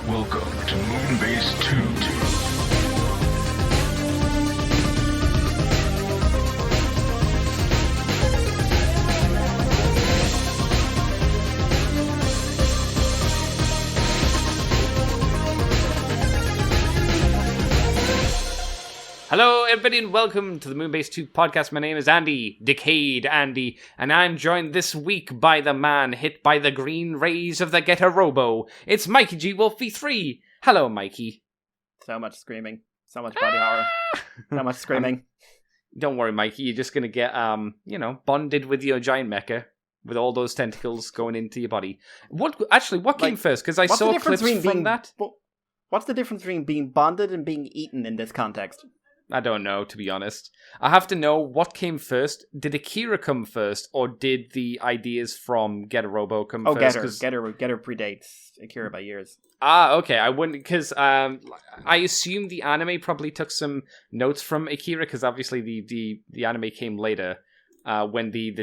Welcome to Moonbase 2. Hello, everybody, and welcome to the Moonbase 2 podcast. My name is Andy, Decayed Andy, and I'm joined this week by the man hit by the green rays of the Getter Robo. It's Mikey G. Wolfie 3. Hello, Mikey. So much screaming. So much body horror. So much screaming. Don't worry, Mikey. You're just going to get, bonded with your giant mecha with all those tentacles going into your body. What came first? Because I saw clips from that. What's the difference between being bonded and being eaten in this context? I don't know, to be honest. I have to know what came first. Did Akira come first, or did the ideas from Getter Robo come first? Getter predates Akira by years. Ah, okay. I wouldn't, because I assume the anime probably took some notes from Akira, because obviously the anime came later. When the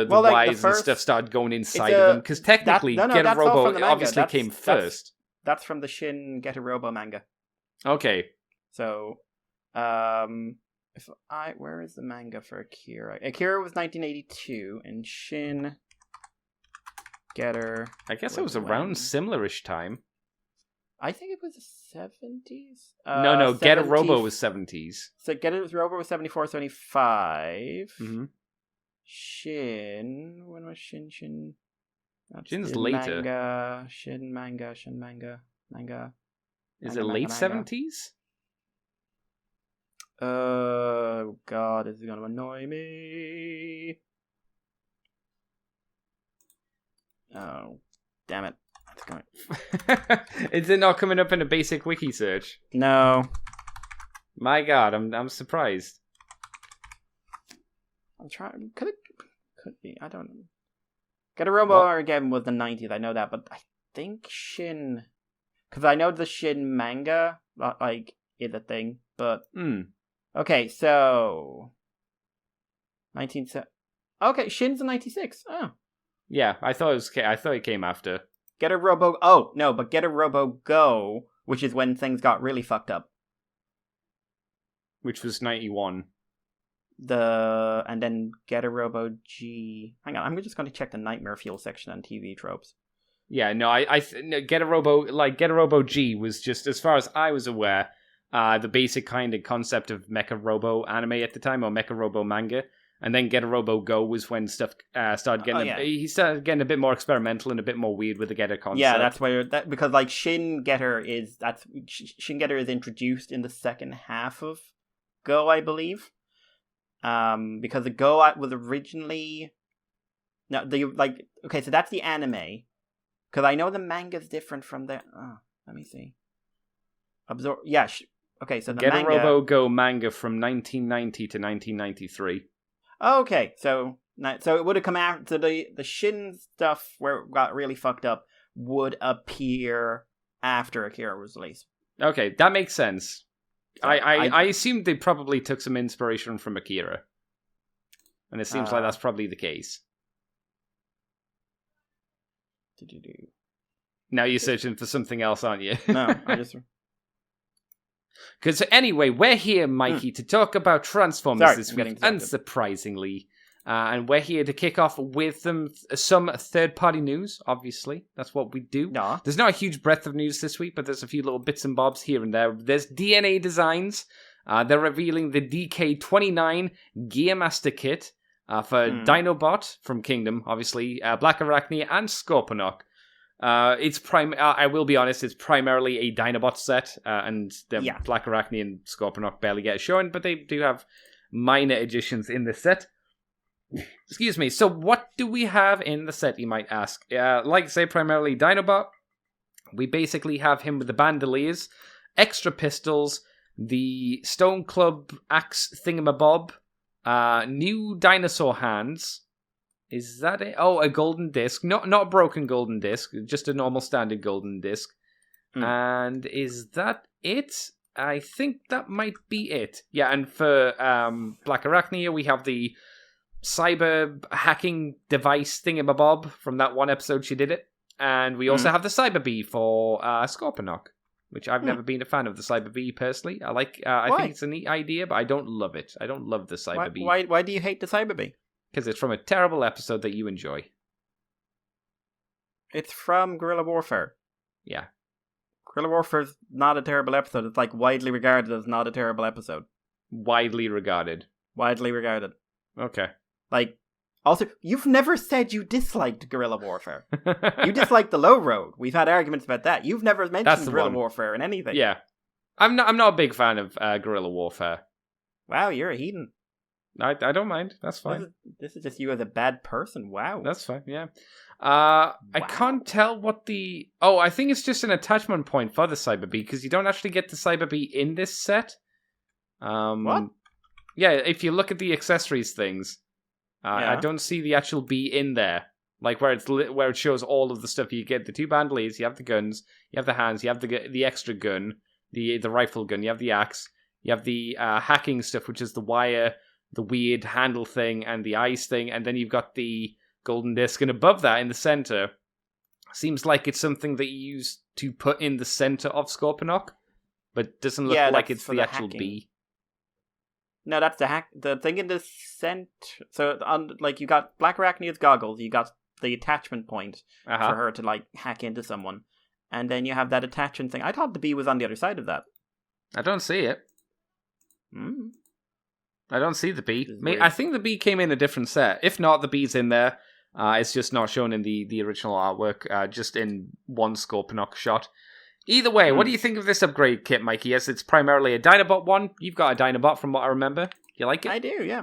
wires and stuff started going inside of them, because technically Getter Robo obviously came first. That's from the Shin Getter Robo manga. Okay. So. Where is the manga for Akira? Akira was 1982, and Shin Getter. I guess it was around similar-ish time. I think it was the 70s. No, Getter Robo was 70s. So Getter Robo was 74, 75. Mm-hmm. Shin. When was Shin? Shin's later. Manga. Is it late 70s? Oh God, this is gonna annoy me. Oh, damn it. That's going. Is it not coming up in a basic wiki search? No. My God, I'm surprised. I'm trying. Could be. I don't know. Getter Robo again was the 90s. I know that, but I think Shin, because I know the Shin manga is a thing, but. Okay, so 1970. Okay, Shin's in 96. Oh. Yeah, I thought it came after. Getter Robo. Oh, no, but Getter Robo Go, which is when things got really fucked up. Which was 91. And then Getter Robo G. Hang on, I'm just going to check the Nightmare Fuel section on TV tropes. Yeah, no, Getter Robo G was just, as far as I was aware, the basic kind of concept of Mecha Robo anime at the time, or Mecha Robo manga, and then Getter Robo Go was when stuff started getting. He started getting a bit more experimental and a bit more weird with the Getter concept. Yeah, that's where because Shin Getter is introduced in the second half of Go, I believe, because the Go was originally so that's the anime, because I know the manga's different from the. Let me see. Okay, so the Getter Robo Go manga from 1990 to 1993. Okay, so it would have come after the Shin stuff where it got really fucked up would appear after Akira was released. Okay, that makes sense. So I assumed they probably took some inspiration from Akira, and it seems like that's probably the case. Now you're searching for something else, aren't you? No, I just. Because anyway, we're here, Mikey, to talk about Transformers this week, unsurprisingly. And we're here to kick off with some third-party news, obviously. That's what we do. No. There's not a huge breadth of news this week, but there's a few little bits and bobs here and there. There's DNA Designs. They're revealing the DK29 Gearmaster Kit for Dinobot from Kingdom, obviously, Black Arachne, and Scorponok. I will be honest, it's primarily a Dinobot set, and Black Arachne and Scorponok barely get shown, but they do have minor additions in this set. Excuse me. So what do we have in the set, you might ask? Like I say, primarily Dinobot. We basically have him with the bandoliers, extra pistols, the Stone Club axe thingamabob, new dinosaur hands. Is that it? Oh, a golden disc. Not a broken golden disc, just a normal standard golden disc. And is that it? I think that might be it. Yeah, and for Black Arachne, we have the cyber hacking device thingamabob from that one episode she did it. And we also have the Cyber Bee for Scorponok, which I've never been a fan of the Cyber Bee personally. I think it's a neat idea, but I don't love it. I don't love the Cyber Bee. Why do you hate the Cyber Bee? Because it's from a terrible episode that you enjoy. It's from Guerrilla Warfare. Yeah. Guerrilla Warfare's not a terrible episode. It's like widely regarded as not a terrible episode. Widely regarded. Widely regarded. Okay. Like, also, you've never said you disliked Guerrilla Warfare. You disliked the Low Road. We've had arguments about that. You've never mentioned Guerrilla Warfare in anything. Yeah. I'm not a big fan of Guerrilla Warfare. Wow, you're a heathen. I don't mind. That's fine. This is just you as a bad person. Wow. That's fine, yeah. I can't tell what the... Oh, I think it's just an attachment point for the Cyber Bee, because you don't actually get the Cyber Bee in this set. What? Yeah, if you look at the accessories things, I don't see the actual bee in there. Like where it shows all of the stuff. You get the 2 bandoliers, you have the guns, you have the hands, you have the extra gun, the rifle gun, you have the axe, you have the hacking stuff, which is the wire, the weird handle thing, and the eyes thing, and then you've got the golden disc, and above that in the center, seems like it's something that you use to put in the center of Scorponok, but doesn't look like it's the actual bee. No, that's the thing in the center. So, you got Black Arachnia's goggles, you got the attachment point for her to, like, hack into someone. And then you have that attachment thing. I thought the bee was on the other side of that. I don't see it. I don't see the bee. I think the bee came in a different set. If not, the bee's in there. It's just not shown in the original artwork, just in one Scorponok shot. Either way, what do you think of this upgrade kit, Mikey? Yes, it's primarily a Dinobot one. You've got a Dinobot from what I remember. You like it? I do, yeah.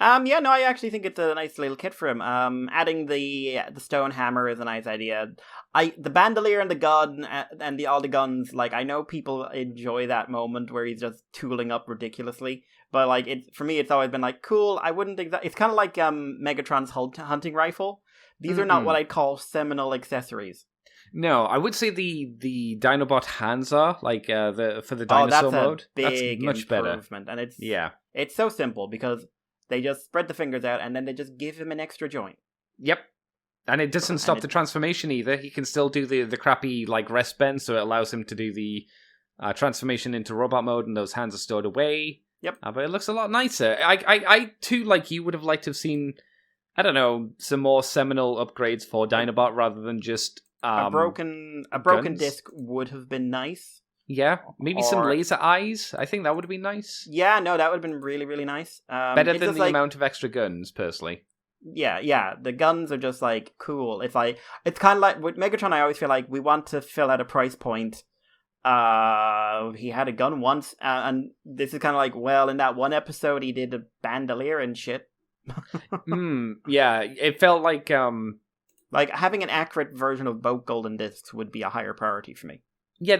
I actually think it's a nice little kit for him. Adding the stone hammer is a nice idea. The bandolier and the gun and all the guns, like, I know people enjoy that moment where he's just tooling up ridiculously, but like for me it's always been like cool. I wouldn't it's kind of like Megatron's hunting rifle. These are not what I'd call seminal accessories. No, I would say the Dinobot hands are like for the dinosaur mode. That's a big much improvement, better. And it's so simple because they just spread the fingers out and then they just give him an extra joint. Yep. And it doesn't stop the transformation either. He can still do the crappy like rest bend, so it allows him to do the transformation into robot mode, and those hands are stored away. Yep. But it looks a lot nicer. I too, like you, would have liked to have seen, I don't know, some more seminal upgrades for Dinobot rather than just a broken disc would have been nice. Yeah, maybe some laser eyes. I think that would have been nice. Yeah, no, that would have been really, really nice. Better than the amount of extra guns, personally. Yeah, the guns are just like cool. It's kind of like with Megatron. I always feel like we want to fill out a price point. He had a gun once, and this is kind of like, well, in that one episode he did a bandolier and shit. Yeah, it felt like having an accurate version of both golden discs would be a higher priority for me. Yeah,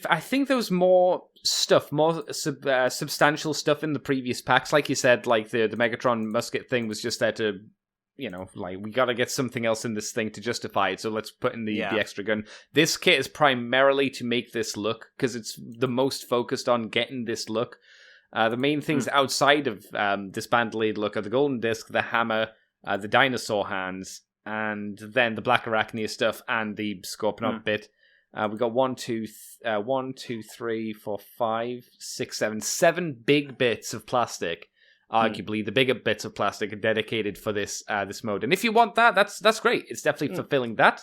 I think there was more stuff, more substantial stuff in the previous packs. Like you said, like the Megatron musket thing was just there to, like, we gotta get something else in this thing to justify it, so let's put in the extra gun. This kit is primarily to make this look, because it's the most focused on getting this look. The main things outside of this bandolier look are the golden disc, the hammer, the dinosaur hands, and then the Black Arachnia stuff and the Scorponok bit. We got 7 big bits of plastic. Arguably, the bigger bits of plastic are dedicated for this mode. And if you want that, that's great. It's definitely fulfilling that.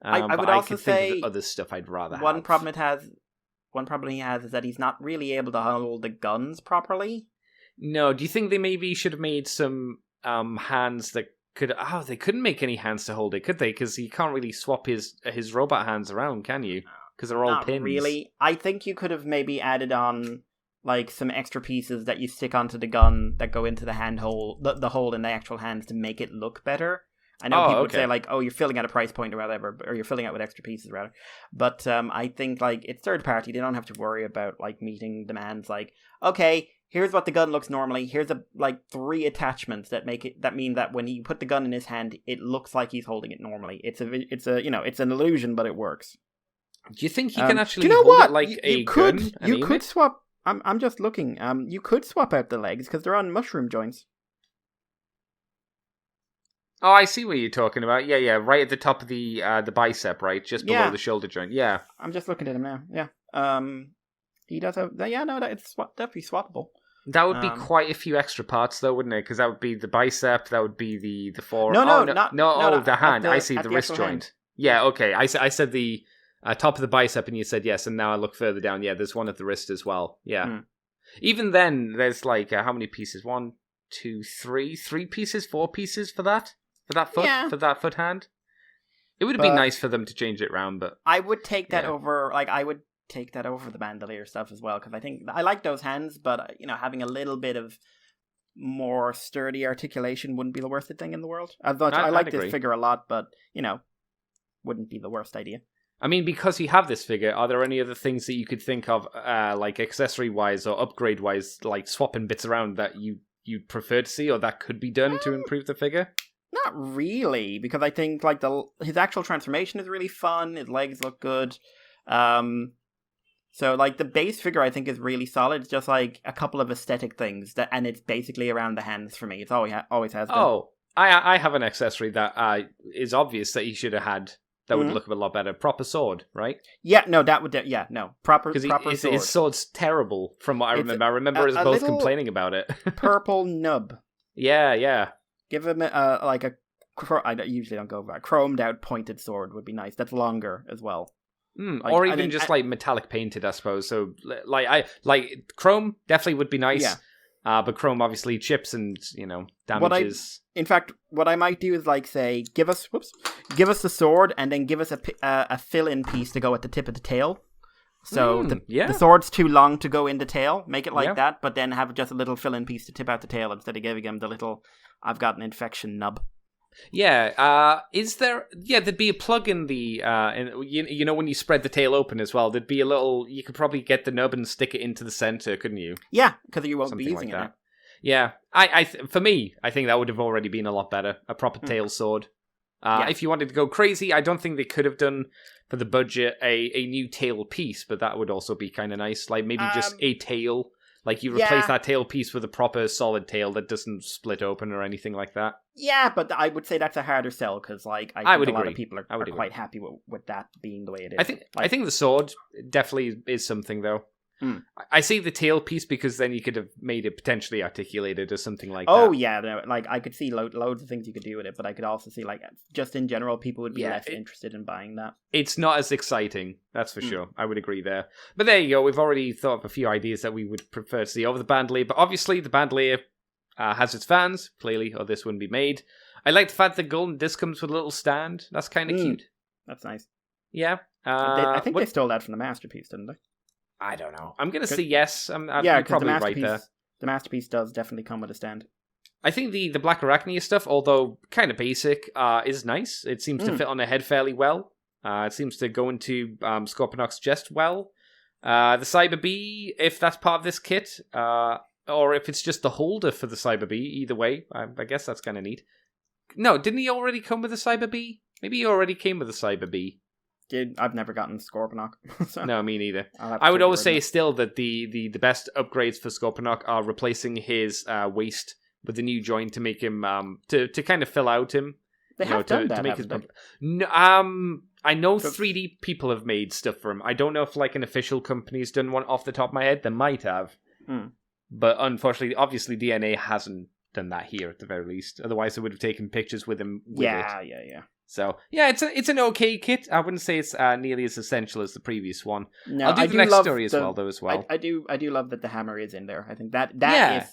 I would also say think of other stuff I'd rather have. One problem he has is that he's not really able to hold the guns properly. No, do you think they maybe should have made some hands that they couldn't make any hands to hold it, could they? Because you can't really swap his robot hands around, can you? Because they're all not pins. Really. I think you could have maybe added on like some extra pieces that you stick onto the gun that go into the hand hole, the hole in the actual hands to make it look better. I know people would say like, oh, you're filling out a price point or whatever, or you're filling out with extra pieces rather. But I think like it's third party. They don't have to worry about like meeting demands. Like, okay, here's what the gun looks normally. Here's 3 attachments that mean that when you put the gun in his hand, it looks like he's holding it normally. It's an illusion, but it works. Do you think he can actually do you know hold what? it like a gun? You could swap. I'm just looking. You could swap out the legs because they're on mushroom joints. Oh, I see what you're talking about. Yeah, right at the top of the bicep, right, just below the shoulder joint. Yeah, I'm just looking at him now. Yeah. He does have. Yeah, no, it's definitely swappable. that would be quite a few extra parts, though, wouldn't it? Because that would be the bicep, that would be the forearm. No, the hand. I see at the the wrist actual joint. hand. Yeah, okay. I said the top of the bicep, and you said yes, and now I look further down. Yeah, there's one at the wrist as well. Yeah. Even then, there's like how many pieces? 1, 2, 3 pieces, 4 pieces for that foot, for that foot hand. It would have been nice for them to change it round, but I would take that over. Like I would take that over the bandolier stuff as well, because I think I like those hands, but having a little bit of more sturdy articulation wouldn't be the worst thing in the world. I like this figure a lot, but wouldn't be the worst idea. I mean, because you have this figure, are there any other things that you could think of, like accessory-wise or upgrade-wise, like swapping bits around that you'd prefer to see or that could be done to improve the figure? Not really, because I think like his actual transformation is really fun. His legs look good. So like the base figure I think is really solid. It's just like a couple of aesthetic things and it's basically around the hands for me. It's always has been. Oh, I have an accessory that is obvious that he should have had. That would look a lot better. Proper sword, right? Yeah, no, that would... proper sword. His sword's terrible, from what I remember. I remember us both complaining about it. Purple nub. Yeah. Give him I usually don't go for that. Chromed out pointed sword would be nice. That's longer as well. Or even just metallic painted, I suppose. So, chrome definitely would be nice. Yeah. But chrome obviously chips and, damages. In fact, what I might do is say, give us the sword and then give us a fill-in piece to go at the tip of the tail. So the sword's too long to go in the tail. Make it like that, but then have just a little fill-in piece to tip out the tail instead of giving him the little, I've got an infection nub. Yeah, is there... Yeah, there'd be a plug in the... when you spread the tail open as well, there'd be a little... You could probably get the nub and stick it into the center, couldn't you? Yeah, because you won't be using it now. Yeah, for me, I think that would have already been a lot better. A proper tail sword. If you wanted to go crazy, I don't think they could have done, for the budget, a new tail piece, but that would also be kind of nice. Like, maybe just a tail... Like, you replace that tail piece with a proper solid tail that doesn't split open or anything like that. Yeah, but I would say that's a harder sell, because, I think a lot of people are quite happy with that being the way it is. I think the sword definitely is something, though. I see the tail piece because then you could have made it potentially articulated or something like that. Oh, yeah. No, I could see loads of things you could do with it, but I could also see, just in general, people would be less interested in buying that. It's not as exciting, that's for sure. I would agree there. But there you go. We've already thought of a few ideas that we would prefer to see over the bandolier, but obviously the bandolier has its fans, clearly, or this wouldn't be made. I like the fact that the golden disc comes with a little stand. That's kind of cute. That's nice. Yeah. I think they stole that from the Masterpiece, didn't they? I don't know. I'm going to say yes. I'm probably right there. The Masterpiece does definitely come with a stand. I think the Black Arachnia stuff, although kind of basic, is nice. It seems to fit on the head fairly well. It seems to go into Scorponok's chest well. The Cyber Bee, if that's part of this kit, or if it's just the holder for the Cyber Bee, either way, I guess that's kind of neat. No, didn't he already come with the Cyber Bee? Maybe he already came with the Cyber Bee. I've never gotten Scorponok. So no, me neither. I would always say still that the best upgrades for Scorponok are replacing his waist with a new joint to make him to kind of fill out him. They have done that, to make his they? No, I know 3D people have made stuff for him. I don't know if an official company's done one off the top of my head. They might have, but unfortunately, obviously, DNA hasn't done that here at the very least. Otherwise, they would have taken pictures with him. Yeah. So, yeah, it's an okay kit. I wouldn't say it's nearly as essential as the previous one. No, I'll do the next story as well. I do love that the hammer is in there. I think that is,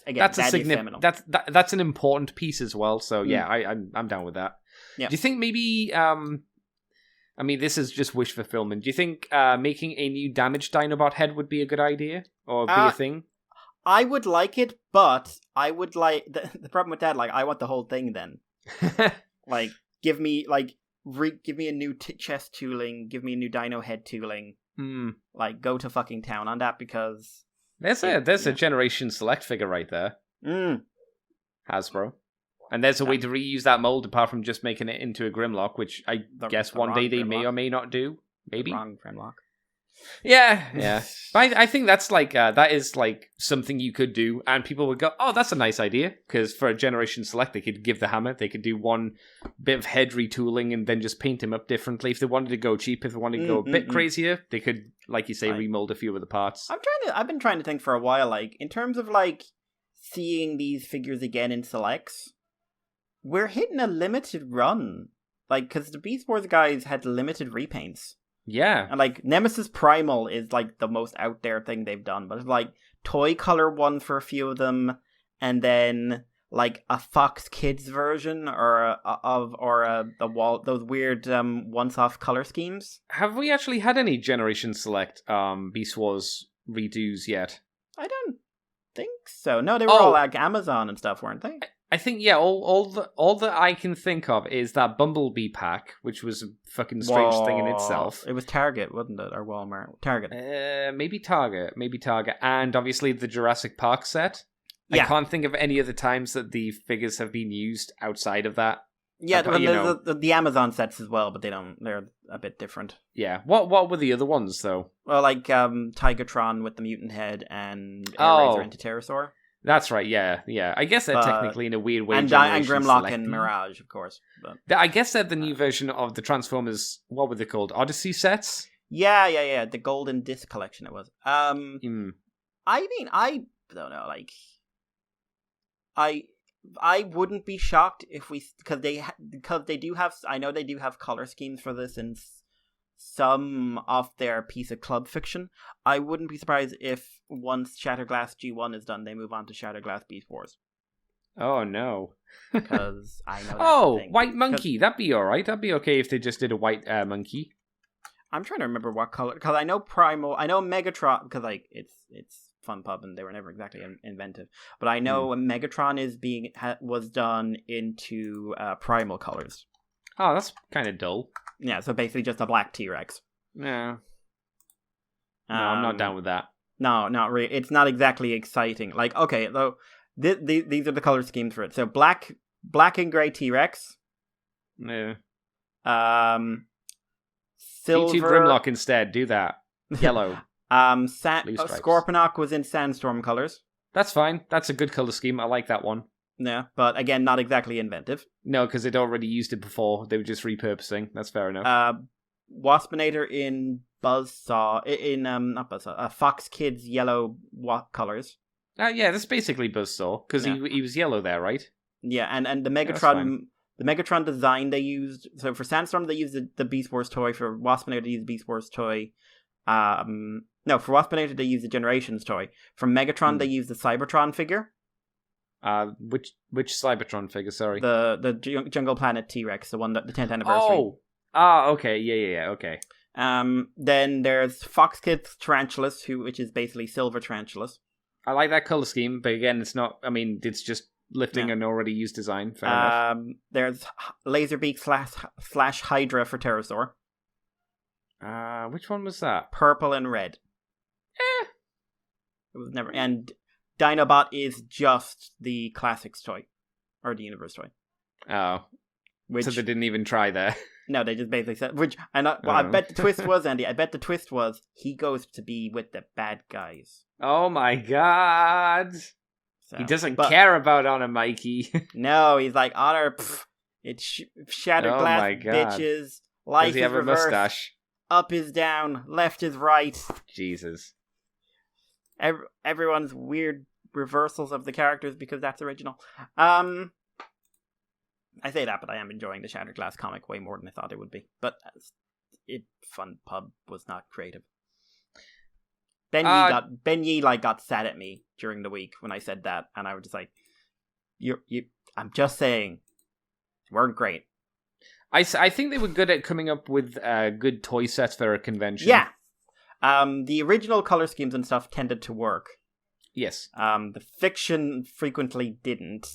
again, that's that is seminal. That's an important piece as well. So, yeah, I'm down with that. Yeah. Do you think maybe... I mean, this is just wish fulfillment. Do you think making a new damaged Dinobot head would be a good idea? Or be a thing? I would like it, but I would like... The problem with that, I want the whole thing then. Give me a new chest tooling, give me a new dino head tooling. Go to fucking town on that, because there's a Generation Select figure right there. Hasbro. And there's a way to reuse that mold apart from just making it into a Grimlock, which I guess one day they may or may not do. Maybe. Wrong Grimlock. Yeah. But I think that's like that is like something you could do, and people would go, "Oh, that's a nice idea." Because for a Generation Select, they could give the hammer, they could do one bit of head retooling, and then just paint him up differently. If they wanted to go cheap, if they wanted to go a bit crazier, they could, like you say, remold a few of the parts. I've been trying to think for a while, like in terms of like seeing these figures again in selects, we're hitting a limited run, like because the Beast Wars guys had limited repaints. Yeah. And, like, Nemesis Primal is, like, the most out there thing they've done. But, like, toy color one for a few of them. And then, like, a Fox Kids version or the wall, those weird once-off color schemes. Have we actually had any Generation Select Beast Wars redos yet? I don't think so. No, they were all, like, Amazon and stuff, weren't they? I think, yeah, all that I can think of is that Bumblebee pack, which was a fucking strange thing in itself. It was Target, wasn't it? Or Walmart? Target. Maybe Target. And obviously the Jurassic Park set. Yeah. I can't think of any other times that the figures have been used outside of that. Yeah, the Amazon sets as well, but they're a bit different. Yeah. What were the other ones, though? Well, like Tigatron with the mutant head and Air Razor into Pterosaur. That's right, yeah. I guess they're technically in a weird way. And Grimlock and Mirage, of course. But. I guess they're the new version of the Transformers, what were they called? Odyssey sets? Yeah. The Golden Disc collection it was. I mean, I don't know, like... I wouldn't be shocked if because they do have... I know they do have color schemes for this in some of their piece of club fiction. I wouldn't be surprised if once Shatterglass G1 is done, they move on to Shatterglass Beast Wars. Oh no! Because I know. That's White Monkey. That'd be all right. That'd be okay if they just did a white monkey. I'm trying to remember what color. Because I know Primal. I know Megatron. Because like it's Fun Pub and they were never exactly inventive. But I know Megatron was done into Primal colors. Oh, that's kind of dull. Yeah, so basically just a black T-Rex. Yeah. No, I'm not down with that. No, not really. It's not exactly exciting. Like, okay, though, these are the color schemes for it. So black and gray T-Rex. Yeah. Silver. D2 Grimlock instead. Do that. Yellow. Scorponok was in Sandstorm colors. That's fine. That's a good color scheme. I like that one. Yeah, but again, not exactly inventive. No, because they'd already used it before. They were just repurposing. That's fair enough. Waspinator in Buzzsaw, not Buzzsaw, Fox Kids yellow colors. Yeah, that's basically Buzzsaw, because he was yellow there, right? Yeah, and the Megatron design they used, so for Sandstorm they used the Beast Wars toy, for Waspinator they used the Beast Wars toy. No, for Waspinator they used the Generations toy. For Megatron they used the Cybertron figure. Which Cybertron figure? Sorry, the Jungle Planet T-Rex, the one that the 10th anniversary. Okay, yeah, okay. Then there's Fox Kids Tarantulas, which is basically Silver Tarantulas. I like that color scheme, but again, it's not. I mean, it's just lifting an already used design. Fair enough. There's Laserbeak slash Hydra for Pterosaur. Which one was that? Purple and red. It was never. And Dinobot is just the Classics toy. Or the Universe toy. Oh. So they didn't even try there. No, they just basically said... I bet the twist was, Andy, he goes to be with the bad guys. Oh my god. So, he doesn't care about Honor, Mikey. No, he's like, Honor, it's shattered glass, bitches. Life Does he have is reversed. A mustache? Up is down, left is right. Jesus. Everyone's weird reversals of the characters because that's original. I say that, but I am enjoying the Shattered Glass comic way more than I thought it would be. But Fun Pub was not creative. Ben Yee got sad at me during the week when I said that, and I was just like, I'm just saying, weren't great. I think they were good at coming up with good toy sets for a convention. Yeah. The original color schemes and stuff tended to work. Yes. The fiction frequently didn't.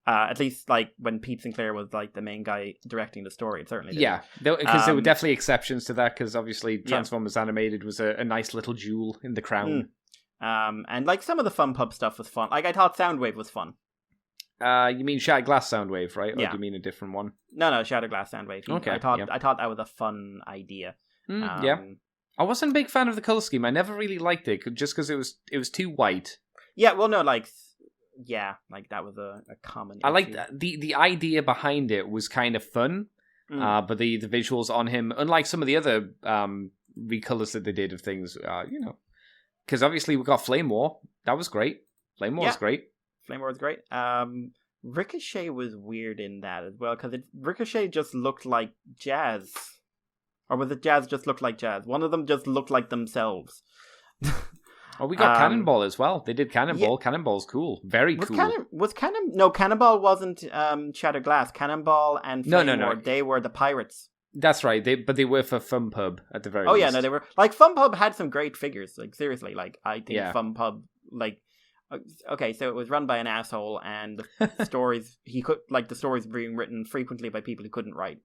At least, like, when Pete Sinclair was, like, the main guy directing the story, it certainly didn't. Yeah, because there were definitely exceptions to that, because obviously Transformers Animated was a nice little jewel in the crown. And, like, some of the Fun Pub stuff was fun. Like, I thought Soundwave was fun. You mean Shattered Glass Soundwave, right? Or do you mean a different one? No, Shattered Glass Soundwave. Okay, I thought that was a fun idea. Yeah. I wasn't a big fan of the color scheme. I never really liked it, just because it was too white. Yeah, well, no, like, yeah, like that was a common issue. I like the idea behind it was kind of fun, but the visuals on him, unlike some of the other recolors that they did of things, because obviously we got Flame War. That was great. Flame War was great. Flame War was great. Ricochet was weird in that as well, because Ricochet just looked like Jazz. Or was it Jazz just looked like Jazz? One of them just looked like themselves. Oh, we got Cannonball as well. They did Cannonball. Yeah. Cannonball's cool. Very cool. No, Cannonball wasn't Shattered Glass. Cannonball and Flame War, they were the pirates. That's right. But they were for Fun Pub at the very least. Oh, yeah, no, they were. Like, Fun Pub had some great figures. Like, seriously, like, I think Fun Pub, like... Okay, so it was run by an asshole, and the stories the stories were being written frequently by people who couldn't write.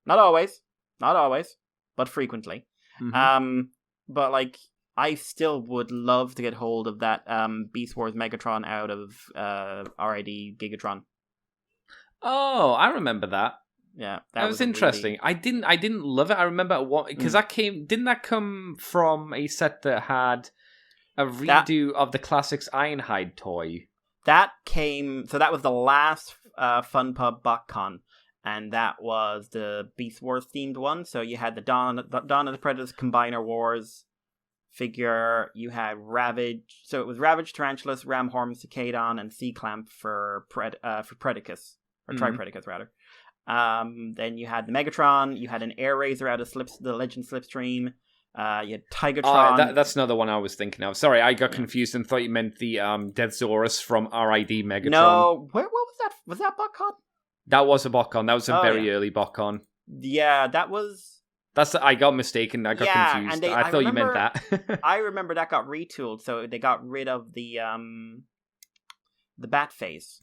Not always, but frequently. Mm-hmm. But like, I still would love to get hold of that Beast Wars Megatron out of RID Gigatron. Oh, I remember that. Yeah, that was interesting. Really... I didn't love it. I remember because didn't that come from a set that had a redo of the classics Ironhide toy? That was the last Fun Pub BotCon, and that was the Beast Wars themed one. So you had the Dawn of the Predators Combiner Wars figure. You had Ravage. So it was Ravage, Tarantulas, Ramhorn, Cicadon, and Sea Clamp for Predicus, or Tripredicus rather. Then you had the Megatron. You had an Air Razor out of the Legend Slipstream. You had Tigatron. That's another one I was thinking of. Sorry, I got confused and thought you meant the Deathsaurus from RID Megatron. No, what was that? Was that BotCon? That was a BotCon. That was a very early BotCon. Yeah, that was... I got mistaken. I got confused. I thought you meant that. I remember that got retooled, so they got rid of the bat face.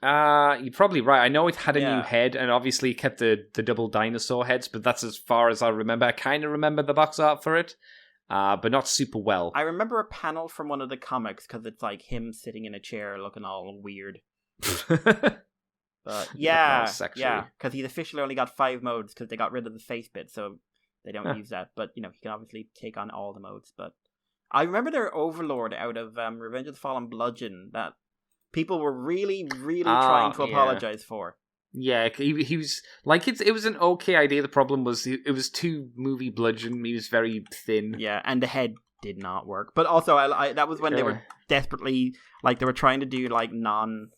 You're probably right. I know it had a new head, and obviously kept the double dinosaur heads, but that's as far as I remember. I kind of remember the box art for it, but not super well. I remember a panel from one of the comics, because it's like him sitting in a chair looking all weird. But because he's officially only got 5 modes, because they got rid of the face bit, so they don't use that. But, he can obviously take on all the modes. But I remember their Overlord out of Revenge of the Fallen Bludgeon, that people were really, really trying to apologize for. Yeah, he was like it was an okay idea. The problem was it was too movie Bludgeon. He was very thin. Yeah, and the head did not work. But also, I that was when they were desperately they were trying to do non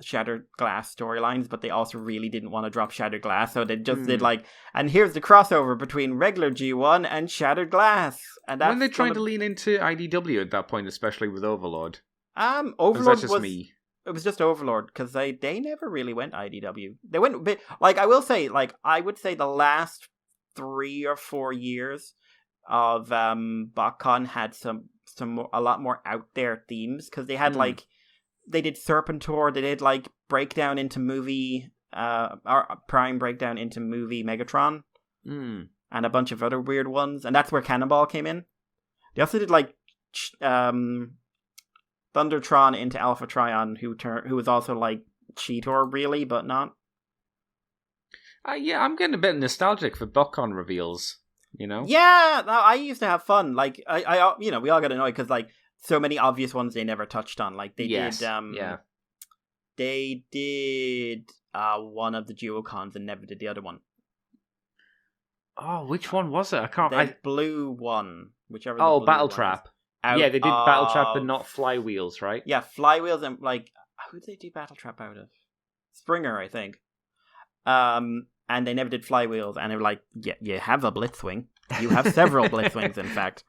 Shattered Glass storylines, but they also really didn't want to drop Shattered Glass, so they just did and here's the crossover between regular G1 and Shattered Glass. And that's when they tried to lean into IDW at that point, especially with Overlord. Overlord was me. It was just Overlord, because they never really went IDW. They went a bit, I will say, I would say the last 3 or 4 years of BotCon had a lot more out there themes, because they had they did Serpentor, they did breakdown into movie, or Prime breakdown into movie Megatron, and a bunch of other weird ones, and that's where Cannonball came in. They also did Thundertron into Alpha Trion, who was also Cheetor, really, but not. Yeah, I'm getting a bit nostalgic for BotCon reveals. Yeah, no, I used to have fun. I we all got annoyed because so many obvious ones they never touched on. They did one of the Duocons and never did the other one. Oh, which one was it? I can't. The blue one, whichever. Oh, Battle Trap. Yeah, they did Battle Trap, but not Flywheels, right? Yeah, Flywheels and who did they do Battle Trap out of? Springer, I think. And they never did Flywheels, and they were like, "Yeah, you have a Blitzwing. You have several Blitzwings, in fact."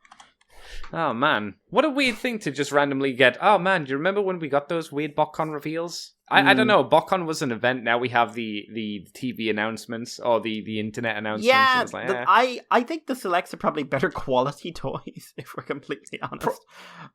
Oh man, what a weird thing to just randomly get. Oh man, do you remember when we got those weird BotCon reveals? I don't know. BotCon was an event. Now we have the TV announcements or the internet announcements. Yeah, I think the selects are probably better quality toys, if we're completely honest.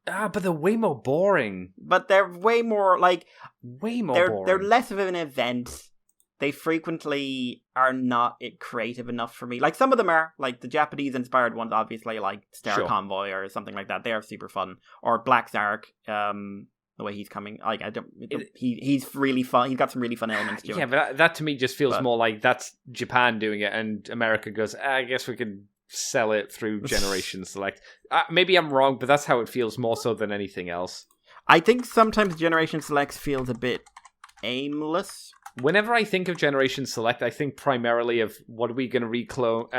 But they're way more boring. But they're way more boring. They're less of an event. They frequently are not creative enough for me. Some of them are, the Japanese-inspired ones, obviously, Star Convoy or something like that. They are super fun. Or Black Zark. The way he's coming, like he's really fun. He's got some really fun elements to it. Yeah, but that to me just feels more like that's Japan doing it, and America goes, I guess we could sell it through Generation Select. Maybe I'm wrong, but that's how it feels more so than anything else. I think sometimes Generation Select feels a bit aimless. Whenever I think of Generation Select, I think primarily of what are we going to recolor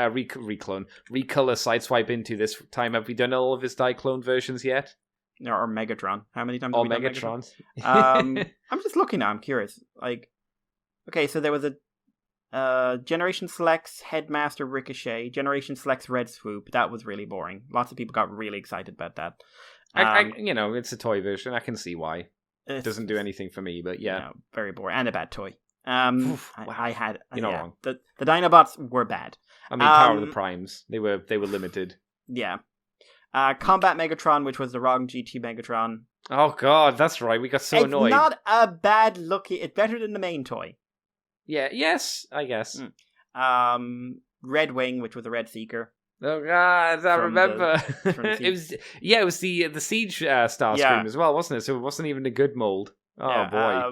Sideswipe into this time. Have we done all of his die-clone versions yet? Or Megatron. How many times have we done Megatrons? I'm just looking now. I'm curious. Like, okay, so there was a Generation Select's Headmaster Ricochet, Generation Select's Red Swoop. That was really boring. Lots of people got really excited about that. It's a toy version. I can see why. It doesn't do anything for me, but yeah. Very boring. And a bad toy. I had... You're not wrong. The Dinobots were bad. I mean, Power of the Primes. They were limited. Yeah. Combat Megatron, which was the wrong GT Megatron. Oh god, that's right. We got so annoyed. It's not a bad looking... It's better than the main toy. Yeah, yes, I guess. Red Wing, which was a Red Seeker. Oh god, I remember. It was the Siege Starscream as well, wasn't it? So it wasn't even a good mold. Oh boy.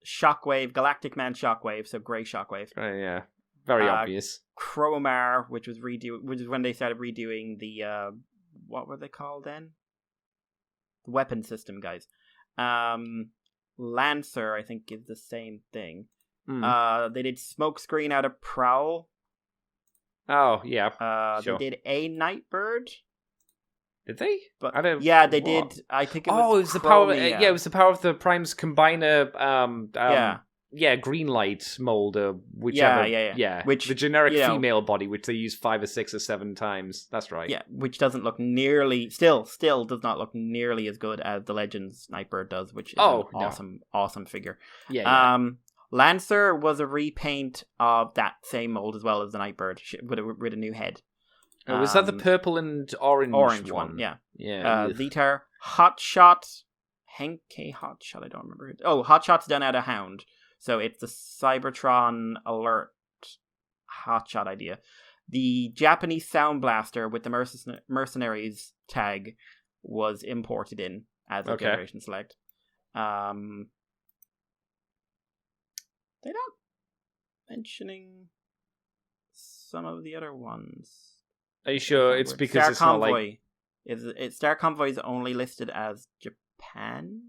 Shockwave, Galactic Man Shockwave, so Grey Shockwave. Yeah, very obvious. Chromar, which is when they started redoing the what were they called then? The weapon system guys. Lancer, I think, is the same thing. They did Smokescreen out of Prowl. Oh yeah, sure. They did a Nightbird. Did they? But yeah, they did. I think it was. Oh, it was the power. It was the Power of the Primes Combiner. Green light mold. Whichever. Yeah. Which the generic female body, which they use 5 or 6 or 7 times. That's right. Yeah, which doesn't look nearly. Still does not look nearly as good as the Legends Nightbird does, which is an awesome figure. Yeah. Lancer was a repaint of that same mold as well as the Nightbird with a new head. Oh, was that the purple and orange one? Yeah. Yeah. Zetar, Hotshot, Henke Hotshot, I don't remember. Oh, Hotshot's done out of Hound. So it's the Cybertron Alert Hotshot idea. The Japanese Sound Blaster with the Mercenaries tag was imported in as a Generation Select. They're not mentioning some of the other ones. Are you sure it's because Star it's Convoy not like... Star Convoy is only listed as Japan?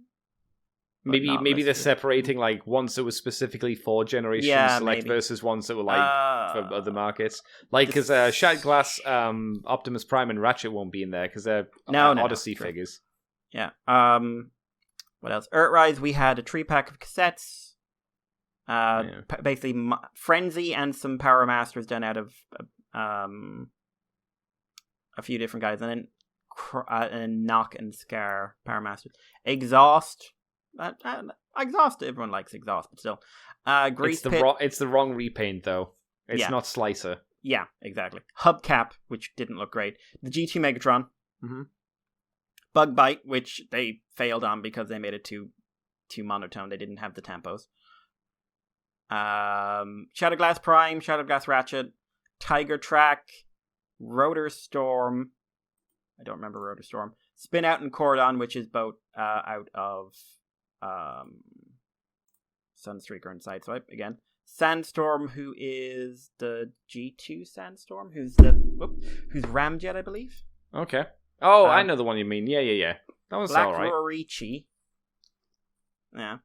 Maybe they're separating like ones that were specifically for Generation Select versus ones that were like for other markets. Like because Shattered Glass, Optimus Prime, and Ratchet won't be in there because they're Odyssey figures. Yeah. What else? Earthrise. We had a 3-pack of cassettes. Basically Frenzy and some Power Masters done out of a few different guys, and then Knock and Scar Power Masters. Exhaust. Exhaust. Everyone likes Exhaust, but still. Grease Pit. It's the wrong repaint though. It's not Slicer. Yeah, exactly. Hubcap, which didn't look great. The GT Megatron. Mm-hmm. Bug Bite, which they failed on because they made it too monotone. They didn't have the tempos. Shattered Glass Prime, Shattered Glass Ratchet, Tiger Track, Rotor Storm. I don't remember Rotor Storm. Spin Out and Cordon, which is both out of Sunstreaker and Sideswipe again. Sandstorm, who is the G2 Sandstorm, who's Ramjet, I believe. Okay. Oh, I know the one you mean. Yeah. That was all right. Black Rorichi. Yeah.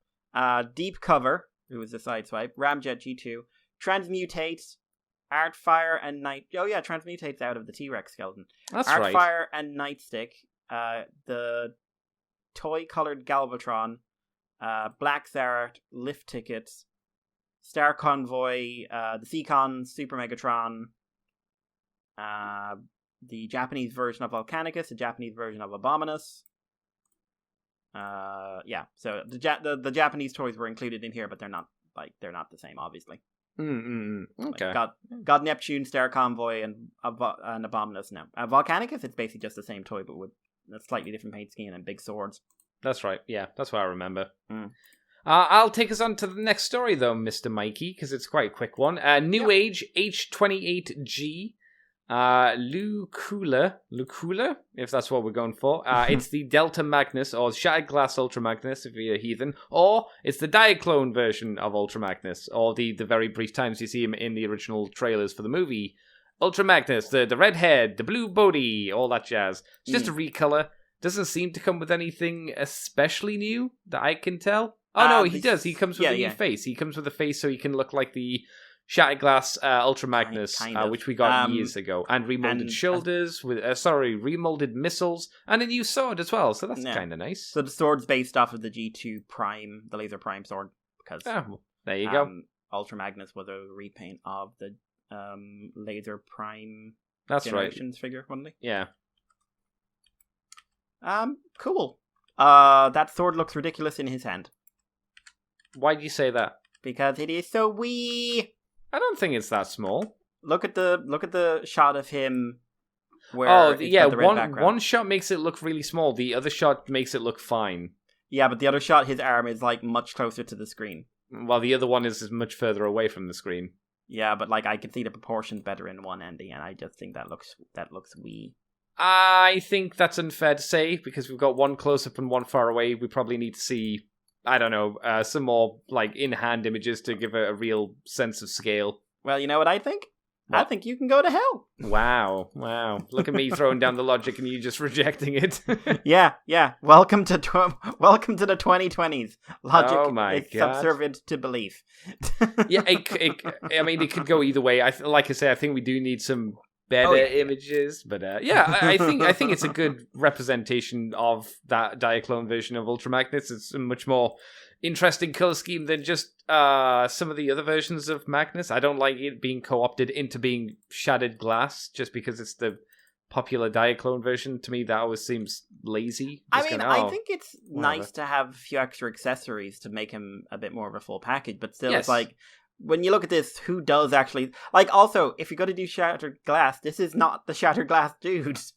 Deep Cover, who is the Sideswipe. Ramjet G2. Transmutates. Artfire and Night... Oh, yeah, Transmutate's out of the T-Rex skeleton. That's right. Artfire and Nightstick. The toy-colored Galvatron. Black Zarat. Lift Tickets. Star Convoy. The Seacon Super Megatron. The Japanese version of Volcanicus. The Japanese version of Abominus. So the Japanese toys were included in here, but they're not the same, obviously. Okay. God Neptune, Star Convoy, and Abominus. No, Volcanicus. It's basically just the same toy, but with a slightly different paint scheme and big swords. That's right. Yeah, that's what I remember. I'll take us on to the next story, though, Mr. Mikey, because it's quite a quick one. New Age H28G. Lucula, if that's what we're going for. It's the Delta Magnus, or Shattered Glass Ultra Magnus, if you're a heathen, or it's the Diaclone version of Ultra Magnus, or the very brief times you see him in the original trailers for the movie. Ultra Magnus, the red head, the blue body, all that jazz. It's just a recolor. Doesn't seem to come with anything especially new that I can tell. Oh no, he does. He comes with a face. He comes with a face so he can look like the Shattered Glass Ultra Magnus, kind of. which we got years ago, and remolded shoulders with remolded missiles, and a new sword as well. So that's kind of nice. So the sword's based off of the G2 Prime, the Laser Prime sword, because there you go. Ultra Magnus was a repaint of the Laser Prime. That's Generations figure, wasn't it? Yeah. Cool. That sword looks ridiculous in his hand. Why do you say that? Because it is so wee. I don't think it's that small. Look at the shot of him. Where one shot makes it look really small. The other shot makes it look fine. Yeah, but the other shot, his arm is like much closer to the screen. While the other one is much further away from the screen. Yeah, but like I can see the proportions better in one ending, and I just think that looks wee. I think that's unfair to say because we've got one close up and one far away. We probably need to see, I don't know, some more like in-hand images to give a real sense of scale. Well, you know what I think? What? I think you can go to hell. Wow. Look at me throwing down the logic and you just rejecting it. Yeah. Welcome to the 2020s. Logic is God. subservient to belief. Yeah, I mean, it could go either way. Like I say, I think we do need some better images, but I think it's a good representation of that Diaclone version of Ultra Magnus. It's a much more interesting color scheme than just some of the other versions of Magnus. I don't like it being co-opted into being Shattered Glass just because it's the popular Diaclone version. To me, that always seems lazy. I think it's nice to have a few extra accessories to make him a bit more of a full package, but still, It's like, when you look at this, who does actually... Like, also, if you're going to do Shattered Glass, this is not the Shattered Glass dude. It's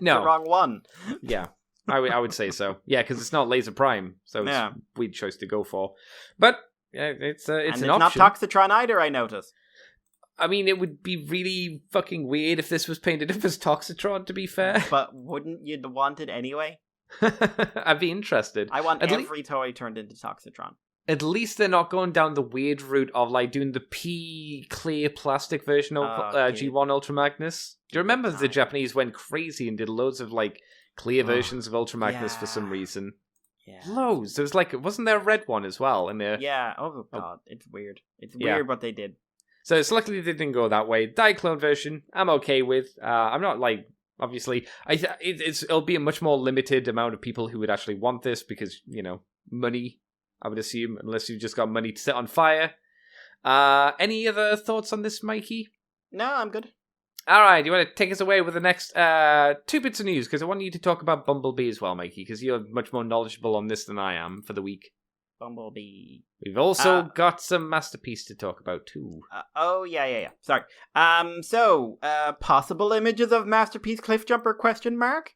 no. the wrong one. Yeah, I would say so. Yeah, because it's not Laser Prime, so it's a weird choice to go for. But it's an option. Not Toxitron either, I noticed. I mean, it would be really fucking weird if this was painted up as Toxitron, to be fair. But wouldn't you want it anyway? I'd be interested. I want every toy turned into Toxitron. At least they're not going down the weird route of like doing the P clear plastic version of G1 Ultra Magnus. Do you remember the Japanese went crazy and did loads of like clear versions of Ultra Magnus for some reason? Yeah. Loads. There was wasn't there a red one as well? Yeah. Oh god, it's weird. It's weird what they did. So it's luckily they didn't go that way. Diaclone version, I'm okay with. I'm not obviously. It'll be a much more limited amount of people who would actually want this because money. I would assume, unless you've just got money to set on fire. Any other thoughts on this, Mikey? No, I'm good. All right, you want to take us away with the next 2 bits of news? Because I want you to talk about Bumblebee as well, Mikey, because you're much more knowledgeable on this than I am for the week. Bumblebee. We've also got some Masterpiece to talk about, too. Yeah. Sorry. So, possible images of Masterpiece Cliffjumper, question mark?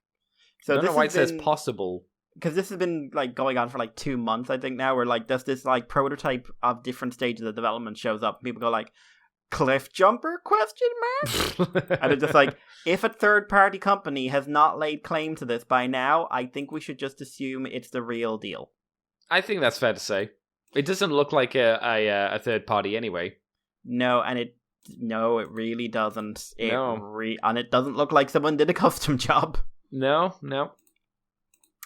So I don't know why it says possible. Because this has been going on for 2 months, I think now, where does this prototype of different stages of development shows up, and people go Cliff Jumper, question mark? And it's just if a third party company has not laid claim to this by now, I think we should just assume it's the real deal. I think that's fair to say. It doesn't look like a third party anyway. No, and it really doesn't. And it doesn't look like someone did a custom job. No.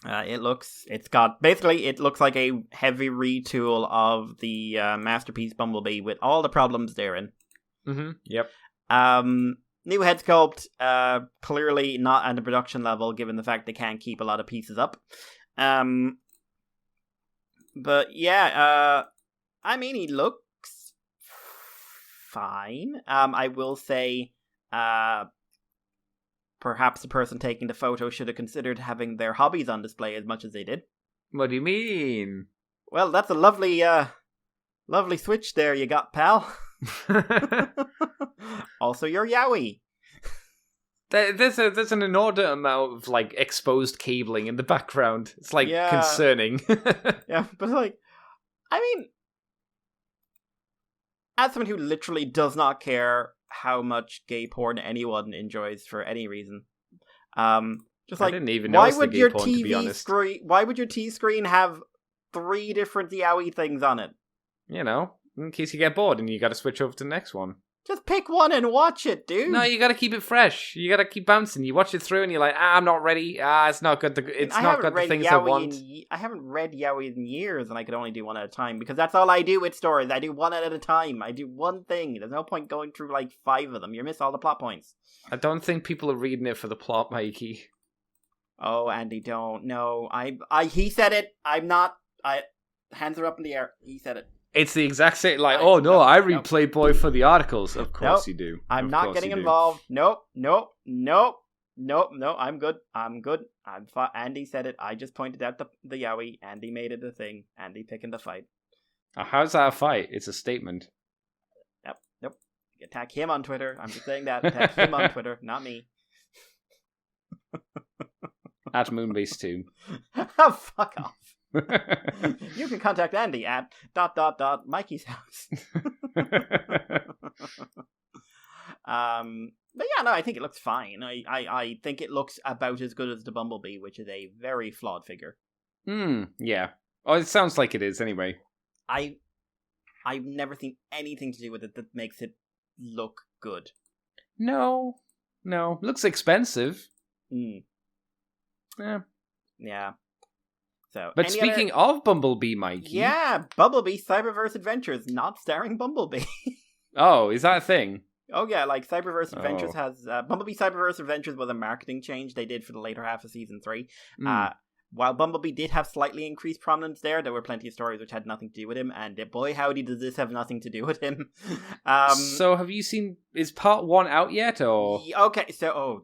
It looks like a heavy retool of the Masterpiece Bumblebee with all the problems therein. Mm-hmm. Yep. New head sculpt, clearly not at the production level, given the fact they can't keep a lot of pieces up. But yeah, I mean, he looks fine. I will say, perhaps the person taking the photo should have considered having their hobbies on display as much as they did. What do you mean? Well, that's a lovely switch there you got, pal. Also, your Yowie. There's an inordinate amount of exposed cabling in the background. It's concerning. Yeah, but I mean, as someone who literally does not care how much gay porn anyone enjoys for any reason. Just I like, didn't even why notice the would gay your porn, to be TV honest. screen? Why would your T screen have 3 different yaoi things on it? You know, in case you get bored and you got to switch over to the next one. Just pick one and watch it, dude. No, you got to keep it fresh. You got to keep bouncing. You watch it through and you're like, I'm not ready. It's not good. It's not got the things I want. I haven't read yaoi in years, and I could only do one at a time because that's all I do with stories. I do one at a time. I do one thing. There's no point going through like 5 of them. You miss all the plot points. I don't think people are reading it for the plot, Mikey. Oh, Andy, don't. No, he said it. I'm not. Hands are up in the air. He said it. It's the exact same, like, I read nope. Playboy for the articles. Of course Nope. you do. I'm not getting involved. Nope. I'm good. Andy said it. I just pointed out the yaoi. Andy made it a thing. Andy picking the fight. How's that a fight? It's a statement. Nope. Attack him on Twitter. I'm just saying that. Attack him on Twitter, not me. At Moonbase 2. Oh, fuck off. You can contact Andy at ... Mikey's house. But yeah, no, I think it looks fine. I think it looks about as good as the Bumblebee, which is a very flawed figure. Yeah. Oh, it sounds like it is anyway. I've never seen anything to do with it that makes it look good. No. Looks expensive. Yeah. So, but speaking of Bumblebee, Mikey. Yeah, Bumblebee Cyberverse Adventures, not starring Bumblebee. Oh, is that a thing? Oh yeah, like Cyberverse Adventures has Bumblebee Cyberverse Adventures was a marketing change they did for the later half of season 3. While Bumblebee did have slightly increased prominence there were plenty of stories which had nothing to do with him, and boy howdy does this have nothing to do with him. So have you seen, is part 1 out yet, or? Okay, so,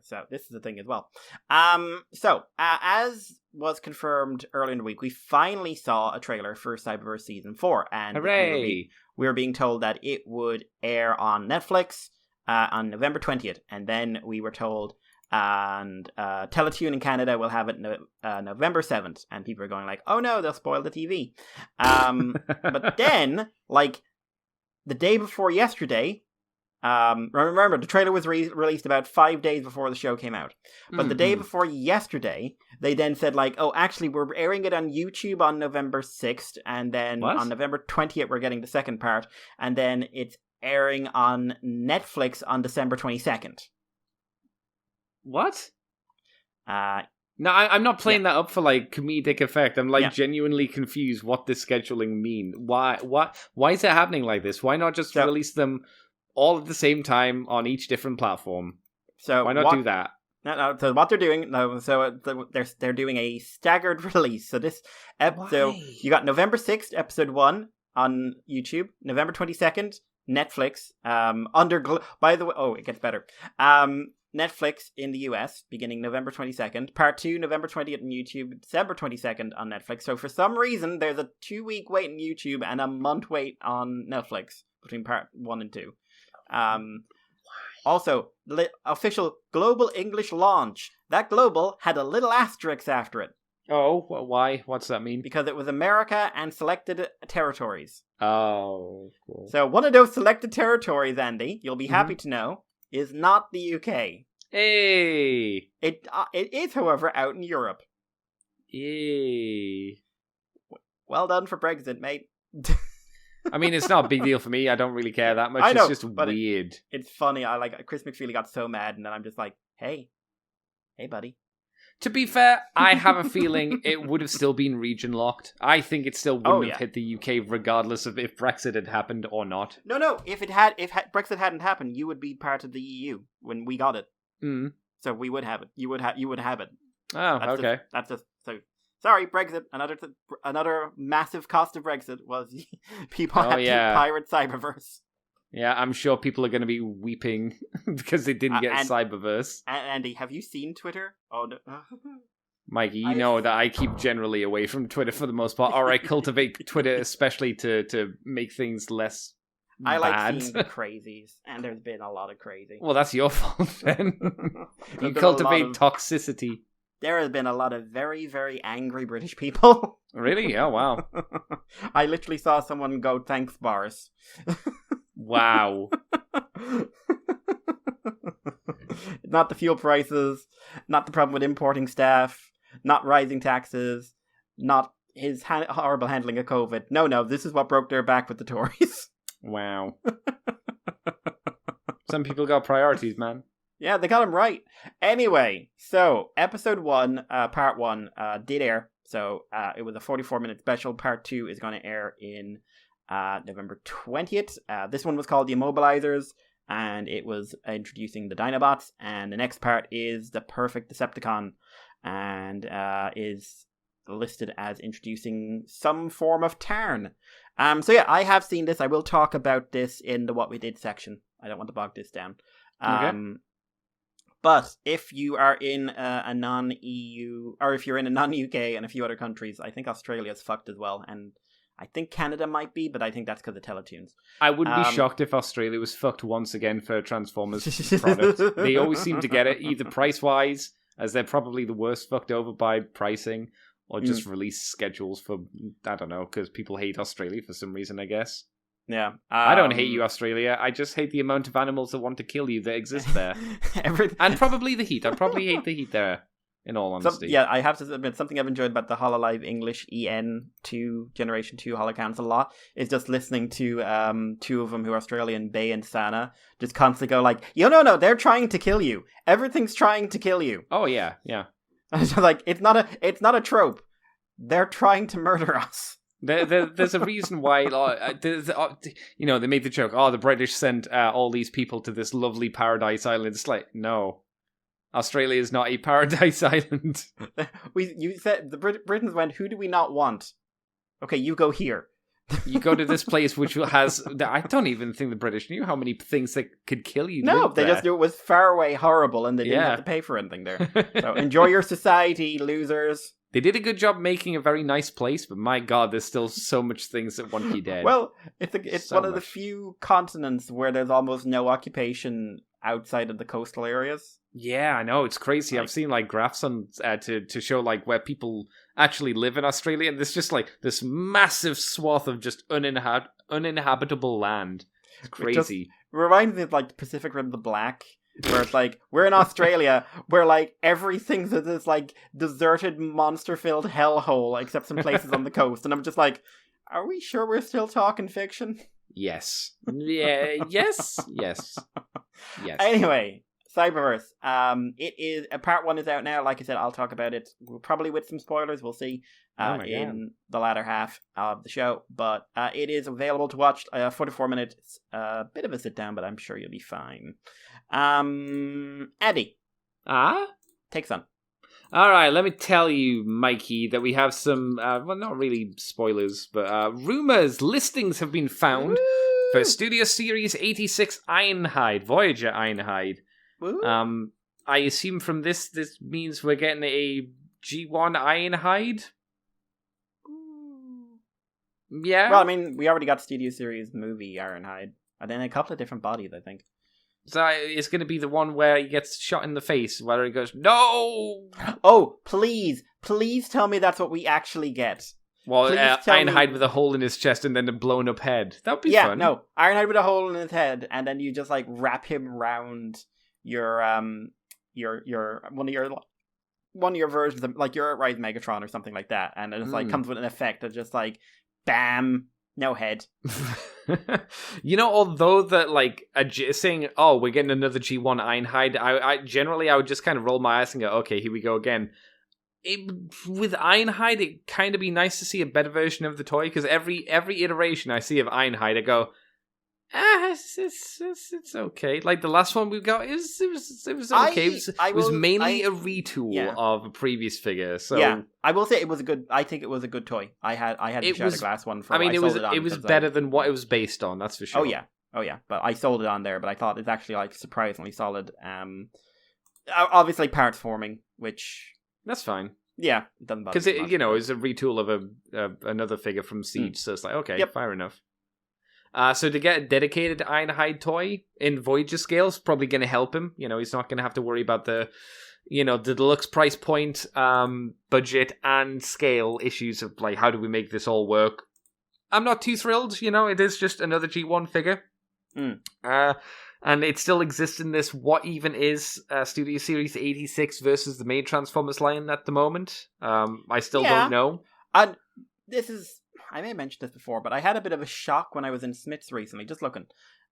so this is the thing as well. As was confirmed earlier in the week, we finally saw a trailer for Cyberverse Season 4, and hooray! We were being told that it would air on Netflix on November 20th, and then we were told and Teletoon in Canada will have it November 7th, and people are going like, oh no, they'll spoil the TV. But then, like, the day before yesterday, remember, the trailer was released about 5 days before the show came out. But the day before yesterday, they then said, like, oh, actually, we're airing it on YouTube on November 6th, and then on November 20th, we're getting the second part, and then it's airing on Netflix on December 22nd. What? No, I'm not playing that up for like comedic effect. I'm like genuinely confused what this scheduling mean. Why is it happening like this? Why not just release them all at the same time on each different platform? So why not do that? No. So what they're doing, they're doing a staggered release. So this so you got November 6th, episode 1 on YouTube, November 22nd, Netflix. By the way, it gets better. Netflix in the US, beginning November 22nd. Part 2, November 20th on YouTube, December 22nd on Netflix. So for some reason, there's a 2-week wait on YouTube and a month wait on Netflix between part 1 and 2. Also, official global English launch. That global had a little asterisk after it. Oh, why? What's that mean? Because it was America and selected territories. Oh, cool. So one of those selected territories, Andy, you'll be happy to know, is not the UK. Hey! It is, however, out in Europe. Yay. Well done for Brexit, mate. I mean, it's not a big deal for me. I don't really care that much. I know, it's just weird. It's funny. Chris McFeely got so mad, and then I'm just like, hey, buddy. To be fair, I have a feeling it would have still been region locked. I think it still wouldn't have hit the UK regardless of if Brexit had happened or not. No. If Brexit hadn't happened, you would be part of the EU when we got it. So we would have it. You would have it. Oh, okay. That's just so. Sorry, Brexit. Another massive cost of Brexit was people had to pirate Cyberverse. Yeah, I'm sure people are going to be weeping because they didn't get Cyberverse. Andy, have you seen Twitter? Oh, no. Mikey, you know that I keep generally away from Twitter for the most part, or I cultivate Twitter especially to make things less I like bad. seeing the crazies, and there's been a lot of crazy. Well, that's your fault then. You cultivate toxicity. There has been a lot of very, very angry British people. Really? Oh, wow. I literally saw someone go, thanks, Boris. Wow. Not the fuel prices, not the problem with importing staff, not rising taxes, not his horrible handling of COVID. No, this is what broke their back with the Tories. Wow. Some people got priorities, man. Yeah, they got him right. Anyway, so episode 1, part 1, did air. So it was a 44-minute special. Part 2 is going to air in November 20th. This one was called The Immobilizers, and it was introducing the Dinobots. And the next part is The Perfect Decepticon, and is listed as introducing some form of Tarn. So yeah, I have seen this. I will talk about this in the What We Did section. I don't want to bog this down. Okay. But if you are in a non-EU, or if you're in a non-UK and a few other countries, I think Australia's fucked as well. And I think Canada might be, but I think that's because of Teletoons. I wouldn't be shocked if Australia was fucked once again for Transformers product. They always seem to get it, either price-wise, as they're probably the worst fucked over by pricing, or just release schedules for, I don't know, because people hate Australia for some reason, I guess. Yeah. I don't hate you, Australia. I just hate the amount of animals that want to kill you that exist there. And probably the heat. I probably hate the heat there, in all honesty. I have to admit, something I've enjoyed about the HoloLive English EN2, Generation 2 Holocounts a lot, is just listening to two of them who are Australian, Bay and Sana, just constantly go like, no, they're trying to kill you. Everything's trying to kill you. Oh, yeah. And it's just like, it's not a trope. They're trying to murder us. There's a reason why, they made the joke, the British sent all these people to this lovely paradise island. It's like, no, Australia is not a paradise island. You said, the Britons went, who do we not want? Okay, you go here. You go to this place which has, I don't even think the British knew how many things that could kill you. No, they just knew it was far away horrible and they didn't have to pay for anything there. So enjoy your society, losers. They did a good job making a very nice place, but my god, there's still so much things that want you dead. Well, it's so one of the few continents where there's almost no occupation outside of the coastal areas. Yeah, I know, it's crazy. I've seen graphs on to show where people actually live in Australia, and there's just this massive swath of just uninhabitable land. It's crazy. It reminds me of the Pacific Rim: The Black. Where it's we're in Australia, where everything's this deserted, monster-filled hellhole, except some places on the coast, and I'm just are we sure we're still talking fiction? Yes. Yeah. Yes. Anyway, Cyberverse. It is part 1 is out now. Like I said, I'll talk about it. Probably with some spoilers. We'll see in the latter half of the show. But it is available to watch. 44 minutes. Bit of a sit down, but I'm sure you'll be fine. Andy. Take some. All right, let me tell you, Mikey, that we have some, not really spoilers, but rumors, listings have been found for Studio Series 86 Ironhide, Voyager Ironhide. I assume from this means we're getting a G1 Ironhide? Yeah? Well, I mean, we already got Studio Series movie Ironhide, and then a couple of different bodies, I think. So it's going to be the one where he gets shot in the face, where he goes, no! Oh, please tell me that's what we actually get. Well, Ironhide with a hole in his chest and then a blown up head. That would be fun. Yeah, no, Ironhide with a hole in his head, and then you just wrap him round your one of your versions of, your Rise Megatron or something like that, and it just comes with an effect of just bam, no head. Although that saying, oh, we're getting another G1 Ironhide, I would just kind of roll my eyes and go, okay, here we go again. With Ironhide, it kind of be nice to see a better version of the toy, because every iteration I see of Ironhide, I go, it's okay. The last one we got, it was okay. It was mainly a retool of a previous figure. So yeah, I will say I think it was a good toy. I had the Shattered Glass one for. It was better than what it was based on. That's for sure. Oh yeah. But I sold it on there. But I thought it's actually surprisingly solid. Obviously parts forming, which that's fine. Yeah, it doesn't bother because it's a retool of another figure from Siege. So it's okay, fair enough. So to get a dedicated Ironhide toy in Voyager scale is probably going to help him. He's not going to have to worry about the deluxe price point, budget, and scale issues of how do we make this all work. I'm not too thrilled. It is just another G1 figure. And it still exists in this what even is Studio Series 86 versus the main Transformers line at the moment. I still don't know. And I may have mentioned this before, but I had a bit of a shock when I was in Smith's recently, just looking.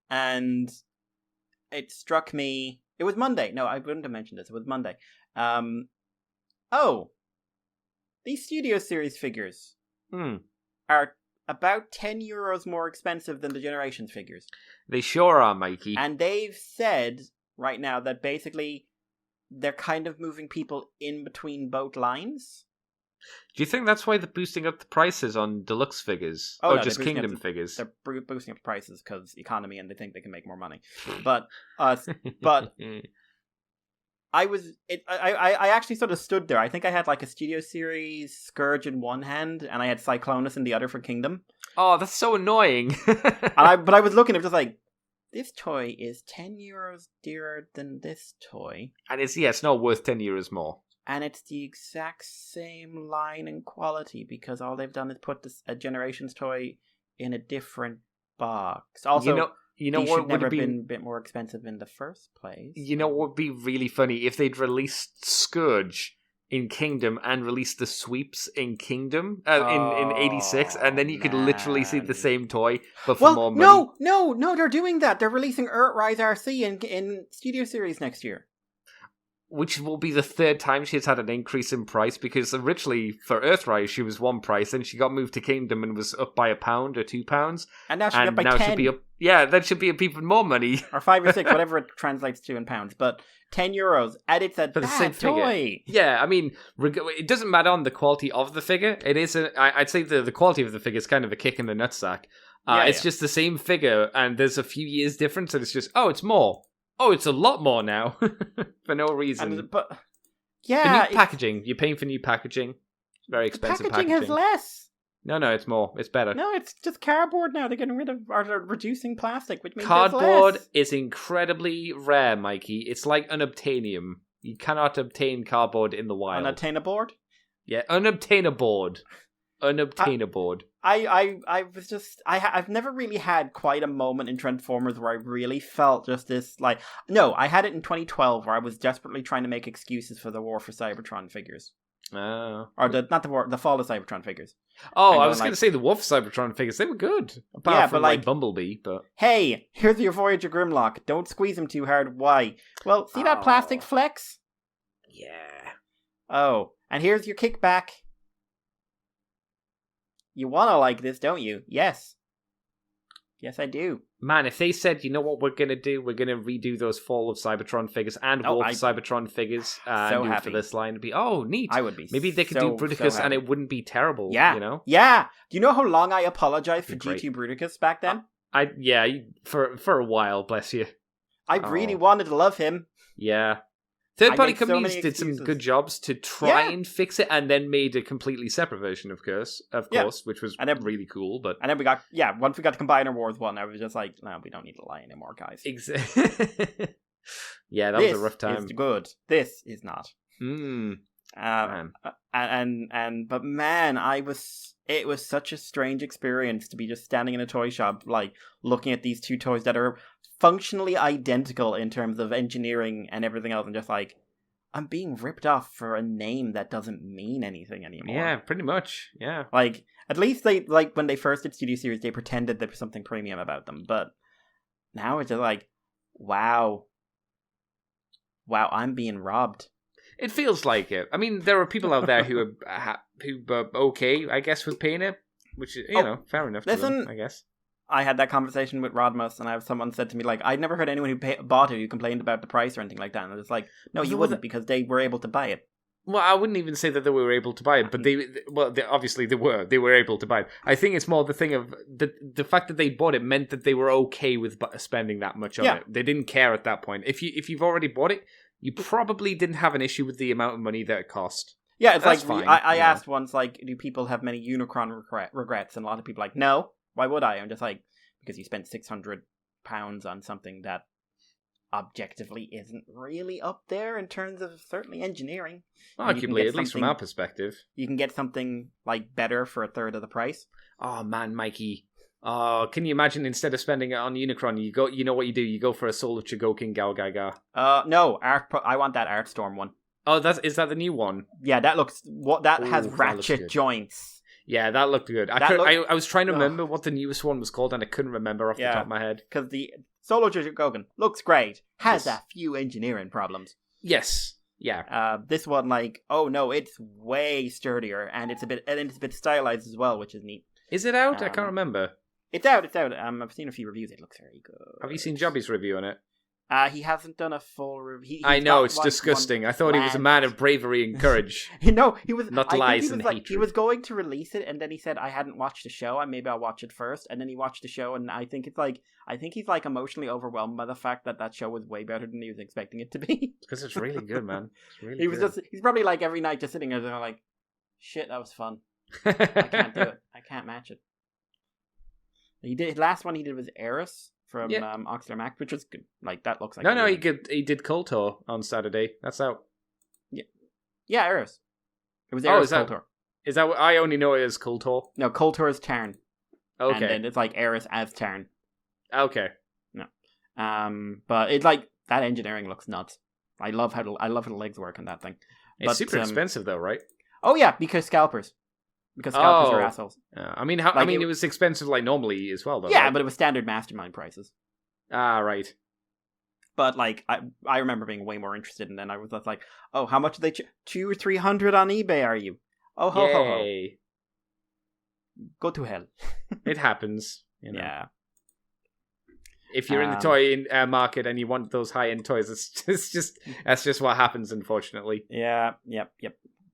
And it struck me... It was Monday. No, I wouldn't have mentioned this. It was Monday. These Studio Series figures are about €10 more expensive than the Generations figures. They sure are, Mikey. And they've said right now that basically they're kind of moving people in between both lines. Do you think that's why they're boosting up the prices on deluxe figures? Oh, or no, just Kingdom figures? They're boosting up the prices because economy and they think they can make more money. But I actually sort of stood there. I think I had like a Studio Series Scourge in one hand and I had Cyclonus in the other for Kingdom. Oh, that's so annoying. But I was looking, it was just like, this toy is €10 dearer than this toy. And it's not worth €10 more. And it's the exact same line and quality because all they've done is put a Generations toy in a different box. Also, you know these what should never would have been a bit more expensive in the first place. You know what would be really funny if they'd released Scourge in Kingdom and released the sweeps in Kingdom in 86, and then you could literally see the same toy but for more money. No, they're doing that. They're releasing Earthrise RC in Studio Series next year. Which will be the third time she's had an increase in price, because originally for Earthrise she was one price, then she got moved to Kingdom and was up by £1 or £2, and now she's up by 10. Should be up, that should be up even more money, or 5 or 6, whatever it translates to in pounds. But €10, and it's a for the same toy. Figure. Yeah, I mean, it doesn't matter on the quality of the figure. It is I'd say the quality of the figure is kind of a kick in the nutsack. It's just the same figure, and there's a few years difference, and it's just it's more. Oh, it's a lot more now for no reason. But the new packaging. You're paying for new packaging. Very expensive packaging. Has less. No, it's more. It's better. No, it's just cardboard now. They're getting rid of or they're reducing plastic, which means cardboard less. Is incredibly rare, Mikey. It's like unobtainium. You cannot obtain cardboard in the wild. Unobtainable? Yeah, unobtainable. Unobtainable. I've never really had quite a moment in Transformers where I really felt just this, like, no, I had it in 2012 where I was desperately trying to make excuses for the War for Cybertron figures. Oh. Or the Fall of Cybertron figures. Oh, I was going to say the War for Cybertron figures, they were good. Apart from like Bumblebee, but... Hey, here's your Voyager Grimlock. Don't squeeze him too hard. Why? Well, see that plastic flex? Yeah. Oh, and here's your kickback. You want to like this, don't you? Yes. Yes, I do. Man, if they said, you know what we're going to do? We're going to redo those Fall of Cybertron figures and War for Cybertron figures and do it for this line. It'd be, neat. I would be. Maybe they could do Bruticus and it wouldn't be terrible. Yeah. You know? Yeah. Do you know how long I apologized for G2 Bruticus back then? For a while, bless you. I really wanted to love him. Yeah. Third-party companies did some good jobs to try and fix it, and then made a completely separate version, of course, which was really cool. But and then once we got to Combiner Wars 1, I was just like, no, we don't need to lie anymore, guys. Yeah, that was a rough time. This is good. This is not. But man, it was such a strange experience to be just standing in a toy shop, like looking at these two toys that are functionally identical in terms of engineering and everything else, and just like, I'm being ripped off for a name that doesn't mean anything anymore. Yeah, pretty much. Yeah. Like, at least they, like, when they first did Studio Series, they pretended there was something premium about them, but now it's just like, wow, I'm being robbed. It feels like it. I mean, there are people out there who are okay, I guess, with paying it, which is, fair enough to them, I guess. I had that conversation with Rodmus, and someone said to me, like, I'd never heard anyone who bought it who complained about the price or anything like that. And I was like, no, you wouldn't, because they were able to buy it. Well, I wouldn't even say that they were able to buy it, but obviously they were able to buy it. I think it's more the thing of the fact that they bought it meant that they were okay with spending that much on it. They didn't care at that point. If you've already bought it, you probably didn't have an issue with the amount of money that it cost. Yeah, it's like, fine, I asked once, like, do people have many Unicron regrets? And a lot of people are like, no. Why would I? I'm just like, because you spent £600 on something that objectively isn't really up there in terms of certainly engineering. Arguably, at least from our perspective. You can get something like better for a third of the price. Oh man, Mikey. Oh, can you imagine instead of spending it on Unicron, you know what you do? You go for a Soul of Chogokin Gao Gaga. No, I want that Artstorm one. Oh, is that the new one? Yeah, that looks has Ooh, that ratchet looks good. joints. Yeah, that looked good. I was trying to remember what the newest one was called, and I couldn't remember off the top of my head. Because the Solo Chogokin looks great, has a few engineering problems. Yes. Yeah. This one, like, oh no, it's way sturdier, and it's a bit stylized as well, which is neat. Is it out? I can't remember. It's out. I've seen a few reviews. It looks very good. Have you seen Jobby's review on it? He hasn't done a full review. I know, it's disgusting. I thought he was a man of bravery and courage. No, he was not lies and hatred. He was going to release it, and then he said, "I hadn't watched the show, and maybe I'll watch it first." And then he watched the show, and I think he's like emotionally overwhelmed by the fact that show was way better than he was expecting it to be. Because it's really good, man. It's really good. He's probably like every night just sitting there like, "Shit, that was fun. I can't do it. I can't match it." Last one he did was Eris from Oxler Max, which was good. Like, that looks like he did Koltor on Saturday. That's out. Yeah, Eris. It was Eris Koltor. Is that what I only know it as Koltor? No, Koltor is Tarn. Okay. And then it's like Eris as Tarn. Okay. No. But it's like that engineering looks nuts. I love how the legs work on that thing. It's super expensive though, right? Oh yeah, because scalpers. Because scalpers are assholes. I mean, it was expensive like normally as well, though. Yeah, right? but it was standard Mastermind prices. Ah, right. But like, I remember being way more interested, and then I was just like, "Oh, how much are they? 200 or 300 on eBay? Are you? Oh, ho ho ho! Go to hell." It happens. You know. Yeah. If you're in the toy market and you want those high-end toys, that's just what happens, unfortunately. Yeah. Yep.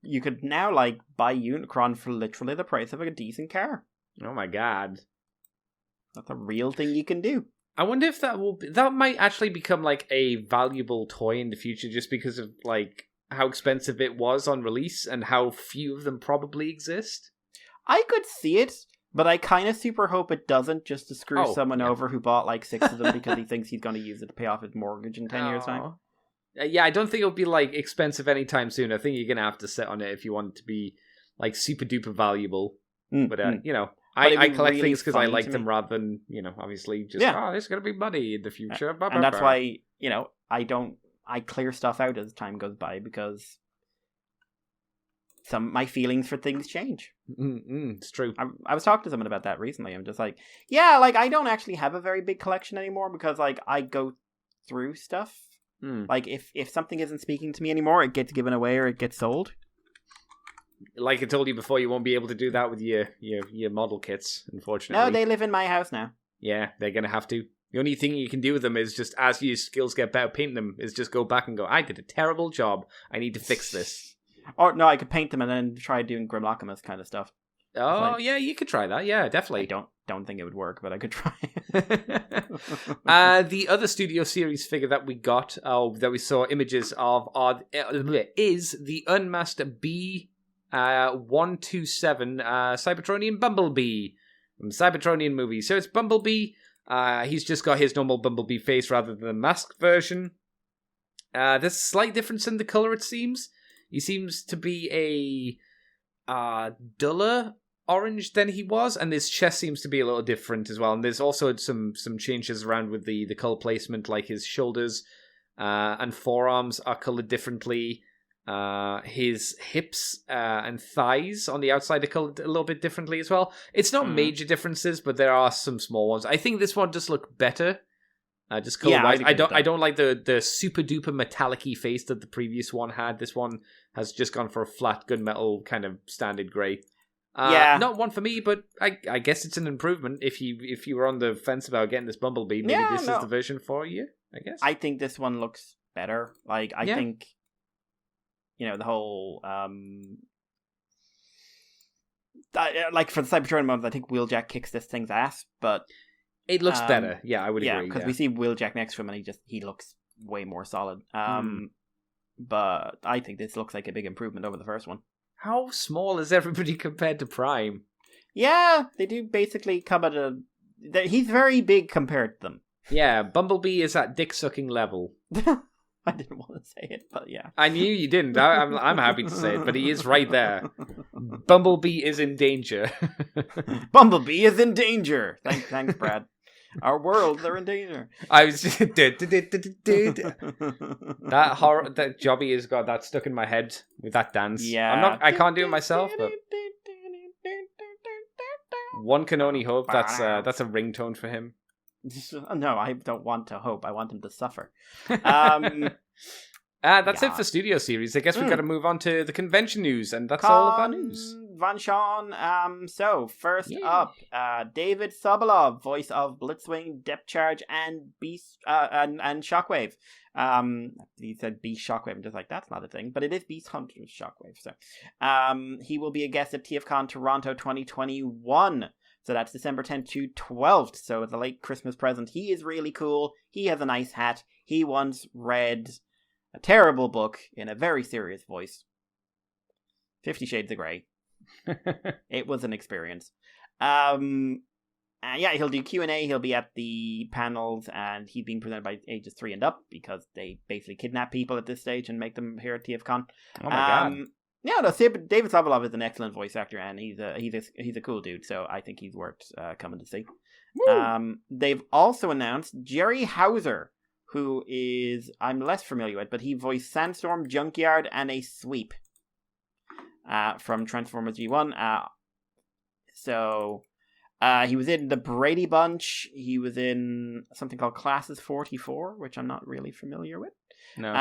You could now like buy Unicron for literally the price of a decent car. Oh my god, that's a real thing you can do. I wonder if that might actually become like a valuable toy in the future, just because of like how expensive it was on release and how few of them probably exist. I could see it, but I kind of super hope it doesn't, just to screw someone over who bought like 6 of them because he thinks he's going to use it to pay off his mortgage in 10 years' time. Yeah, I don't think it'll be like expensive anytime soon. I think you're gonna have to sit on it if you want it to be like super duper valuable. But you know, I collect really things because I like them rather than, you know, obviously just this is gonna be money in the future. And that's why, you know, I clear stuff out as time goes by because my feelings for things change. It's true. I was talking to someone about that recently. I'm just like, yeah, like I don't actually have a very big collection anymore because like I go through stuff. Like, if something isn't speaking to me anymore, it gets given away or it gets sold. Like I told you before, you won't be able to do that with your model kits, unfortunately. No, they live in my house now. Yeah, they're going to have to. The only thing you can do with them is just, as your skills get better painting them, is just go back and go, I did a terrible job. I need to fix this. Or, no, I could paint them and then try doing Grimlockamus kind of stuff. Oh, like, yeah, you could try that. Yeah, definitely. I don't think it would work, but I could try. The other Studio Series figure that we got, that we saw images of, is the Unmasked B127 Cybertronian Bumblebee from Cybertronian movie. So it's Bumblebee. He's just got his normal Bumblebee face rather than the masked version. There's a slight difference in the color, it seems. He seems to be a duller orange than he was, and his chest seems to be a little different as well. And there's also some changes around with the color placement, like his shoulders and forearms are colored differently. His hips and thighs on the outside are colored a little bit differently as well. It's not major differences, but there are some small ones. I think this one does look better. Just color-wise. I don't like the super duper metallic-y face that the previous one had. This one has just gone for a flat gunmetal kind of standard grey. Not one for me, but I guess it's an improvement. If you were on the fence about getting this Bumblebee, maybe this is the version for you, I guess. I think this one looks better. Like, I think, you know, the whole, like for the Cybertronian mode, I think Wheeljack kicks this thing's ass, but it looks better. Yeah, I would agree. Because we see Wheeljack next to him, and he looks way more solid. But I think this looks like a big improvement over the first one. How small is everybody compared to Prime? Yeah, they do basically come at he's very big compared to them. Yeah, Bumblebee is at dick-sucking level. I didn't want to say it, but yeah. I knew you didn't. I'm happy to say it, but he is right there. Bumblebee is in danger. Bumblebee is in danger. Thanks, Brad. Our worlds are in danger. I was just... that horror... That Jobby has got that stuck in my head with that dance. Yeah. I can't do it myself, but... One can only hope that's a ringtone for him. No, I don't want to hope. I want him to suffer. That's it for Studio Series. I guess we've got to move on to the convention news, and that's all of our news. Convention. So, first up, David Sobolov, voice of Blitzwing, Depth Charge, and Beast, and Shockwave. He said Beast Shockwave. I'm just like, that's not a thing, but it is Beast Hunter Shockwave. So, he will be a guest at TFCon Toronto 2021. So that's December 10th to 12th. So it's a late Christmas present. He is really cool. He has a nice hat. He once read a terrible book in a very serious voice. 50 Shades of Grey. It was an experience. He'll do Q&A. He'll be at the panels, and he's being presented by ages 3 and up because they basically kidnap people at this stage and make them here at TFCon. Oh my god. Yeah, no, David Sobolov is an excellent voice actor, and he's a cool dude, so I think he's worth coming to see. They've also announced Jerry Hauser, who is, I'm less familiar with, but he voiced Sandstorm, Junkyard, and a Sweep from Transformers G1. He was in the Brady Bunch. He was in something called Classes 44, which I'm not really familiar with. No.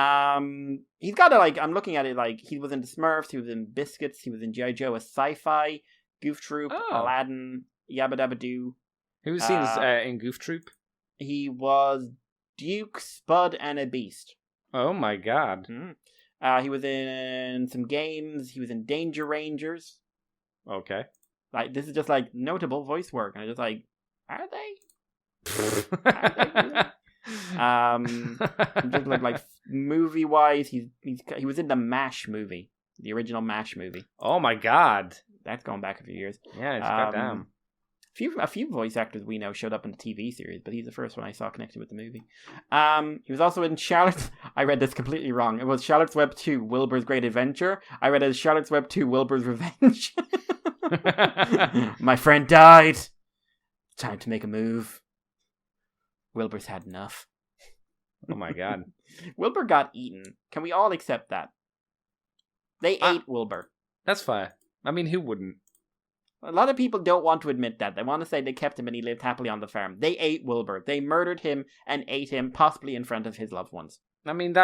He's got I'm looking at it he was in the Smurfs, he was in Biscuits, he was in G.I. Joe, a Sci-Fi, Goof Troop, Aladdin, Yabba Dabba Doo. Who was seen in Goof Troop? He was Duke, Spud, and a Beast. Oh my god. He was in some games, he was in Danger Rangers. Okay. This is just notable voice work, and I'm just are they? Just movie wise, he was in the MASH movie, the original MASH movie. Oh my god, that's going back a few years. Yeah, it's goddamn. A few voice actors we know showed up in the TV series, but he's the first one I saw connected with the movie. He was also in Charlotte's. I read this completely wrong. It was Charlotte's Web 2: Wilbur's Great Adventure. I read it as Charlotte's Web 2: Wilbur's Revenge. My friend died. Time to make a move. Wilbur's had enough. Oh my god. Wilbur got eaten. Can we all accept that? They ate Wilbur. That's fine. I mean, who wouldn't? A lot of people don't want to admit that. They want to say they kept him and he lived happily on the farm. They ate Wilbur. They murdered him and ate him, possibly in front of his loved ones. I mean,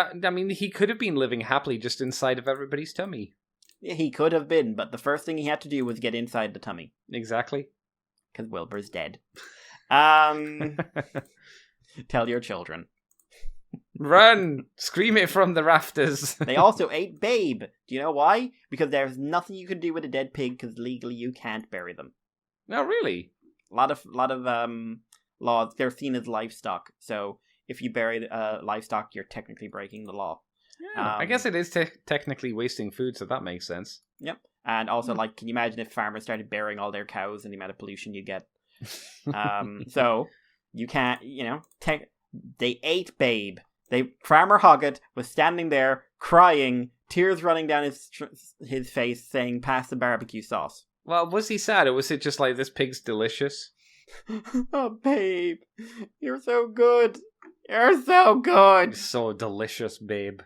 he could have been living happily just inside of everybody's tummy. He could have been, but the first thing he had to do was get inside the tummy. Exactly. Because Wilbur's dead. Tell your children. Run! Scream it from the rafters. They also ate Babe. Do you know why? Because there's nothing you can do with a dead pig, because legally you can't bury them. No, really? A lot of laws, they're seen as livestock. So if you bury livestock, you're technically breaking the law. Yeah, I guess it is technically wasting food, so that makes sense. Yep. And also, can you imagine if farmers started burying all their cows and the amount of pollution you get? So you can't, they ate Babe. Farmer Hoggett was standing there crying, tears running down his face, saying, "Pass the barbecue sauce." Well, was he sad, or was it just this pig's delicious? Oh, Babe, you're so good. You're so good. So delicious, Babe.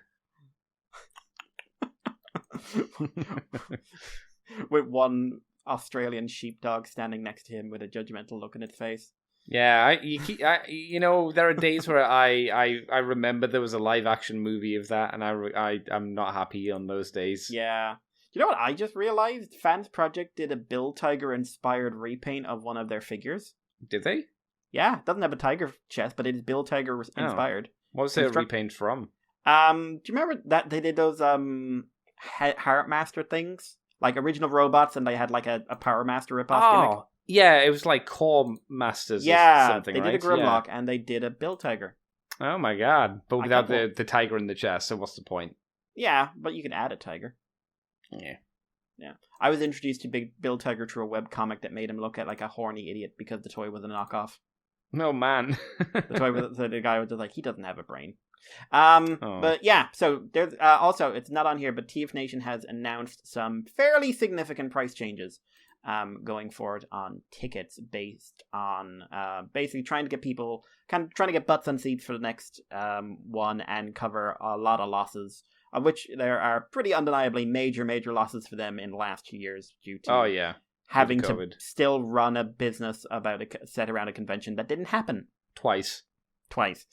With one Australian sheepdog standing next to him with a judgmental look in its face. Yeah, there are days where I remember there was a live action movie of that, and I'm not happy on those days. Yeah. You know what I just realized? Fans Project did a Bill Tiger inspired repaint of one of their figures. Did they? Yeah, it doesn't have a tiger chest, but it is Bill Tiger inspired. What was it repaint from? Do you remember that they did those Heartmaster things? Original robots, and they had a Power Master ripoff gimmick? Yeah, it was Core Masters or something, they right? did a Grimlock, and they did a Bill Tiger. Oh my god. But without the tiger in the chest, so what's the point? Yeah, but you can add a tiger. Yeah. I was introduced to Bill Tiger through a webcomic that made him look at a horny idiot because the toy was a knockoff. No, man. The guy was just he doesn't have a brain. But yeah, so there's also, it's not on here, but TFNation has announced some fairly significant price changes going forward on tickets based on basically trying to get people trying to get butts on seats for the next one and cover a lot of losses, of which there are pretty undeniably major losses for them in the last 2 years due to having to still run a business about set around a convention that didn't happen twice. The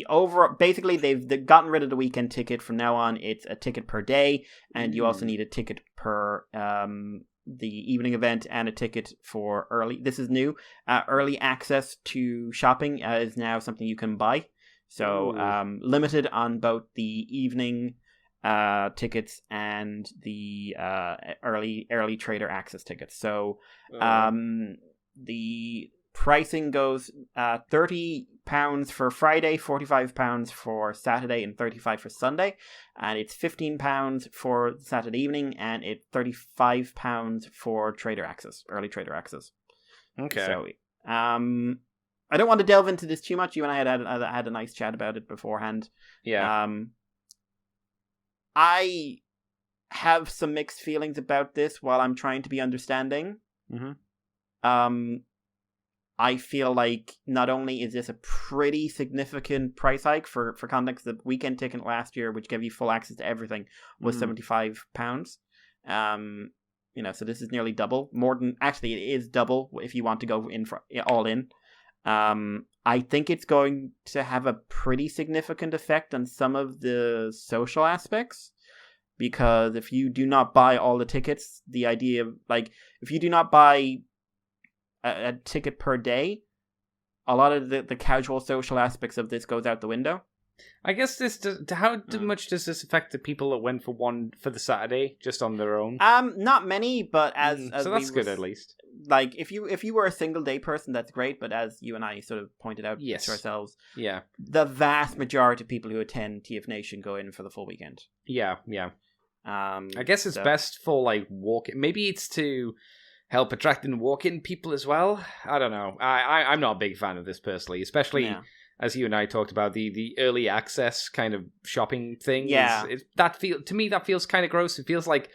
overall, basically they've gotten rid of the weekend ticket. From now on, it's a ticket per day, and you also need a ticket per the evening event and a ticket for early. This is new. Early access to shopping is now something you can buy. So limited on both the evening tickets and the early trader access tickets. So the pricing goes £30 for Friday, £45 for Saturday, and $35 for Sunday. And it's £15 for Saturday evening, and it's £35 for trader access, early trader access. Okay. So, I don't want to delve into this too much. You and I had a nice chat about it beforehand. Yeah. I have some mixed feelings about this while I'm trying to be understanding. Mm-hmm. I feel like not only is this a pretty significant price hike for context, the weekend ticket last year, which gave you full access to everything, was £75. So this is nearly double. More than, actually, it is double if you want to go in for all in. I think it's going to have a pretty significant effect on some of the social aspects, because if you do not buy all the tickets, the idea of, like, if you do not buy a ticket per day, a lot of the casual social aspects of this goes out the window. I guess how much does this affect the people that went for the Saturday just on their own? Not many, but as so that's good at least. Like if you were a single day person, that's great. But as you and I sort of pointed out to ourselves, the vast majority of people who attend TFNation go in for the full weekend. Yeah. I guess it's best for like walking. Maybe it's to help attracting walk-in people as well. I don't know. I'm not a big fan of this personally, especially as you and I talked about the early access kind of shopping thing. Yeah, to me that feels kind of gross. It feels like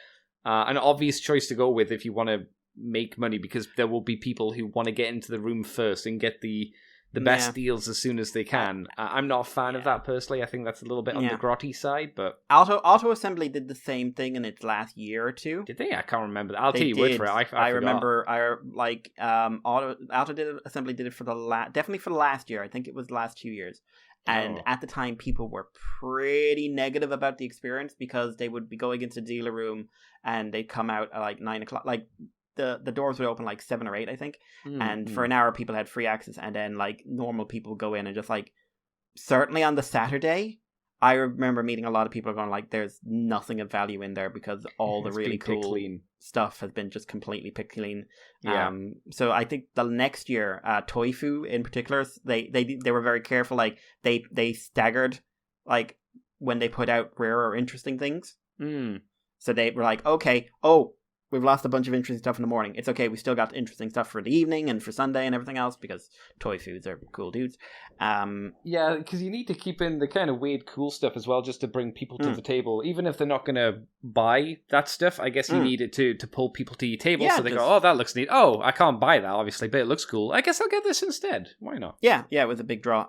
an obvious choice to go with if you want to make money, because there will be people who want to get into the room first and get the best deals as soon as they can. I'm not a fan of that personally. I think that's a little bit on the grotty side, but Auto Assembly did the same thing in its last year or two. Did they? I can't remember. I'll tell you word for it. I remember. Auto Assembly did it for definitely for the last year. I think it was the last 2 years. And at the time, people were pretty negative about the experience, because they would be going into the dealer room and they'd come out at like 9 o'clock. Like the doors would open like 7 or 8, I think. And for an hour, people had free access. And then like normal people would go in and just like, certainly on the Saturday, I remember meeting a lot of people going like, there's nothing of value in there because all the really cool stuff has been just completely picked clean. Yeah. So I think the next year, Toifu in particular, they were very careful. Like they staggered like when they put out rare or interesting things. So they were like, okay, we've lost a bunch of interesting stuff in the morning. It's okay, we still got interesting stuff for the evening and for Sunday and everything else, because toy foods are cool dudes. Yeah, because you need to keep in the kind of weird cool stuff as well, just to bring people to the table. Even if they're not going to buy that stuff, I guess you need it to pull people to your table, so they go, oh, that looks neat. Oh, I can't buy that, obviously, but it looks cool. I guess I'll get this instead. Why not? Yeah, it was a big draw.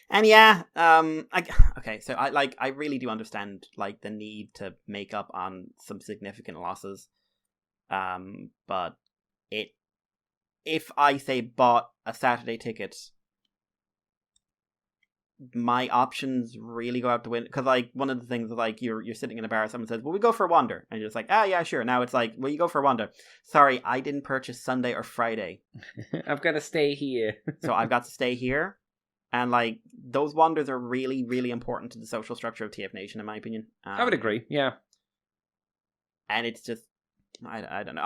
And so I really do understand like the need to make up on some significant losses. But if I say bought a Saturday ticket, my options really go out the window, because like one of the things is like you're sitting in a bar, someone says, well, we go for a wander, and you're just like, yeah, sure. Now it's like, well, you go for a wander. Sorry, I didn't purchase Sunday or Friday. I've got to stay here. So I've got to stay here. And, like, those wanders are really, really important to the social structure of TFNation, in my opinion. I would agree, yeah. And it's just, I don't know.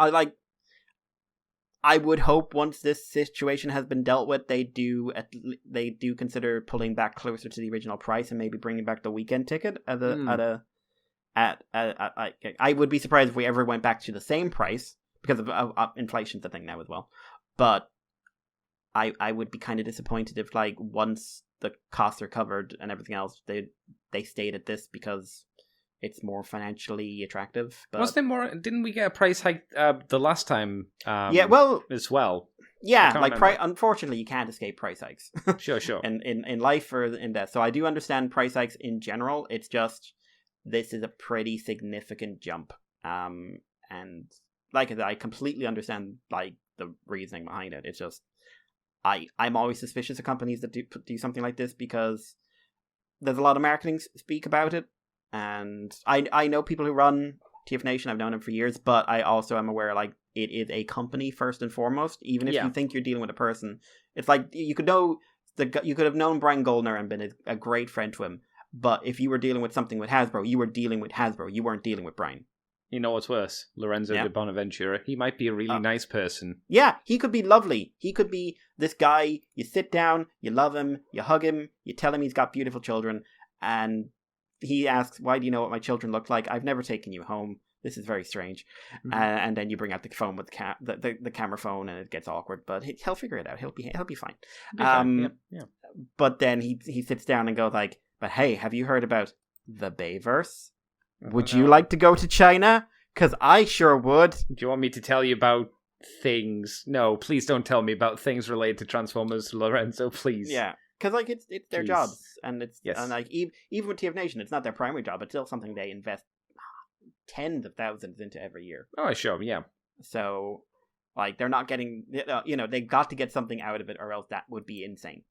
I would hope once this situation has been dealt with, they do consider pulling back closer to the original price and maybe bringing back the weekend ticket I would be surprised if we ever went back to the same price, because of inflation's a thing now as well. But I would be kind of disappointed if, like, once the costs are covered and everything else, they stayed at this because it's more financially attractive. But Was there more? Didn't we get a price hike the last time? yeah, well, as well. yeah, can't like remember. unfortunately, you can't escape price hikes. Sure. in life or in death. So I do understand price hikes in general. It's just this is a pretty significant jump. And like I said, I completely understand like the reasoning behind it. It's just I'm always suspicious of companies that do something like this because there's a lot of marketing speak about it, and I know people who run TFNation. I've known them for years, but I also am aware like it is a company first and foremost. Even if you think you're dealing with a person, it's like you could have known Brian Goldner and been a great friend to him, but if you were dealing with something with Hasbro, you were dealing with Hasbro. You weren't dealing with Brian. You know what's worse? Lorenzo de Bonaventura. He might be a really nice person. Yeah, he could be lovely. He could be this guy, you sit down, you love him, you hug him, you tell him he's got beautiful children, and he asks, why do you know what my children look like? I've never taken you home. This is very strange. Mm-hmm. And then you bring out the phone with the camera phone, and it gets awkward, but he'll figure it out. He'll be fine. Yeah. But then he sits down and goes like, but hey, have you heard about the Bayverse? Would you like to go to China? Because I sure would. Do you want me to tell you about things? No, please don't tell me about things related to Transformers, Lorenzo, please. Yeah, because like it's their jobs, and and like even with TFNation, it's not their primary job. It's still something they invest tens of thousands into every year. Oh, sure, yeah. So, like, they're not getting, they got to get something out of it, or else that would be insane.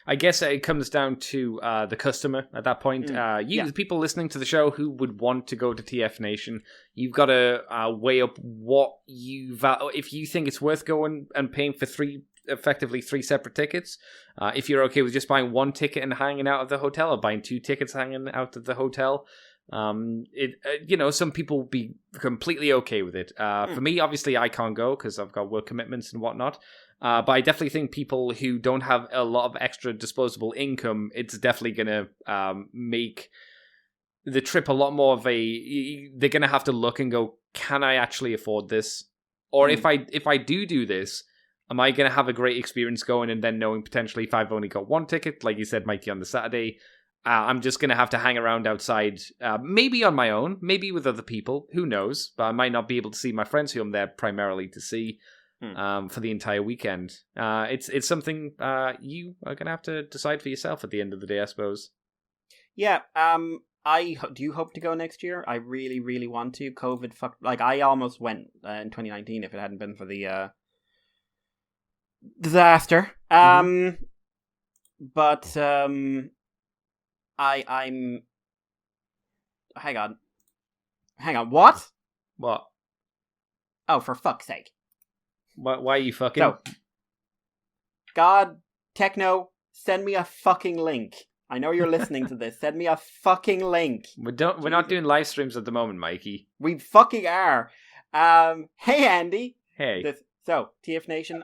I guess it comes down to the customer at that point. The people listening to the show who would want to go to TF Nation, you've got to weigh up what if you think it's worth going and paying for effectively three separate tickets. If you're okay with just buying one ticket and hanging out of the hotel, or buying two tickets hanging out of the hotel. Some people will be completely okay with it. For me, obviously, I can't go because I've got work commitments and whatnot. But I definitely think people who don't have a lot of extra disposable income, it's definitely going to make the trip a lot more of they're going to have to look and go, can I actually afford this? Or if I do this, am I going to have a great experience going, and then knowing potentially if I've only got one ticket, like you said, Mikey, on the Saturday, I'm just going to have to hang around outside, maybe on my own, maybe with other people, who knows, but I might not be able to see my friends who I'm there primarily to see for the entire weekend. It's something you are going to have to decide for yourself at the end of the day, I suppose. Yeah, I do hope to go next year. I really, really want to. COVID I almost went in 2019 if it hadn't been for the disaster. But I'm hang on, what? Oh, for fuck's sake. Why are you fucking? So, God, Techno, send me a fucking link. I know you're listening to this. Send me a fucking link. We're not doing live streams at the moment, Mikey. We fucking are. Hey Andy. Hey. So, TF Nation,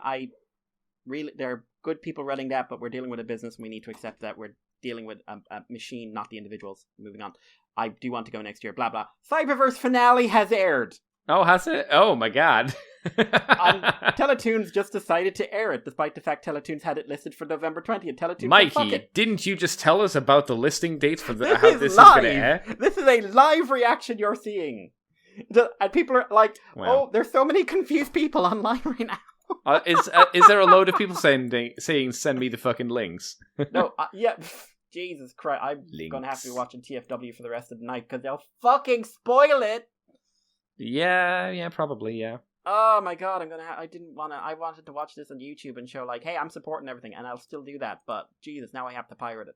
there are good people running that, but we're dealing with a business and we need to accept that we're dealing with a machine, not the individuals. Moving on. I do want to go next year, blah blah. Cyberverse finale has aired. Oh, has it? Oh my god. Teletoons just decided to air it, despite the fact Teletoons had it listed for November 20th. Teletoons Mikey, didn't you just tell us about the listing dates for how this is going to air? This is a live reaction you're seeing. And people are like, wow. Oh, there's so many confused people online right now. Is there a load of people saying send me the fucking links? No, yeah. Jesus Christ, I'm going to have to be watching TFW for the rest of the night because they'll fucking spoil it. Yeah, probably, yeah. Oh my god, I wanted to watch this on YouTube and show like, hey, I'm supporting everything, and I'll still do that, but Jesus, now I have to pirate it.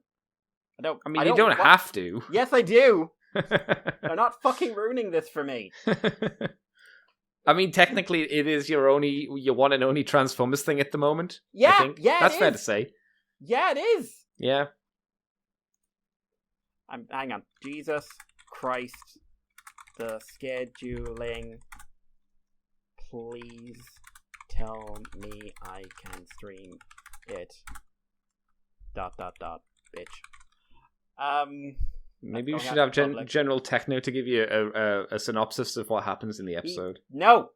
You don't have to. Yes, I do. They're not fucking ruining this for me. I mean, technically, it is your one and only Transformers thing at the moment. Yeah, I think. Yeah, that's fair to say. Yeah, it is. Yeah. Hang on, Jesus Christ, the scheduling. Please tell me I can stream it. ... bitch. Maybe we should have General Techno to give you a synopsis of what happens in the episode. No!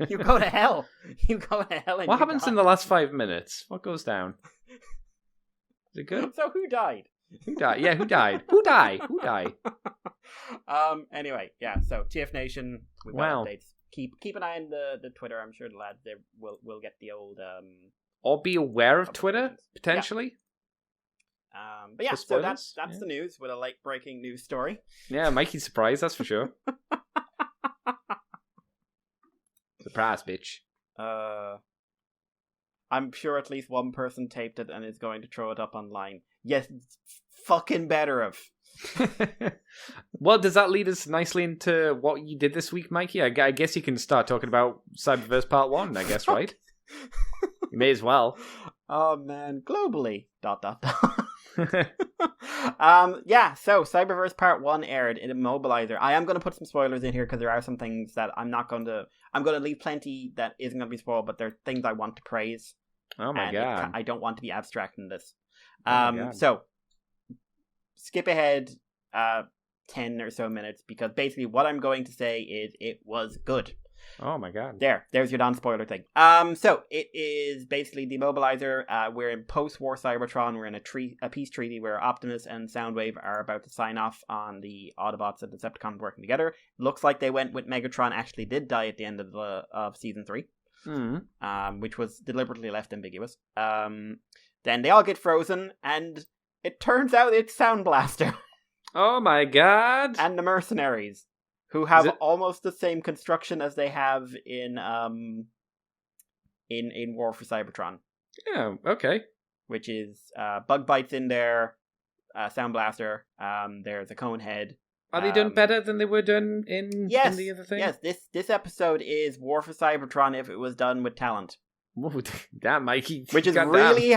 You go to hell. You go to hell. And What happens in the last 5 minutes? What goes down? Is it good? So who died? Who died? Yeah, who died? Who died? Who died? Anyway, yeah. So TFNation. We've got updates. Keep an eye on the Twitter. I'm sure the lads there will get the old. Or be aware of Twitter potentially. Yeah. But yeah, so that's the news with a late breaking news story. Yeah, Mikey's surprised. That's for sure. Surprise, bitch. I'm sure at least one person taped it and is going to throw it up online. Yes, fucking better of. Well, does that lead us nicely into what you did this week, Mikey? I guess you can start talking about Cyberverse Part 1, I guess, right? You may as well. Oh, man. Globally. ... Yeah, so Cyberverse Part 1 aired in Immobilizer. I am going to put some spoilers in here because there are some things that I'm going to leave plenty that isn't going to be spoiled, but there are things I want to praise. Oh my god. I don't want to be abstract in this. Oh so skip ahead 10 or so minutes because basically what I'm going to say is it was good. Oh my god. There's your non-spoiler thing. So it is basically Demobilizer. We're in post-war Cybertron. We're in a peace treaty where Optimus and Soundwave are about to sign off on the Autobots and Decepticons working together. Looks like they went with Megatron actually did die at the end of season 3. Which was deliberately left ambiguous. Then they all get frozen, and it turns out it's Sound Blaster. Oh my god. And the mercenaries, who have almost the same construction as they have in War for Cybertron. Yeah, okay. Which is Bug Bite's in there, Sound Blaster, there's a Conehead. Are they done better than they were done in the other thing? Yes, this episode is War for Cybertron if it was done with talent. Whoa, damn, Mikey. Which is really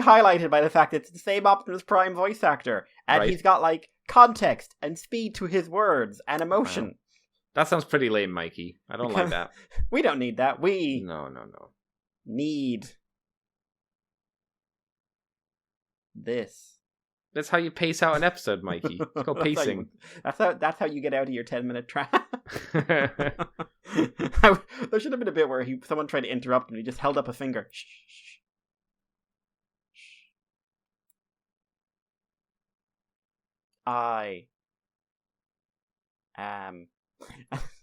highlighted by the fact that it's the same Optimus Prime voice actor. And he's got, like, context and speed to his words and emotion. Wow. That sounds pretty lame, Mikey. I don't like that. We don't need that. We No. need this. That's how you pace out an episode, Mikey. It's called pacing. That's how you get out of your 10-minute trap. There should have been a bit where someone tried to interrupt him and he just held up a finger. Shh. I am.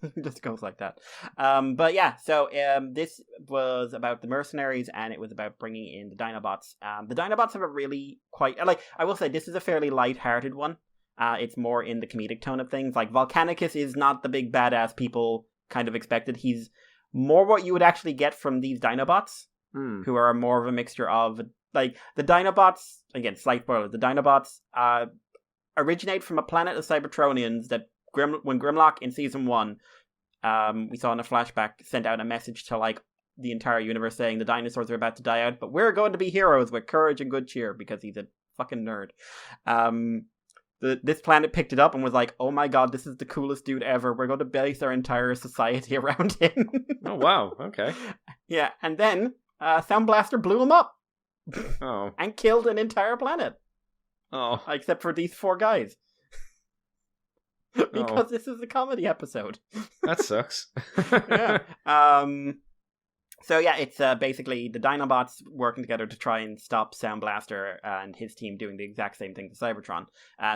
It just goes like that. But yeah, so this was about the mercenaries and it was about bringing in the Dinobots. The Dinobots have a really I will say this is a fairly light-hearted one. It's more in the comedic tone of things. Like Volcanicus is not the big badass people kind of expected. He's more what you would actually get from these Dinobots, who are more of a mixture of like the Dinobots. Again, slight spoiler. The Dinobots originate from a planet of Cybertronians that when Grimlock in season 1, we saw in a flashback, sent out a message to like the entire universe saying the dinosaurs are about to die out, but we're going to be heroes with courage and good cheer because he's a fucking nerd. This planet picked it up and was like, oh my god, this is the coolest dude ever. We're going to base our entire society around him. Oh wow, okay. Yeah, and then Sound Blaster blew him up. Oh. And killed an entire planet. Oh. Except for these 4 guys. Because this is a comedy episode. That sucks. Yeah. So yeah, it's basically the Dinobots working together to try and stop Sound Blaster and his team doing the exact same thing to Cybertron.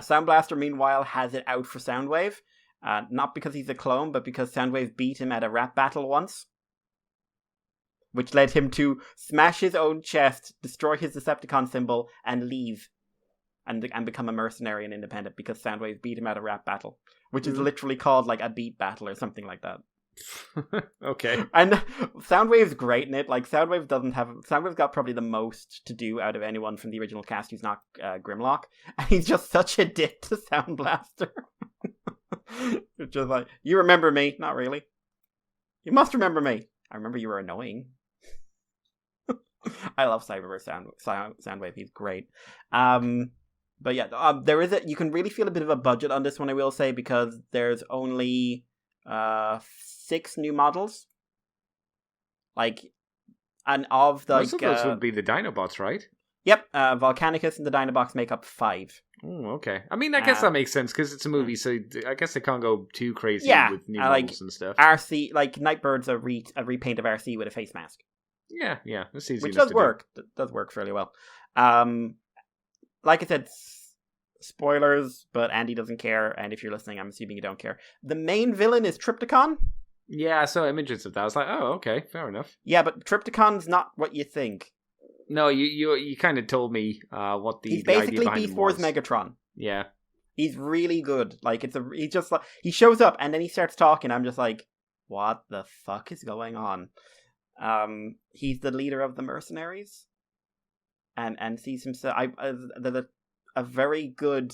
Sound Blaster, meanwhile, has it out for Soundwave. Not because he's a clone, but because Soundwave beat him at a rap battle once. Which led him to smash his own chest, destroy his Decepticon symbol, and leave. And become a mercenary and independent because Soundwave beat him at a rap battle. Which is literally called like a beat battle or something like that. Okay. And Soundwave's great in it. Like Soundwave's got probably the most to do out of anyone from the original cast who's not Grimlock. And he's just such a dick to Sound Blaster. It's just like, you remember me? Not really. You must remember me. I remember you were annoying. I love Cyberverse Soundwave. He's great. But yeah, you can really feel a bit of a budget on this one, I will say, because there's only 6 new models. And of the most of those would be the Dinobots, right? Yep, Volcanicus and the Dinobots make up 5. Oh, okay. I mean, I guess that makes sense because it's a movie, so I guess they can't go too crazy with new models and stuff. RC, like Nightbird's a repaint of RC with a face mask. Yeah, it's easy. Which does work. Does work fairly well. Like I said, spoilers, but Andy doesn't care, and if you're listening, I'm assuming you don't care. The main villain is Trypticon. Yeah, I saw images of that. I was like, oh, okay, fair enough. Yeah, but Trypticon's not what you think. No, you kind of told me what the he's the basically idea behind B4's him was. Megatron. Yeah, he's really good. Like he's just like he shows up and then he starts talking. I'm just like, what the fuck is going on? He's the leader of the mercenaries, and sees himself. A very good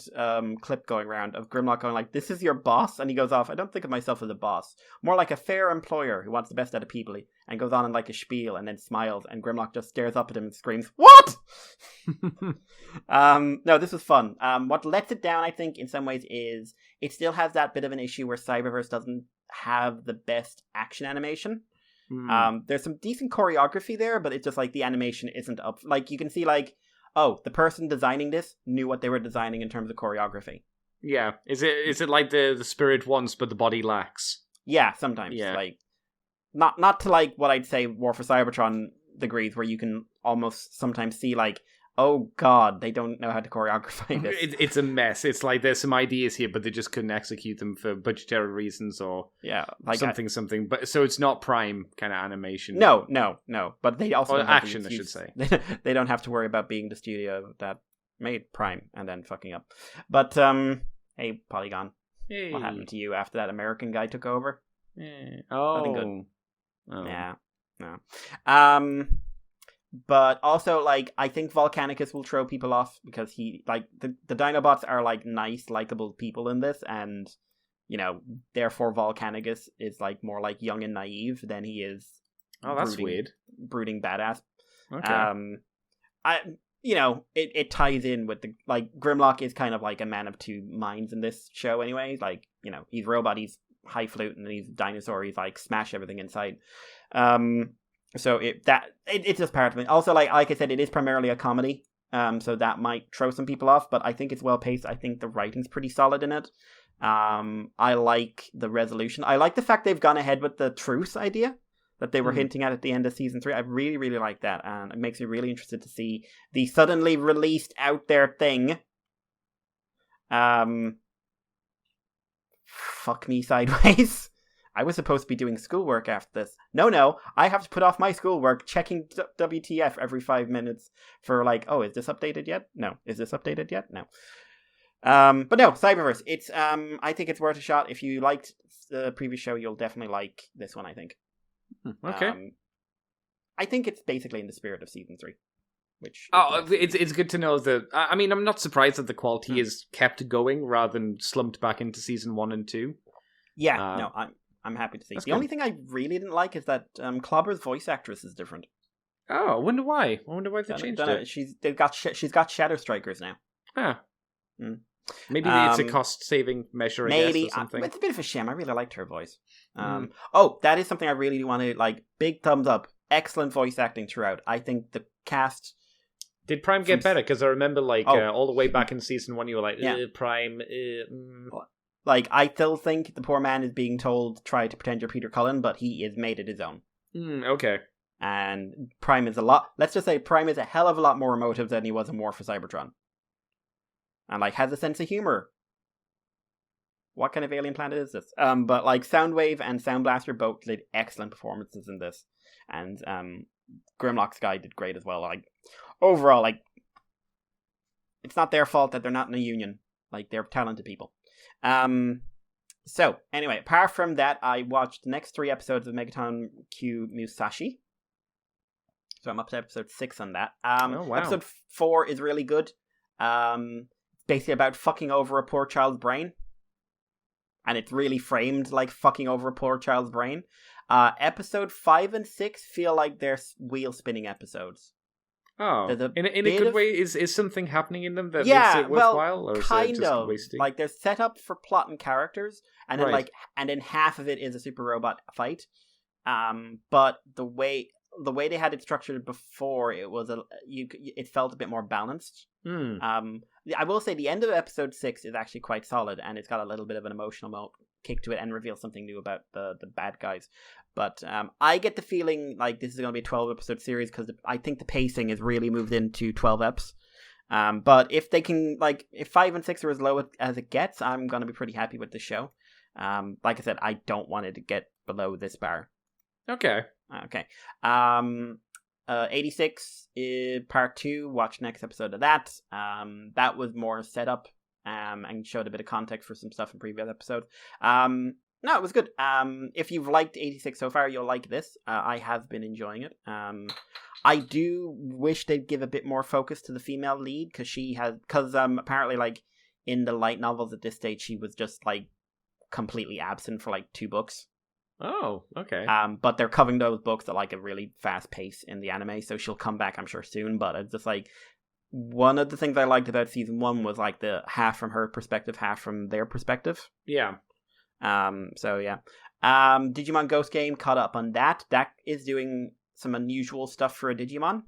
clip going around of Grimlock going like, "This is your boss," and he goes off. I don't think of myself as a boss, more like a fair employer who wants the best out of people, and goes on in like a spiel and then smiles, and Grimlock just stares up at him and screams, "What?" No, this was fun. What lets it down, I think, in some ways, is it still has that bit of an issue where Cyberverse doesn't have the best action animation. There's some decent choreography there, but it's just like the animation isn't up. Like you can see, like, oh, the person designing this knew what they were designing in terms of choreography. Yeah, is it like the spirit wants but the body lacks? Yeah, sometimes. Yeah, like not to like what I'd say War for Cybertron degrees, where you can almost sometimes see like, oh god, they don't know how to choreograph this. It's a mess. It's like there's some ideas here, but they just couldn't execute them for budgetary reasons or like something. But so it's not Prime kind of animation. No. But they also action, I should say. They don't have to worry about being the studio that made Prime and then fucking up. But hey, Polygon, what happened to you after that American guy took over? Nothing good. Oh. Yeah, no. But also, like, I think Volcanicus will throw people off because he, like, the Dinobots are, like, nice, likable people in this, and, you know, therefore Volcanicus is, like, more, like, young and naive than he is... Oh, that's weird. Brooding badass. Okay. It ties in with the, like, Grimlock is kind of, like, a man of two minds in this show anyway. Like, you know, he's robot, he's high flute, and he's dinosaur, he's, like, smash everything inside. So it's just part of it. Also, like I said, it is primarily a comedy, so that might throw some people off. But I think it's well paced. I think the writing's pretty solid in it. I like the resolution. I like the fact they've gone ahead with the truce idea that they were hinting at the end of season 3. I really, really like that, and it makes me really interested to see the suddenly released out there thing. Fuck me sideways. I was supposed to be doing schoolwork after this. No, I have to put off my schoolwork checking WTF every 5 minutes for like, oh, is this updated yet? No. Is this updated yet? No. But no, Cyberverse. It's I think it's worth a shot. If you liked the previous show, you'll definitely like this one, I think. Okay. I think it's basically in the spirit of season 3. Which it's good to know that. I mean, I'm not surprised that the quality is kept going rather than slumped back into season 1 and 2. Yeah, no, I'm happy to see. The only thing I really didn't like is that Clobber's voice actress is different. Oh, I wonder why. I wonder why they changed it. She's got Shadow Strikers now. Ah. Maybe it's a cost-saving measure, maybe. I guess, or something. It's a bit of a shame. I really liked her voice. Oh, that is something I really want to, like, big thumbs up. Excellent voice acting throughout. I think the cast... Did Prime get better? Because I remember, like, all the way back in season 1, you were like, Prime... Like, I still think the poor man is being told, try to pretend you're Peter Cullen, but he is made it his own. Okay. And Prime is let's just say Prime is a hell of a lot more emotive than he was in War for Cybertron. And, like, has a sense of humor. What kind of alien planet is this? But, like, Soundwave and Sound Blaster both did excellent performances in this. And, Grimlock's guy did great as well. Like, overall, like, it's not their fault that they're not in a union. Like, they're talented people. So, anyway, apart from that, I watched the next 3 episodes of Megaton Q Musashi. So I'm up to episode 6 on that. Wow. Episode 4 is really good. Basically about fucking over a poor child's brain. And it's really framed like fucking over a poor child's brain. Episode 5 and 6 feel like they're wheel-spinning episodes. Oh, in a good way, is something happening in them that makes it worthwhile, or kind is it just of wasting? Like there's set up for plot and characters, and then and then half of it is a super robot fight. But the way they had it structured before, it was it felt a bit more balanced. I will say the end of episode 6 is actually quite solid, and it's got a little bit of an emotional kick to it and reveals something new about the bad guys. But I get the feeling like this is going to be a 12-episode series because I think the pacing is really moved into 12 eps. But if they can, like, if 5 and 6 are as low as it gets, I'm going to be pretty happy with the show. Like I said, I don't want it to get below this bar. Okay. 86 is part 2. Watch next episode of that. That was more setup and showed a bit of context for some stuff in previous episodes. No, it was good. If you've liked 86 so far, you'll like this. I have been enjoying it. I do wish they'd give a bit more focus to the female lead because apparently, like, in the light novels at this stage, she was just like completely absent for like 2 books. Oh, okay. But they're covering those books at like a really fast pace in the anime, so she'll come back, I'm sure, soon. But it's just like one of the things I liked about season 1 was like the half from her perspective, half from their perspective. Yeah. So yeah. Digimon Ghost Game caught up on that. That is doing some unusual stuff for a Digimon.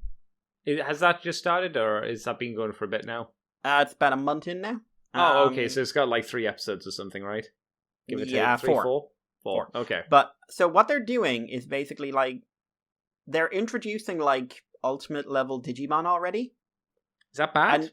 Has that just started, or is that been going for a bit now? It's about a month in now. Oh, okay. So it's got like 3 episodes or something, right? Give it yeah, 3, 4. 4. Okay. But so what they're doing is basically like they're introducing like ultimate level Digimon already. Is that bad? And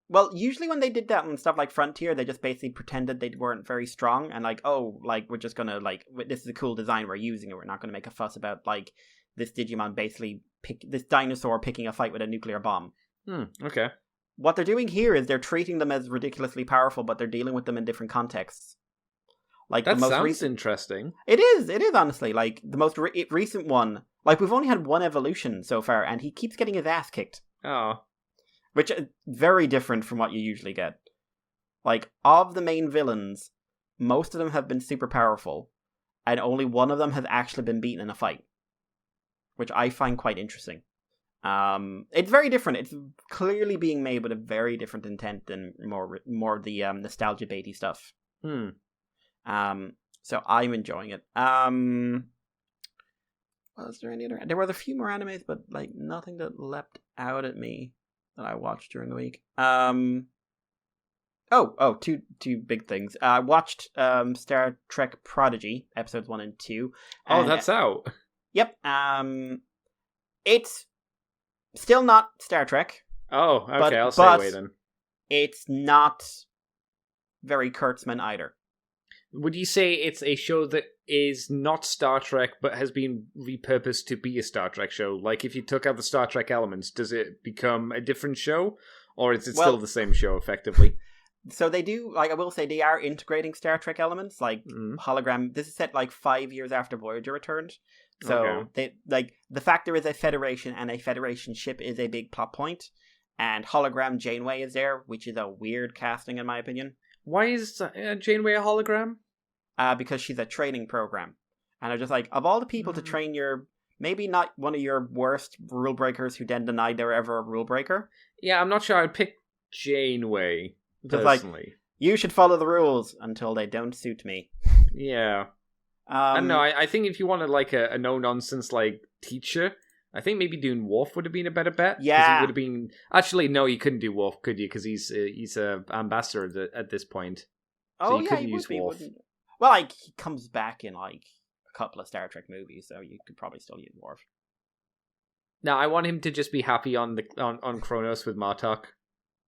well, usually when they did that and stuff like Frontier, they just basically pretended they weren't very strong and like, oh, like we're just gonna like this is a cool design, we're using it. We're not gonna make a fuss about like this Digimon basically this dinosaur picking a fight with a nuclear bomb. Okay. What they're doing here is they're treating them as ridiculously powerful, but they're dealing with them in different contexts. Like that the most sounds interesting. It is honestly like the most recent one. Like we've only had one evolution so far, and he keeps getting his ass kicked. Oh, which is very different from what you usually get. Like of the main villains, most of them have been super powerful, and only one of them has actually been beaten in a fight, which I find quite interesting. It's very different. It's clearly being made with a very different intent than more the nostalgia baity stuff. So I'm enjoying it. Was there any other? There were a few more animes, but like nothing that leapt out at me that I watched during the week. Two big things. I watched Star Trek Prodigy episodes 1 and 2. Oh, that's out. Yep. It's still not Star Trek. Oh, okay. I'll stay away then. It's not very Kurtzman either. Would you say it's a show that is not Star Trek but has been repurposed to be a Star Trek show? Like, if you took out the Star Trek elements, does it become a different show? Or is it still the same show, effectively? So they do, like, I will say they are integrating Star Trek elements, like hologram. This is set like 5 years after Voyager returned. So they like the fact there is a Federation and a Federation ship is a big plot point. And hologram Janeway is there, which is a weird casting in my opinion. Why is Janeway a hologram? Because she's a training program. And I'm just like, of all the people to train your, maybe not one of your worst rule breakers who then denied they were ever a rule breaker. Yeah, I'm not sure I'd pick Janeway, personally. Like, you should follow the rules until they don't suit me. Yeah. I don't know, I think if you wanted like a no-nonsense like teacher, I think maybe doing Worf would have been a better bet. Yeah. He would have been... Actually, no, you couldn't do Worf, could you? Because he's a ambassador at this point. So you couldn't use Worf. Well, like, he comes back in, like, a couple of Star Trek movies, so you could probably still use Worf. No, I want him to just be happy on Kronos with Martok.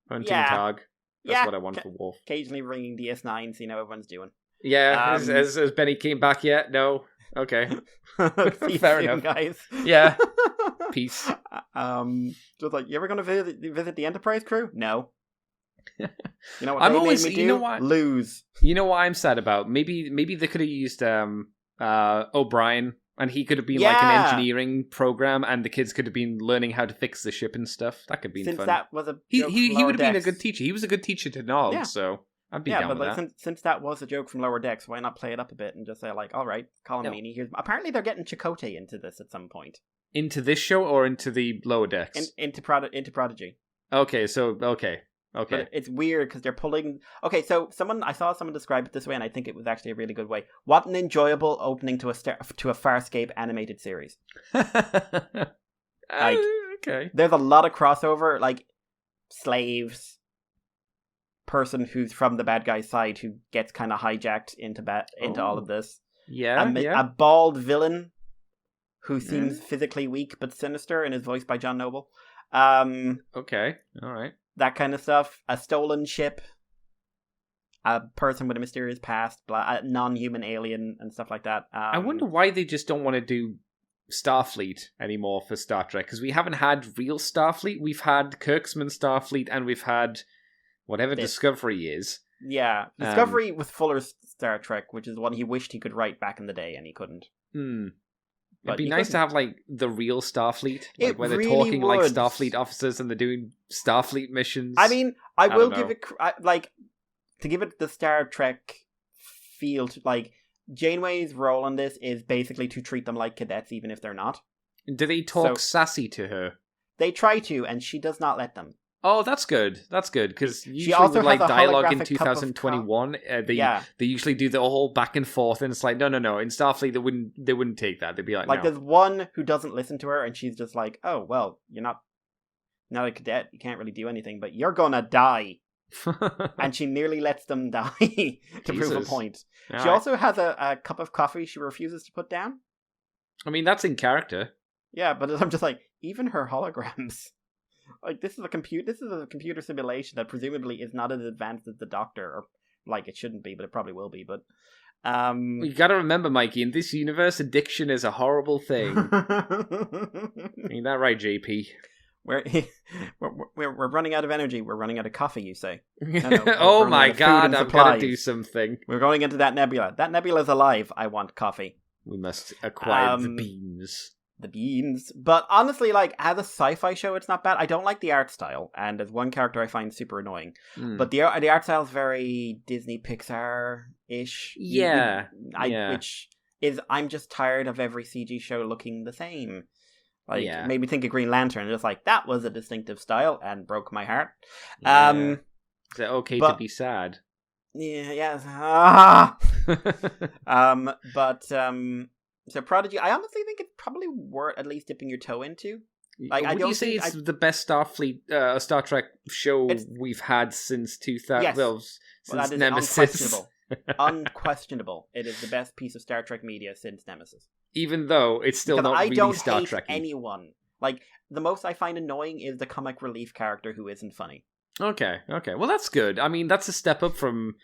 Hunting Targ. That's what I want for Worf. Occasionally ringing the S9, see how everyone's doing. Yeah, has Benny came back yet? No? Okay. Fair enough. Guys. Yeah. Peace. Just like, you ever going to visit the Enterprise crew? No. You know what I'm made me do? You know what? Lose. You know what I'm sad about? Maybe they could have used O'Brien, and he could have been like an engineering program, and the kids could have been learning how to fix the ship and stuff. That could have been fun. That was a he would have been a good teacher. He was a good teacher to Nog, so I'd be down with that. Since that was a joke from Lower Decks, why not play it up a bit and just say like, all right, Colin Meaney, here's... Apparently they're getting Chakotay into this at some point. Into this show or into the Lower Decks? Into Prodigy. Okay, so okay. But it's weird because they're pulling... Okay, so I saw someone describe it this way, and I think it was actually a really good way. What an enjoyable opening to a Farscape animated series. Okay. There's a lot of crossover, like slaves, person who's from the bad guy's side who gets kind of hijacked into all of this. A bald villain who seems physically weak but sinister and is voiced by John Noble. Okay, all right. That kind of stuff. A stolen ship. A person with a mysterious past. A non-human alien and stuff like that. I wonder why they just don't want to do Starfleet anymore for Star Trek, because we haven't had real Starfleet. We've had Kirksman Starfleet, and we've had whatever Discovery is. Yeah, Discovery with Fuller's Star Trek, which is the one he wished he could write back in the day, and he couldn't. It'd be nice to have, like, the real Starfleet, like, where they're talking like Starfleet officers and they're doing Starfleet missions. I mean, I will give it, like, to give it the Star Trek feel, like, Janeway's role in this is basically to treat them like cadets, even if they're not. Do they talk sassy to her? They try to, and she does not let them. Oh, that's good. That's good, because usually with, like, dialogue in 2021, they usually do the whole back and forth, and it's like, no. In Starfleet, they wouldn't take that. They'd be like, no. There's one who doesn't listen to her, and she's just like, oh, well, you're not a cadet. You can't really do anything, but you're gonna die. And she nearly lets them die to prove a point. She also has a cup of coffee she refuses to put down. I mean, that's in character. Yeah, but I'm just like, even her holograms. Like, this is a computer simulation that presumably is not as advanced as the Doctor, or like it shouldn't be, but it probably will be. But you got to remember, Mikey, in this universe, addiction is a horrible thing. Ain't that right, JP? We're running out of energy. We're running out of coffee, you say? Oh my god, I've got to do something. We're going into that nebula. That nebula's alive. I want coffee. We must acquire the beams. The beams. But honestly, like, as a sci-fi show, it's not bad. I don't like the art style, and as one character I find super annoying. But the art style is very Disney Pixar-ish. Yeah. Which is, I'm just tired of every CG show looking the same. Like, made me think of Green Lantern, just like, that was a distinctive style, and broke my heart. Yeah. Is it okay to be sad? Yeah. So Prodigy, I honestly think it's probably worth at least dipping your toe into. Like, Would you say it's the best Starfleet, Star Trek show we've had since 2000? Yes. Well, since Nemesis. Unquestionable. Unquestionable. It is the best piece of Star Trek media since Nemesis. Even though it's still not really Star Trek. I don't hate anyone. Like, the most I find annoying is the comic relief character who isn't funny. Okay. Well, that's good. I mean, that's a step up from,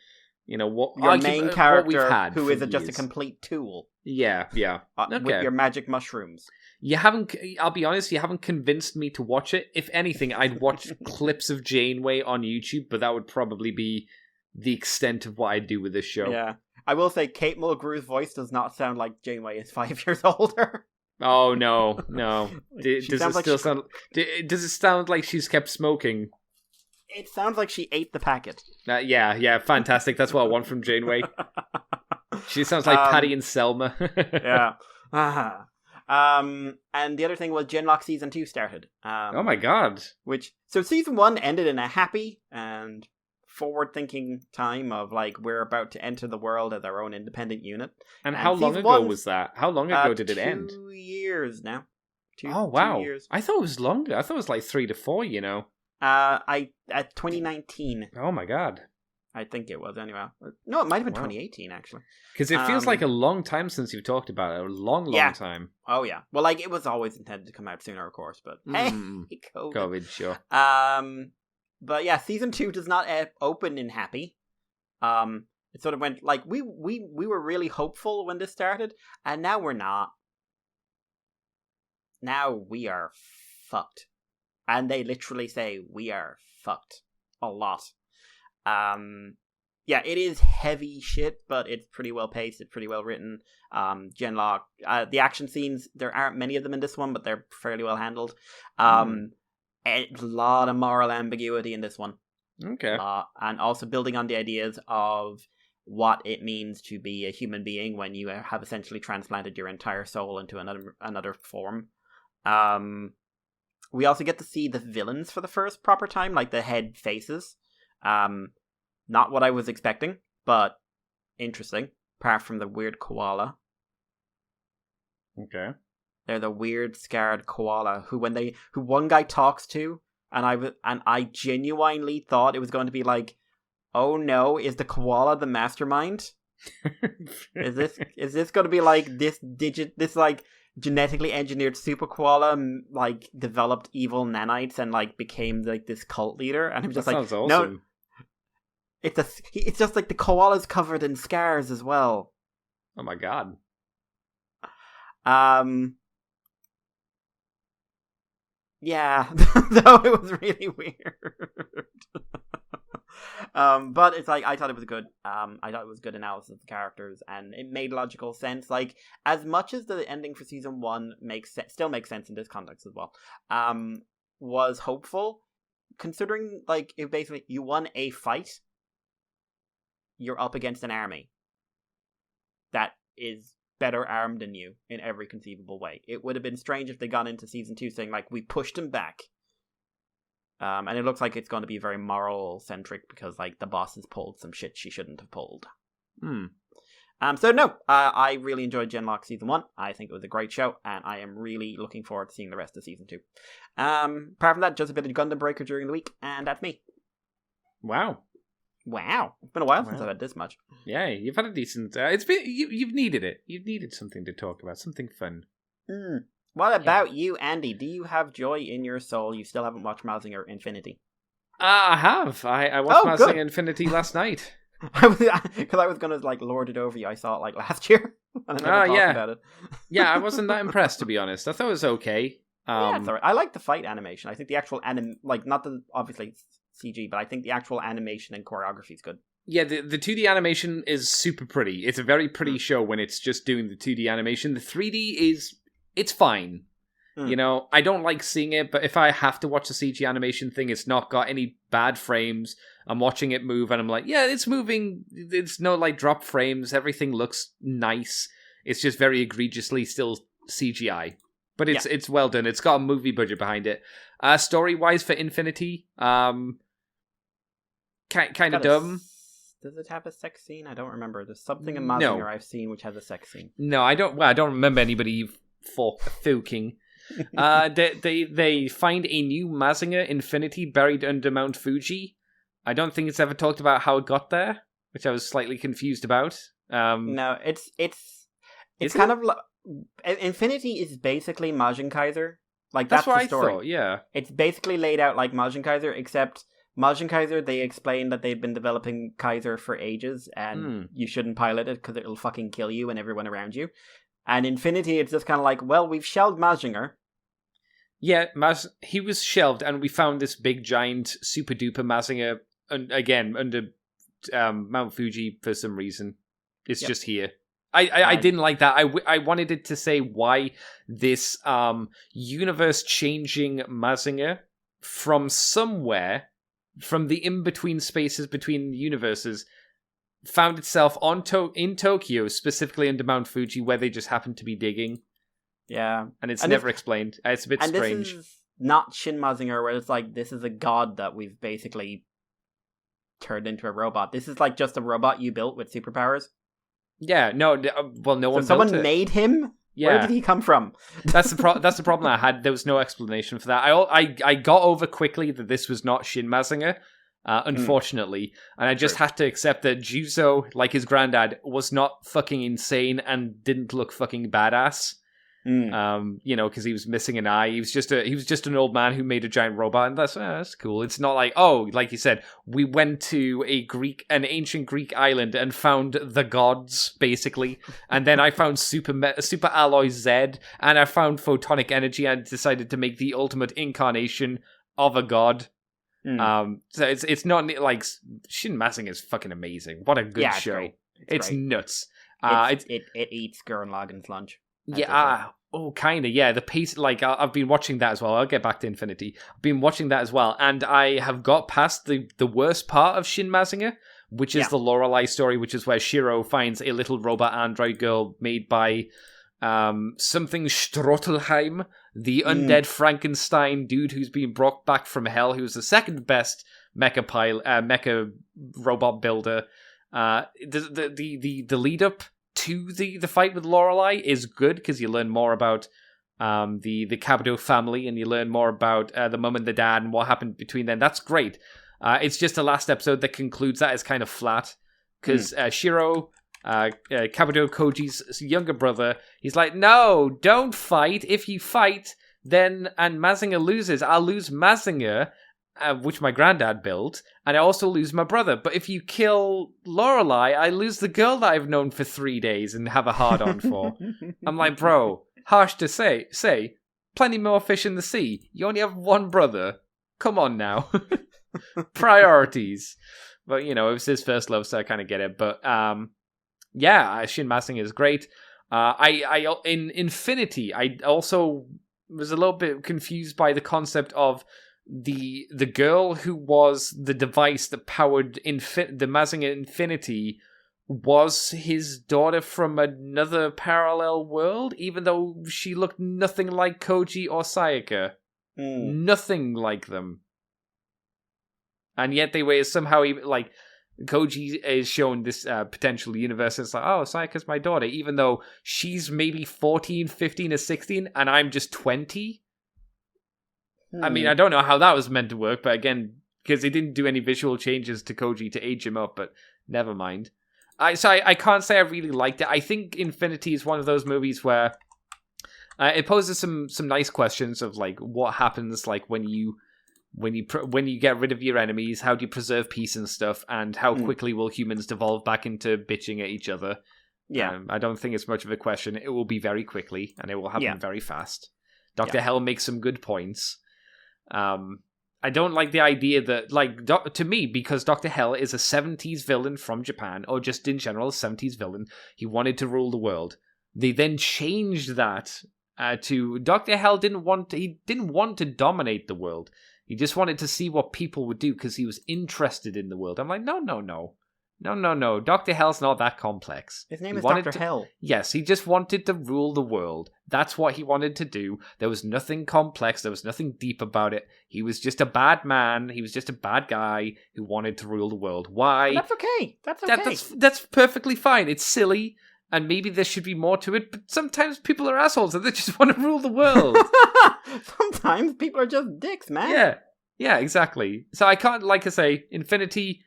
what your main character we've had who is just a complete tool. Yeah. With your magic mushrooms. I'll be honest, you haven't convinced me to watch it. If anything, I'd watch clips of Janeway on YouTube, but that would probably be the extent of what I do with this show. Yeah. I will say Kate Mulgrew's voice does not sound like Janeway is 5 years older. Oh, no. Does it sound like she's kept smoking? It sounds like she ate the packet. Yeah, fantastic. That's what I want from Janeway. She sounds like Patty and Selma. Yeah. And the other thing was Genlock Season 2 started. Oh my god. So Season 1 ended in a happy and forward-thinking time of, like, we're about to enter the world as our own independent unit. And how long ago was that? How long ago did it end? 2 years now. Oh, wow. 2 years. I thought it was longer. I thought it was like 3 to 4, At 2019. Oh my god. I think it was, anyway. No, it might have been 2018, actually. Because it feels like a long time since you've talked about it. A long time. Oh, yeah. Well, like, it was always intended to come out sooner, of course, but hey, COVID, sure. But yeah, Season 2 does not open in happy. It sort of went, like, we were really hopeful when this started, and now we're not. Now we are fucked. And they literally say, we are fucked. A lot. Yeah, it is heavy shit, but it's pretty well paced, it's pretty well written. Genlock, the action scenes, there aren't many of them in this one, but they're fairly well handled. A lot of moral ambiguity in this one. Okay. And also building on the ideas of what it means to be a human being when you have essentially transplanted your entire soul into another form. We also get to see the villains for the first proper time, like the head faces. Not what I was expecting, but interesting. Apart from the weird koala. Okay. They're the weird scarred koala who one guy talks to, and I genuinely thought it was going to be like oh no, is the koala the mastermind? Is this going to be like this like genetically engineered super koala like developed evil nanites and like became like this cult leader? And I'm just that like, sounds awesome. no, it's just like the koala's covered in scars as well. Oh my god. Yeah, no, it was really weird. But it's like I thought it was good. I thought it was good analysis of the characters, and it made logical sense. Like as much as the ending for season 1 still makes sense in this context as well. Was hopeful, considering like if basically you won a fight, you're up against an army that is better armed than you in every conceivable way. It would have been strange if they got into season 2 saying like we pushed him back. And it looks like it's going to be very moral centric because like the boss has pulled some shit she shouldn't have pulled. So no, I really enjoyed Genlock season 1. I think it was a great show, and I am really looking forward to seeing the rest of season 2. Apart from that, just a bit of Gundam Breaker during the week, and that's me. Wow. It's been a while since I've had this much. Yeah, you've had a decent. It's been you've needed it. You've needed something to talk about, something fun. What about you, Andy? Do you have joy in your soul? You still haven't watched Mazinger Infinity? I have. I watched Mazinger Infinity last night. Because I was gonna like lord it over you. I saw it like last year. And I never talked about it. Yeah, I wasn't that impressed, to be honest. I thought it was okay. Yeah, it's alright. I like the fight animation. I think the actual like not the obviously CG, but I think the actual animation and choreography is good. Yeah, the 2D animation is super pretty. It's a very pretty show when it's just doing the 2D animation. The 3D it's fine. You know, I don't like seeing it, but if I have to watch the CG animation thing, it's not got any bad frames. I'm watching it move, and I'm like, yeah, it's moving. It's no, like, drop frames. Everything looks nice. It's just very egregiously still CGI. But it's well done. It's got a movie budget behind it. Story-wise for Infinity, kind of dumb. Does it have a sex scene? I don't remember. There's something in Mazinger I've seen which has a sex scene. No, I don't. Well, I don't remember anybody fucking. They find a new Mazinger Infinity buried under Mount Fuji. I don't think it's ever talked about how it got there, which I was slightly confused about. No, it's kind of like Infinity is basically Majin Kaiser. Like that's what the story. I thought. Yeah, it's basically laid out like Majin Kaiser, except Majin Kaiser, they explain that they've been developing Kaiser for ages, and you shouldn't pilot it because it'll fucking kill you and everyone around you. And Infinity, it's just kind of like, well, we've shelved Mazinger. Yeah, he was shelved, and we found this big, giant, super duper Mazinger, again, under Mount Fuji for some reason. It's just here. I didn't like that. I wanted it to say why this universe-changing Mazinger from somewhere, from the in-between spaces between universes, found itself in Tokyo, specifically under Mount Fuji, where they just happened to be digging. Yeah. And it's never explained. It's a bit strange. This is not Shin Mazinger, where it's like, this is a god that we've basically turned into a robot. This is like just a robot you built with superpowers. Yeah, no, well, no one built it. Someone made him? Yeah. Where did he come from? That's the problem I had. There was no explanation for that. I got over quickly that this was not Shin Mazinger, unfortunately, and I just had to accept that Juzo, like his granddad, was not fucking insane and didn't look fucking badass. You know, because he was missing an eye. He was just an old man who made a giant robot, and that's cool. It's not like, oh, like you said, we went to an ancient Greek island and found the gods, basically, and then I found super alloy Z, and I found photonic energy, and decided to make the ultimate incarnation of a god. So it's not like Shin Mazinger is fucking amazing. What a good show! Great. It's great. Nuts. It eats Gurren Lagann's lunch. Yeah, kind of. Yeah, the pace. Like I've been watching that as well. I'll get back to Infinity. I've been watching that as well, and I have got past the worst part of Shin Mazinger, which is the Lorelei story, which is where Shiro finds a little robot android girl made by something Strottelheim, the undead Frankenstein dude who's been brought back from hell, who's the second best mecha robot builder. The lead up to the fight with Lorelei is good because you learn more about the Kabuto family, and you learn more about the mum and the dad and what happened between them. That's great. It's just the last episode that concludes that is kind of flat because Shiro, Kabuto Koji's younger brother, he's like, no, don't fight. If you fight, then and Mazinger loses, I'll lose Mazinger, which my granddad built, and I also lose my brother. But if you kill Lorelei, I lose the girl that I've known for 3 days and have a hard-on for. I'm like, bro, harsh to say, plenty more fish in the sea. You only have one brother. Come on now. Priorities. But, it was his first love, so I kind of get it. But, Shin Mazinger is great. In Infinity, I also was a little bit confused by the concept of the girl who was the device that powered the Mazinger Infinity was his daughter from another parallel world, even though she looked nothing like Koji or Sayaka. Nothing like them. And yet they were somehow, Koji is shown this potential universe. It's like, oh, Sayaka's my daughter, even though she's maybe 14, 15, or 16, and I'm just 20. I mean, I don't know how that was meant to work, but again, because they didn't do any visual changes to Koji to age him up, but never mind. I can't say I really liked it. I think Infinity is one of those movies where it poses some nice questions of what happens when you get rid of your enemies, how do you preserve peace and stuff, and how quickly will humans devolve back into bitching at each other? Yeah, I don't think it's much of a question. It will be very quickly, and it will happen very fast. Dr. Hell makes some good points. I don't like the idea that, to me, because Dr. Hell is a 70s villain from Japan, or just in general a 70s villain, he wanted to rule the world. They then changed that to Dr. Hell didn't want to dominate the world. He just wanted to see what people would do because he was interested in the world. I'm like, no. Dr. Hell's not that complex. His name is Dr. Hell. Yes, he just wanted to rule the world. That's what he wanted to do. There was nothing complex. There was nothing deep about it. He was just a bad man. He was just a bad guy who wanted to rule the world. Why? But that's okay. That's perfectly fine. It's silly, and maybe there should be more to it, but sometimes people are assholes and they just want to rule the world. Sometimes people are just dicks, man. Yeah, exactly. So I can't, like I say, Infinity,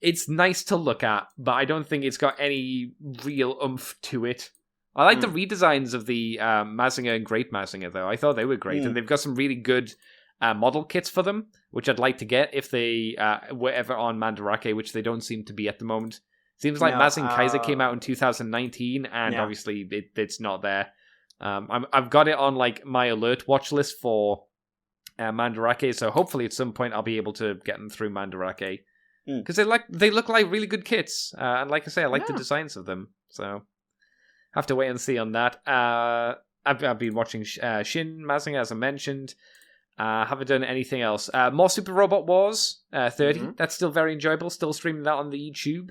it's nice to look at, but I don't think it's got any real oomph to it. I like the redesigns of the Mazinger and Great Mazinger, though. I thought they were great, and they've got some really good model kits for them, which I'd like to get if they were ever on Mandarake, which they don't seem to be at the moment. Seems like Mazin Kaiser came out in 2019, and obviously it's not there. I've got it on my alert watch list for Mandarake, so hopefully at some point I'll be able to get them through Mandarake. Because they look like really good kits, and like I say, I like the designs of them. So have to wait and see on that. I've been watching Shin Mazinger, as I mentioned. Haven't done anything else. More Super Robot Wars 30. That's still very enjoyable. Still streaming that on the YouTube.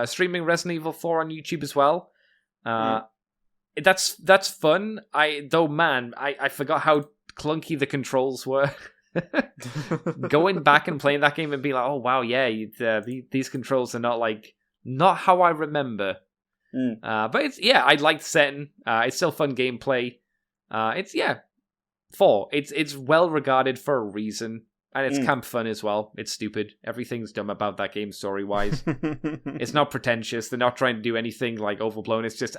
Streaming Resident Evil 4 on YouTube as well. That's fun. I forgot how clunky the controls were. Going back and playing that game and being like, oh wow, these controls are not how I remember. But I like the setting. It's still fun gameplay. It's 4. It's well regarded for a reason, and it's camp fun as well. It's stupid. Everything's dumb about that game story wise. It's not pretentious. They're not trying to do anything overblown. It's just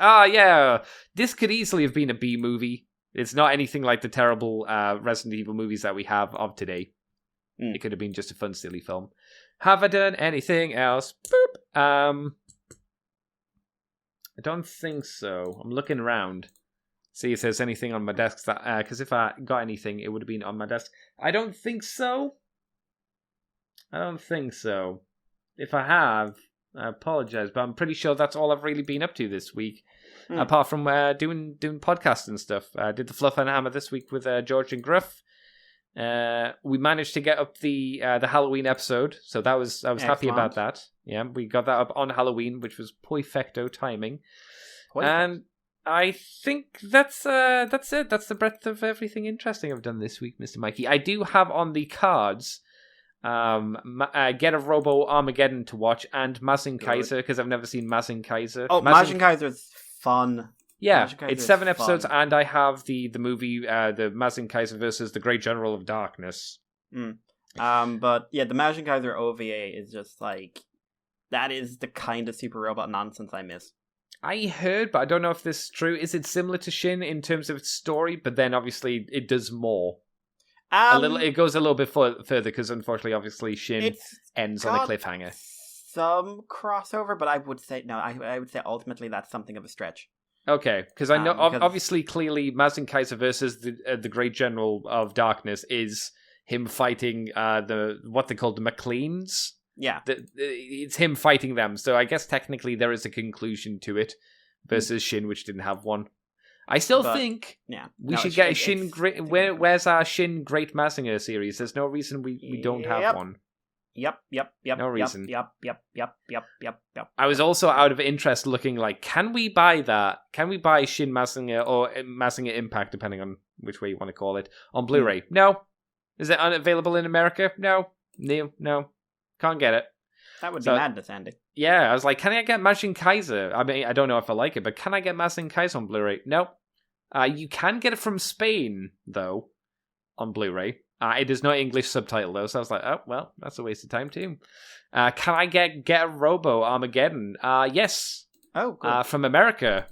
this could easily have been a B movie. It's not anything like the terrible Resident Evil movies that we have of today. It could have been just a fun, silly film. Have I done anything else? Boop. I don't think so. I'm looking around. See if there's anything on my desk that... Because if I got anything, it would have been on my desk. I don't think so. If I have, I apologize, but I'm pretty sure that's all I've really been up to this week. Apart from doing podcasts and stuff. I did the Fluff and Hammer this week with George and Gruff. We managed to get up the Halloween episode, so I was happy about that. Yeah, we got that up on Halloween, which was perfecto timing. And I think that's it. That's the breadth of everything interesting I've done this week, Mr. Mikey. I do have on the cards Get a Robo Armageddon to watch and Mazin Kaiser, because I've never seen Mazin Kaiser. Oh, Mazin Kaiser's fun. Yeah, it's 7 episodes, and I have the movie, the Mazin Kaiser versus the Great General of Darkness. But yeah, the Majin Kaiser OVA is just like, that is the kind of super robot nonsense I miss. I heard, but I don't know if this is true. Is it similar to Shin in terms of its story? But then obviously it does more. It goes a little bit further because unfortunately, obviously, Shin ends on a cliffhanger. Some crossover, but I would say no. I would say ultimately that's something of a stretch. Okay, because I know obviously, clearly, Mazin Kaiser versus the Great General of Darkness is him fighting what they call the McLeans. Yeah, it's him fighting them. So I guess technically there is a conclusion to it versus Shin, which didn't have one. I still think we should get a Shin Great. Where's our Shin Great Mazinger series? There's no reason we don't have one. Yep. No reason. Yep. I was also out of interest looking like, can we buy that? Can we buy Shin Mazinger or Mazinger Impact, depending on which way you want to call it, on Blu-ray? No. Is it unavailable in America? No. Can't get it. That would be madness, Andy. Yeah, I was like, can I get Majin Kaiser? I mean, I don't know if I like it, but can I get Majin Kaiser on Blu-ray? No. You can get it from Spain, though, on Blu-ray. It is not English subtitle, though, so I was like, oh, well, that's a waste of time, too. Can I get a Robo Armageddon? Yes. Oh, cool. From America.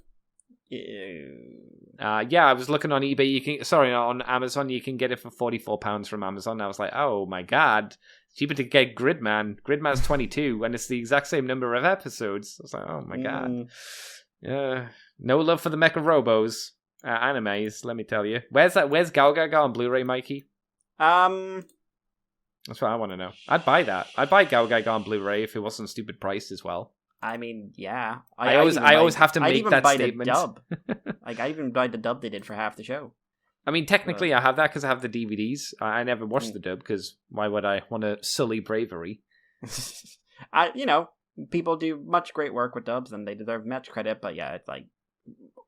Yeah, I was looking on eBay. On Amazon, you can get it for £44 from Amazon. I was like, oh my god, cheaper to get Gridman. Gridman's 22, and it's the exact same number of episodes. I was like, oh my god. No love for the Mecha Robos animes. Let me tell you. Where's Gao on Blu-ray, Mikey? That's what I want to know. I'd buy that. I'd buy Gao on Blu-ray if it wasn't stupid price as well. I mean, yeah. I always have to make that statement. The dub. I even buy the dub they did for half the show. I mean, technically, I have that because I have the DVDs. I never watched the dub because why would I want to sully bravery? People do much great work with dubs and they deserve much credit, but yeah, it's like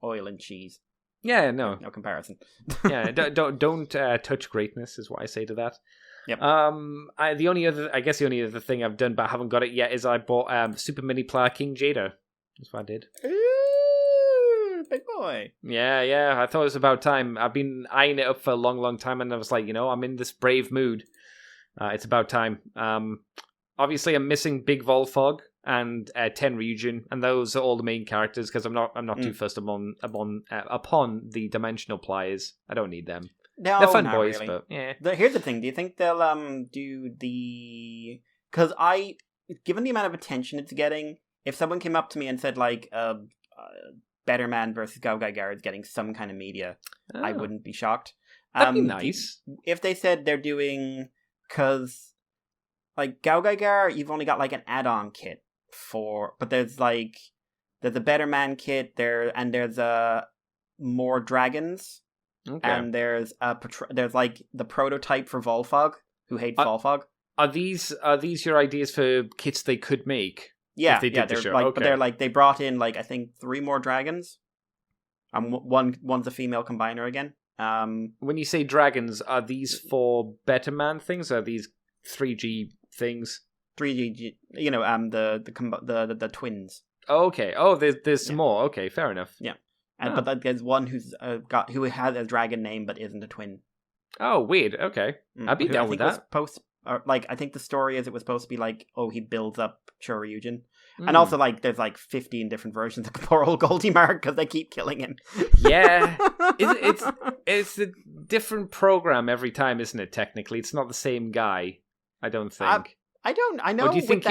oil and cheese. Yeah, no comparison. Yeah, don't touch greatness is what I say to that. Yep. The only other thing I've done but haven't got it yet is I bought Super Mini Player King Jada. That's what I did. Ooh, big boy. Yeah. I thought it was about time. I've been eyeing it up for a long, long time, and I was like, I'm in this brave mood. It's about time. Obviously, I'm missing Big Volfog and Tenryujin, and those are all the main characters because I'm not too fussed upon the dimensional pliers. I don't need them. No, they're fun boys, really. But yeah. Here's the thing: do you think they'll do the? Because given the amount of attention it's getting, if someone came up to me and said like, Better Man versus Gao Gaigar is getting some kind of media, I wouldn't be shocked. That'd be nice. If they said they're doing, because like Gao Gaigar, you've only got like an add-on kit but there's a Better Man kit there, and there's more dragons. Okay. And there's like the prototype for Volfog, who hates Volfog. Are these your ideas for kits they could make? Yeah, if they did the show? Like, okay. But they're like, they brought in like I think 3 more dragons, and one's a female combiner again. When you say dragons, are these for Better Man things? Or are these 3G things? 3G, the twins. Okay. Oh, there's some more. Okay, fair enough. Yeah. But there's one who has a dragon name but isn't a twin. Oh, weird. Okay, I'd be down with that. I think the story is it was supposed to be like, he builds up Choryujin, and also like there's like 15 different versions of poor old Goldie Mark because they keep killing him. Yeah, it's a different program every time, isn't it? Technically, it's not the same guy. I don't think. I know. Or do you think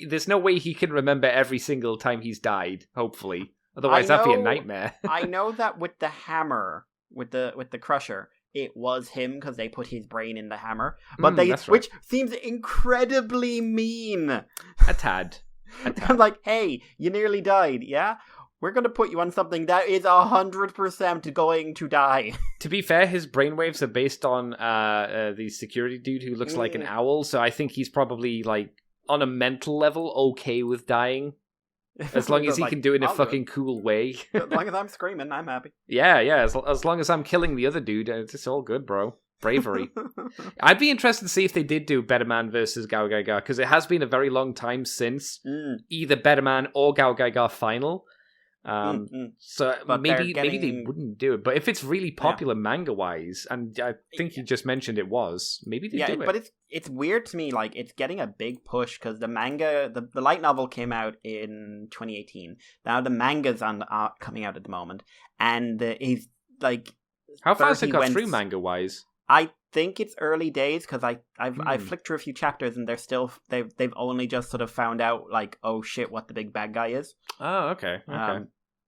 there's no way he can remember every single time he's died? Hopefully. Otherwise, that'd be a nightmare. I know that with the hammer, with the Crusher, it was him because they put his brain in the hammer. But which seems incredibly mean. A tad. I'm like, hey, you nearly died, yeah? We're going to put you on something that is 100% going to die. To be fair, his brainwaves are based on the security dude who looks like an owl, so I think he's probably, like, on a mental level, okay with dying. As long as he can do it in a fucking cool way. As long as I'm screaming, I'm happy. Yeah. As long as I'm killing the other dude, it's all good, bro. Bravery. I'd be interested to see if they did do Better Man versus Gao Gaigar, because it has been a very long time since either Better Man or Gao Gaigar final. So But maybe they're maybe they getting- wouldn't do it. But if it's really popular manga-wise, and I think you just mentioned it was, maybe they do it. But it's weird to me. Like, it's getting a big push because the manga, the light novel came out in 2018. Now the manga's coming out at the moment, and he's like, How far has it 30 got went- through manga-wise? I think it's early days because I've flicked through a few chapters and they're still they've only just sort of found out, like, oh shit, what the big bad guy is. Oh, okay.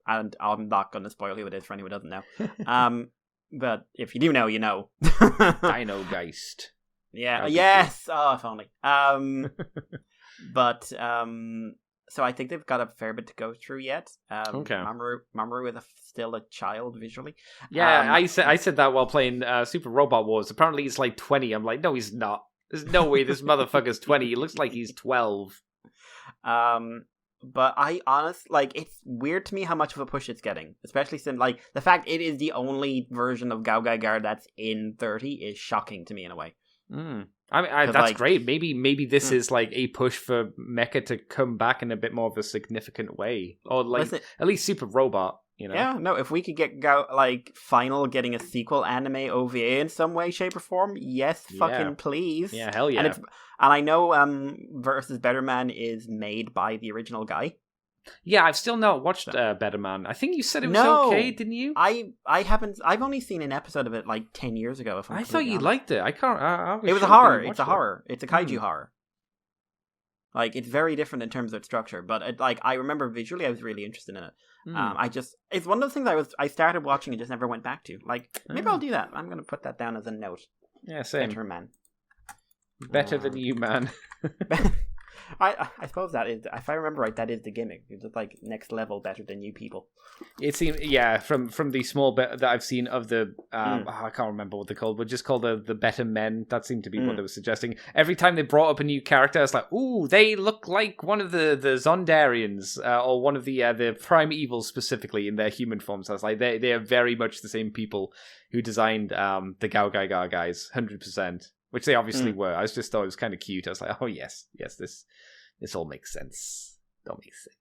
And I'm not going to spoil who it is for anyone who doesn't know. But if you do know, you know. Dino Geist. Yeah. That'd be Yes. Oh, if only. But so I think they've got a fair bit to go through yet. Okay. Mamoru is still a child visually. Yeah, I said that while playing Super Robot Wars. Apparently he's like 20. I'm like, no, he's not. There's no way this motherfucker's 20. He looks like he's 12. But I honestly, like, it's weird to me how much of a push it's getting, especially since, like, the fact it is the only version of Gao Gai Gar that's in 30 is shocking to me in a way. I mean, that's like, great. Maybe this is like a push for Mecha to come back in a bit more of a significant way, or like at least Super Robot. You know? Yeah, no. If we could get Final getting a sequel anime OVA in some way, shape, or form, yes, fucking please. Yeah, hell yeah. And I know Versus Better Man is made by the original guy. Yeah, I've still not watched Better Man. I think you said it was okay, didn't you? I haven't. I've only seen an episode of it like 10 years ago. If I thought you liked it. I can't. It was a horror. It's a horror. It's a kaiju horror. Like, it's very different in terms of its structure, but I remember visually I was really interested in it. It's one of those things I started watching and just never went back to. Like, maybe I'll do that. I'm going to put that down as a note. Yeah, same. Better Man. Better than you, man. I suppose that is, if I remember right, that is the gimmick. It's just like next level better than you people. It seems, yeah, from the small bit that I've seen of the, I can't remember what they're called, but just called the Better Men. That seemed to be what they were suggesting. Every time they brought up a new character, I was like, ooh, they look like one of the Zondarians, or one of the Prime Evils specifically in their human forms. I was like, they are very much the same people who designed the Gao Gai Gar guys, 100%. Which they obviously were. I just thought it was kind of cute. I was like, oh yes, this all makes sense. That makes sense.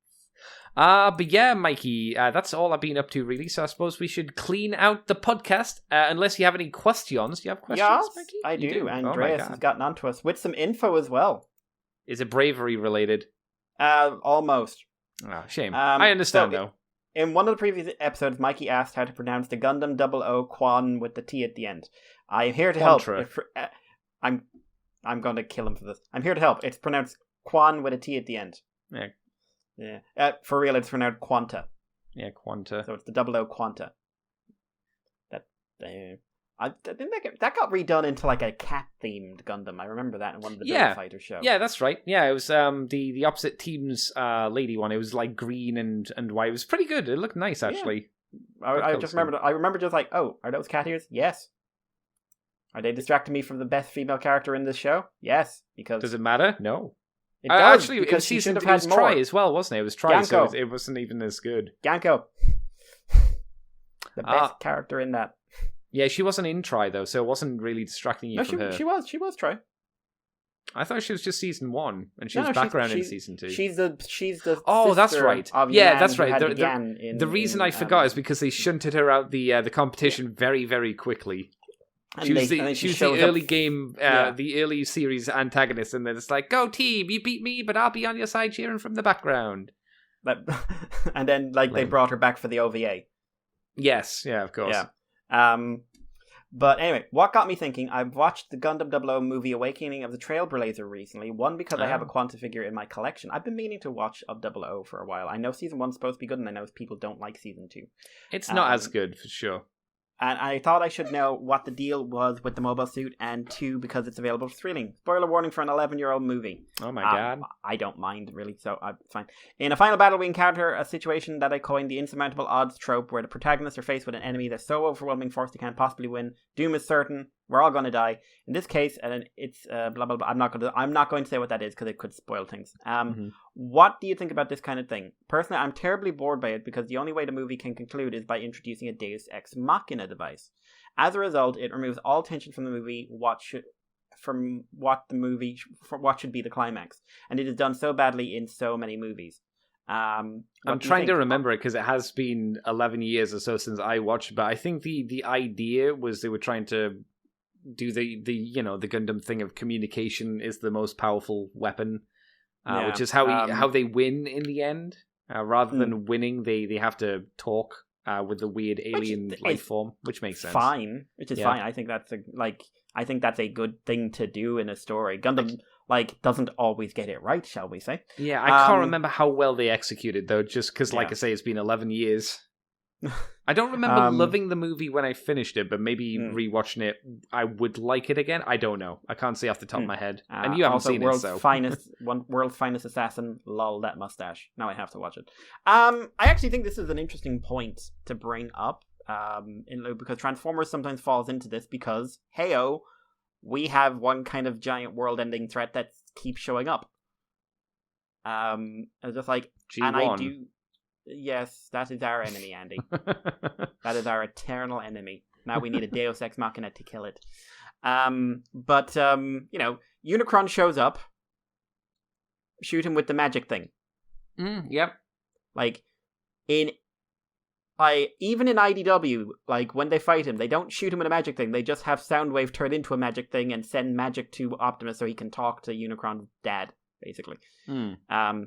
But yeah, Mikey, that's all I've been up to really. So I suppose we should clean out the podcast. Unless you have any questions. Do you have questions, yes, Mikey? I do. You do? Andreas has gotten onto us with some info as well. Is it bravery related? Almost. Oh, shame. I understand though. In one of the previous episodes, Mikey asked how to pronounce the Gundam 00 Quan with the T at the end. I'm here to help. I'm going to kill him for this. I'm here to help. It's pronounced Quan with a T at the end. Yeah. For real, it's pronounced Quanta. Yeah, Quanta. So it's the 00 Quanta. I think that got redone into like a cat-themed Gundam. I remember that in one of the Dome Fighter shows. Yeah, that's right. Yeah, it was the opposite team's lady one. It was like green and white. It was pretty good. It looked nice, actually. Yeah. I remember just like, oh, are those cat ears? Yes. Are they distracting me from the best female character in this show? Yes, because... Does it matter? No. It does, actually, because it was, it was Try as well, wasn't it? It was Try, so Ganko. it wasn't even as good. Ganko. The best character in that. Yeah, she wasn't in Try, though, so it wasn't really distracting you from her. She was Try. I thought she was just season 1, and she was background in season 2. She's the oh, that's right. Yeah, that's right. The reason I forgot is because they shunted her out the competition very, very quickly. She was the early game, the early series antagonist, and then it's like, go team, you beat me, but I'll be on your side cheering from the background. And then, they brought her back for the OVA. Yes, yeah, of course. Yeah. But anyway, what got me thinking, I've watched the Gundam 00 movie Awakening of the Trailblazer recently, one because I have a Quanta figure in my collection. I've been meaning to watch of 00 for a while. I know season 1's supposed to be good, and I know people don't like season 2. It's not as good, for sure. And I thought I should know what the deal was with the mobile suit, and 2, because it's available for streaming. Spoiler warning for an 11-year-old movie. Oh my god. I don't mind, really, so it's fine. In a final battle, we encounter a situation that I coined the insurmountable odds trope, where the protagonists are faced with an enemy that's so overwhelming force they can't possibly win. Doom is certain. We're all going to die. In this case, and it's blah blah blah. I'm not going to say what that is because it could spoil things. What do you think about this kind of thing? Personally, I'm terribly bored by it because the only way the movie can conclude is by introducing a Deus Ex Machina device. As a result, it removes all tension from the movie. What should be the climax, and it is done so badly in so many movies. I'm trying to remember it because it has been 11 years or so since I watched, but I think the idea was they were trying to do the Gundam thing of communication is the most powerful weapon, which is how they win in the end. Rather than winning, they have to talk with the weird alien life form, which makes sense. Fine, which is fine. I think that's a good thing to do in a story. Gundam doesn't always get it right, shall we say? Yeah, I can't remember how well they executed though, just because, like I say, it's been 11 years. I don't remember loving the movie when I finished it, but maybe rewatching it, I would like it again. I don't know. I can't say off the top of my head. And you haven't seen it, so. World's finest assassin, lol, that mustache. Now I have to watch it. I actually think this is an interesting point to bring up, because Transformers sometimes falls into this because, heyo, we have one kind of giant world-ending threat that keeps showing up. It's just like, G1. And I do. Yes, that is our enemy, Andy. That is our eternal enemy. Now we need a Deus Ex Machina to kill it. But Unicron shows up. Shoot him with the magic thing. Yep. Even in IDW, when they fight him, they don't shoot him with a magic thing. They just have Soundwave turn into a magic thing and send magic to Optimus so he can talk to Unicron's dad, basically. That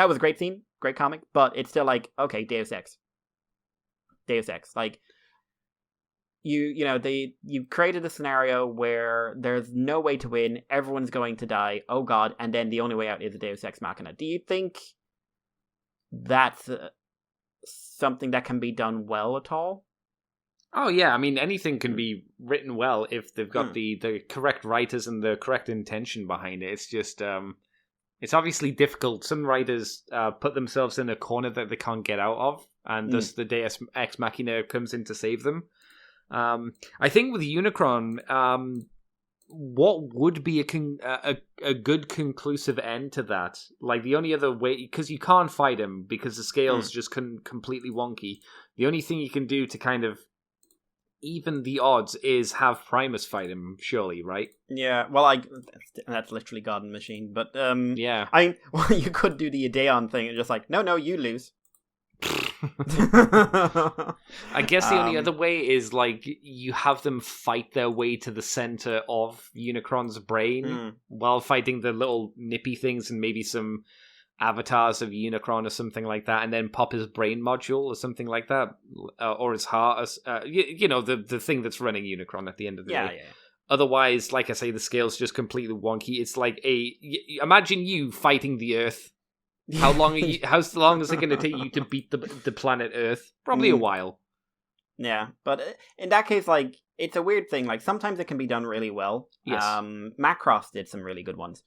was a great scene, great comic, but it's still okay, Deus Ex. You created a scenario where there's no way to win, everyone's going to die, oh god, and then the only way out is a Deus Ex Machina. Do you think that's something that can be done well at all? Oh yeah, I mean, anything can be written well if they've got the correct writers and the correct intention behind it. It's just it's obviously difficult. Some writers put themselves in a corner that they can't get out of, and thus the Deus Ex Machina comes in to save them. I think with Unicron, what would be a good conclusive end to that? The only other way, because you can't fight him because the scale's just completely wonky. The only thing you can do to kind of even the odds is have Primus fight him, surely, right? Yeah, well, that's literally God and Machine, but yeah. You could do the Ideon thing and just no, you lose. I guess the only other way is you have them fight their way to the center of Unicron's brain while fighting the little nippy things and maybe some avatars of Unicron or something like that, and then pop his brain module or something like that, or his heart, the thing that's running Unicron at the end of the day. Yeah. Otherwise, like I say, the scale's just completely wonky. It's imagine you fighting the Earth. How long is it going to take you to beat the planet Earth? Probably a while. Yeah, but in that case, it's a weird thing. Sometimes it can be done really well. Yes. Macross did some really good ones.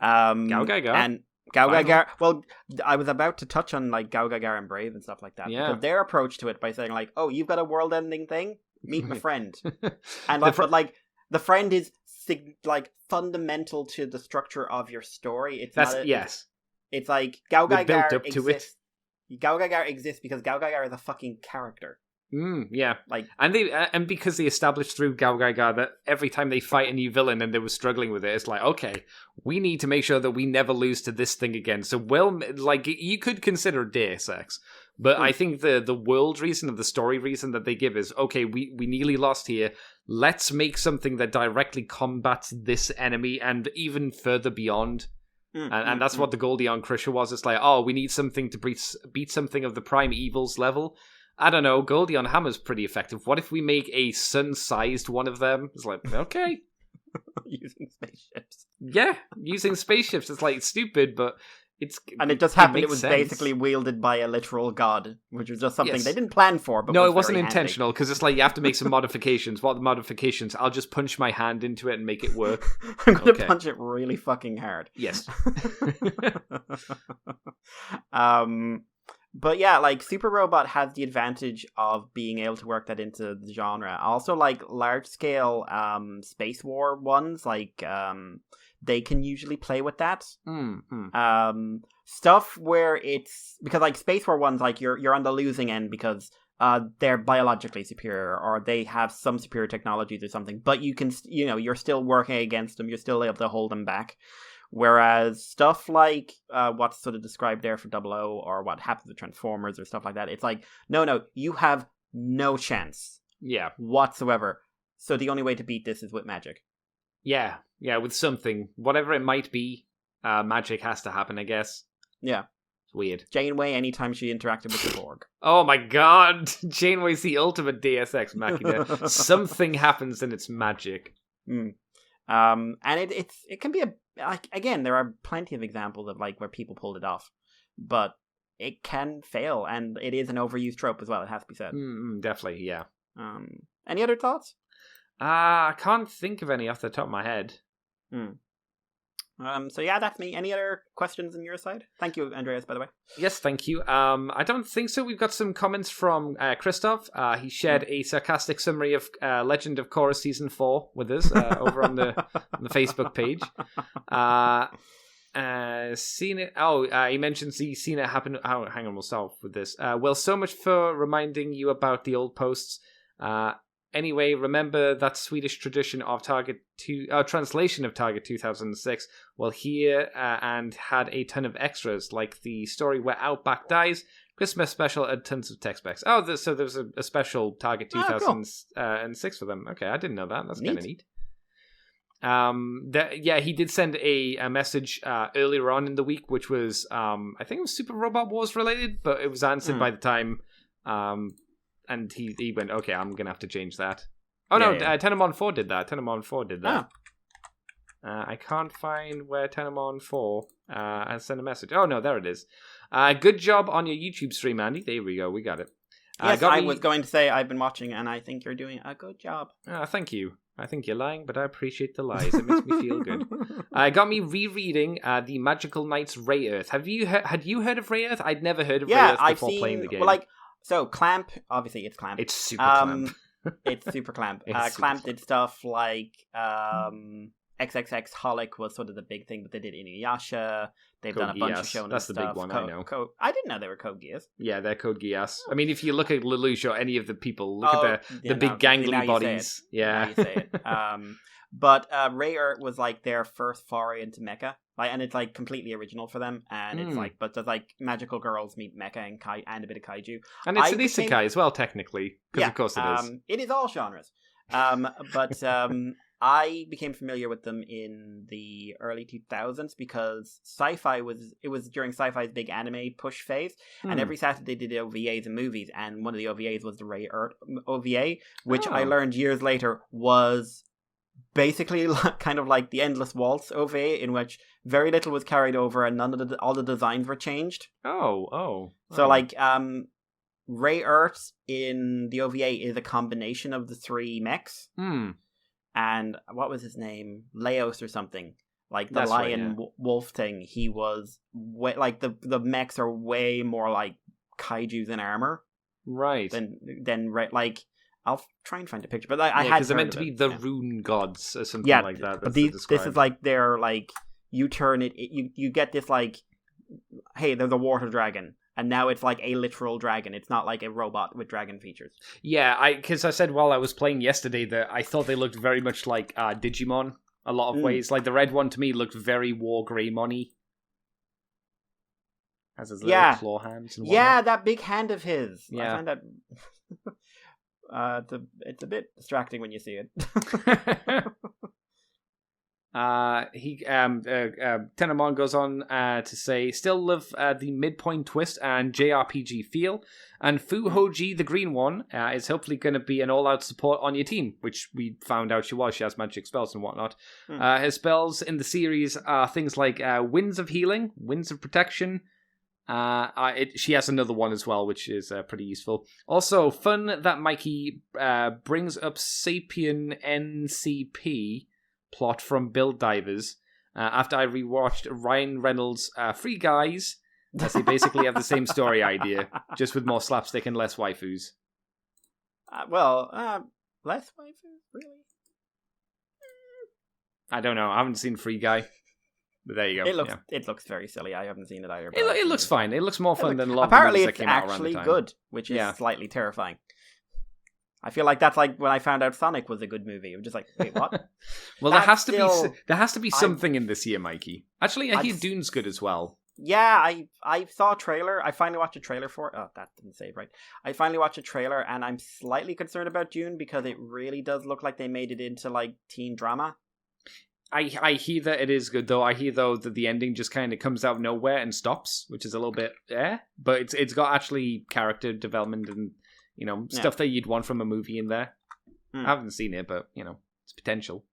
Gao-Ga-Ga. And Gao-Ga-Ga. Well, I was about to touch on Gao-Ga-Ga and Brave and stuff like that. Yeah. Because their approach to it by saying oh, you've got a world-ending thing? Meet my friend. And the friend is fundamental to the structure of your story. Yes. It's Gao-Ga-Ga exists. Gao-Ga-Ga exists because Gao-Ga-Ga is a fucking character. Yeah. And because they established through Gao-Ga-Ga that every time they fight a new villain and they were struggling with it, it's okay, we need to make sure that we never lose to this thing again. So, you could consider Deus Ex, but I think the world reason or the story reason that they give is, okay, we nearly lost here. Let's make something that directly combats this enemy and even further beyond. And that's what the Goldion Crusher was. It's we need something to beat something of the Prime Evil's level. I don't know, Goldion Hammer's pretty effective. What if we make a sun-sized one of them? It's okay. Using spaceships. Yeah, using spaceships. It's stupid, but and it just happened. It was sense. Basically wielded by a literal god, which was just something they didn't plan for. But no, was it wasn't very intentional because it's you have to make some modifications. What are the modifications? I'll just punch my hand into it and make it work. I'm going to punch it really fucking hard. Yes. But yeah, Super Robot has the advantage of being able to work that into the genre. Also, large scale space war ones, they can usually play with that. Stuff where it's because Space War ones, you're on the losing end because they're biologically superior or they have some superior technologies or something. But you can, you're still working against them. You're still able to hold them back. Whereas stuff like what's sort of described there for 00 or what happens with Transformers or stuff like that, it's like, no, you have no chance whatsoever. So the only way to beat this is with magic. Yeah, with something. Whatever it might be, magic has to happen, I guess. Yeah. It's weird. Janeway, anytime she interacted with the Borg. Oh my god! Janeway's the ultimate Deus Ex Machina. Something happens and it's magic. And it can be like, again, there are plenty of examples of like where people pulled it off, but it can fail, and it is an overused trope as well. It has to be said. Definitely, yeah. Any other thoughts? I can't think of any off the top of my head. So yeah, that's me. Any other questions on your side? Thank you, Andreas, by the way. Yes, thank you. I don't think so. We've got some comments from Christoph. He shared a sarcastic summary of Legend of Korra Season 4 with us over on the Facebook page. Seen it. He mentions he's seen it happen. Oh, hang on, we'll start with this. Well, so much for reminding you about the old posts. Anyway, remember that Swedish tradition of translation of Target 2006? Well, here and had a ton of extras, like the story where Outback dies, Christmas special, and tons of tech specs. So there was a special Target 2006 for them. Okay, I didn't know that. That's kind of neat. He did send a message earlier on in the week, which was I think it was Super Robot Wars related, but it was answered by the time. And he went, okay, I'm going to have to change that. Oh, no, Tenemon 4 did that. I can't find where Tenemon 4 has sent a message. Oh, no, there it is. Good job on your YouTube stream, Andy. There we go. We got it. Yes, I was going to say I've been watching, and I think you're doing a good job. Thank you. I think you're lying, but I appreciate the lies. It makes me feel good. Got me rereading the Magical Knights Ray Earth. Had you heard of Ray Earth? I'd never heard of Ray Earth before playing the game. Well, so Clamp, obviously it's Clamp. It's super Clamp. It's super Clamp. Clamp did stuff like XXX Holic was sort of the big thing, but they did Inuyasha. They've done a bunch of shonen stuff. That's the big one, I know. I didn't know they were Code Geass. Yeah, they're Code Geass. I mean, if you look at Lelouch or any of the people, look at the big gangly bodies. Yeah. Now you say it. But Ray Earth was like their first foray into mecha. And it's like completely original for them, and it's like, but there's like magical girls meet mecha and a bit of kaiju, and it's an isekai as well, technically, because of course it is. It is all genres, but I became familiar with them in the early 2000s because Sci-Fi was during Sci-Fi's big anime push phase, and every Saturday they did OVAs and movies, and one of the OVAs was the Ray Earth OVA, which I learned years later was basically kind of like the Endless Waltz OVA, in which very little was carried over and all the designs were changed. So like Ray Earth in the OVA is a combination of the three mechs. And what was his name? Laos or something. Like the lion wolf thing. He was like the mechs are way more like kaijus in armor. Right. Than like I'll try and find a picture, but I had because they're meant to be the rune gods or something like that. But this is like they're like you turn it. You get this like, hey, there's a water dragon, and now it's like a literal dragon. It's not like a robot with dragon features. Yeah, because I said while I was playing yesterday that I thought they looked very much like Digimon a lot of ways. Like the red one to me looked very War Greymon-y. Has his little claw hands and whatnot. Yeah, that big hand of his. Yeah. I find that it's a bit distracting when you see it. Tenemon goes on to say, still love the midpoint twist and JRPG feel, and Fu Hoji, the green one, is hopefully going to be an all-out support on your team, which we found out she was. She has magic spells and whatnot. Her spells in the series are things like Winds of Healing, Winds of Protection. She has another one as well, which is pretty useful. Also, fun that Mikey brings up Sapien NCP plot from Build Divers after I rewatched Ryan Reynolds' Free Guys, as they basically have the same story idea, just with more slapstick and less waifus. Less waifus? Really? I don't know. I haven't seen Free Guy. But there you go. It looks very silly. I haven't seen it either. It looks fine. It looks more fun than a lot apparently of movies that came out around the time. Apparently it's actually good, which is slightly terrifying. I feel like that's like when I found out Sonic was a good movie. I'm just like, wait, what? Well, there has to be something in this year, Mikey. Actually, I hear Dune's good as well. Yeah, I saw a trailer. I finally watched a trailer for it. Oh, that didn't say it right. I finally watched a trailer, and I'm slightly concerned about Dune because it really does look like they made it into like teen drama. I hear that it is good, though. I hear, though, that the ending just kind of comes out of nowhere and stops, which is a little bit, but it's got actually character development and, stuff that you'd want from a movie in there. I haven't seen it, but, it's potential.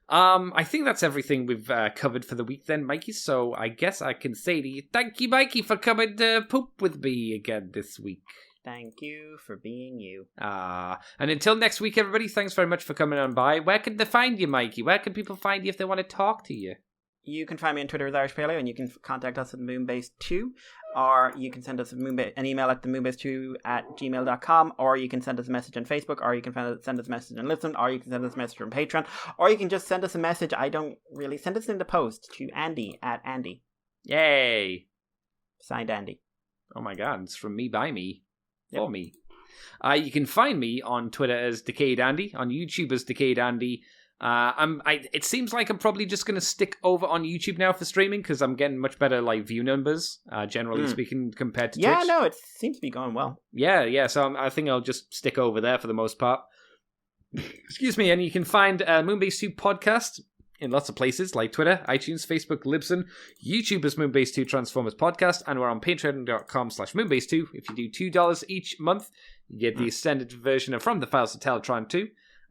I think that's everything we've covered for the week then, Mikey, so I guess I can say to you, thank you, Mikey, for coming to poop with me again this week. Thank you for being you. And until next week, everybody, thanks very much for coming on by. Where can they find you, Mikey? Where can people find you if they want to talk to you? You can find me on Twitter as Irish Paleo, and you can contact us at Moonbase2, or you can send us an email at themoonbase2@gmail.com, or you can send us a message on Facebook, or you can send us a message on Listen, or you can send us a message on Patreon, or you can just send us a message. Send us in the post to Andy at Andy. Yay! Signed Andy. Oh my god, it's from me by me. For me. You can find me on Twitter as Decayed Andy, on YouTube as Decayed Andy. It seems like I'm probably just going to stick over on YouTube now for streaming because I'm getting much better view numbers, generally speaking, compared to Twitch. Yeah, no, it seems to be going well. Yeah, so I think I'll just stick over there for the most part. Excuse me, and you can find Moonbase 2 podcast in lots of places like Twitter, iTunes, Facebook, Libsyn, YouTube as Moonbase 2 Transformers Podcast, and we're on patreon.com/Moonbase2. If you do $2 each month, you get the extended version of From the Files of Teletron 2.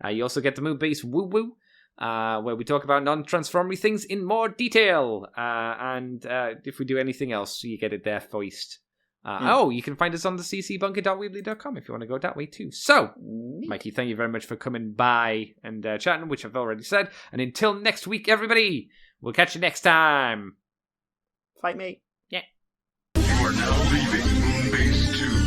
You also get the Moonbase Woo Woo, where we talk about non-transformery things in more detail. And if we do anything else, you get it there first. You can find us on the ccbunker.weebly.com if you want to go that way too. So, Mikey, thank you very much for coming by and chatting, which I've already said. And until next week, everybody, we'll catch you next time. Fight me. Yeah. You are now leaving Moonbase 2.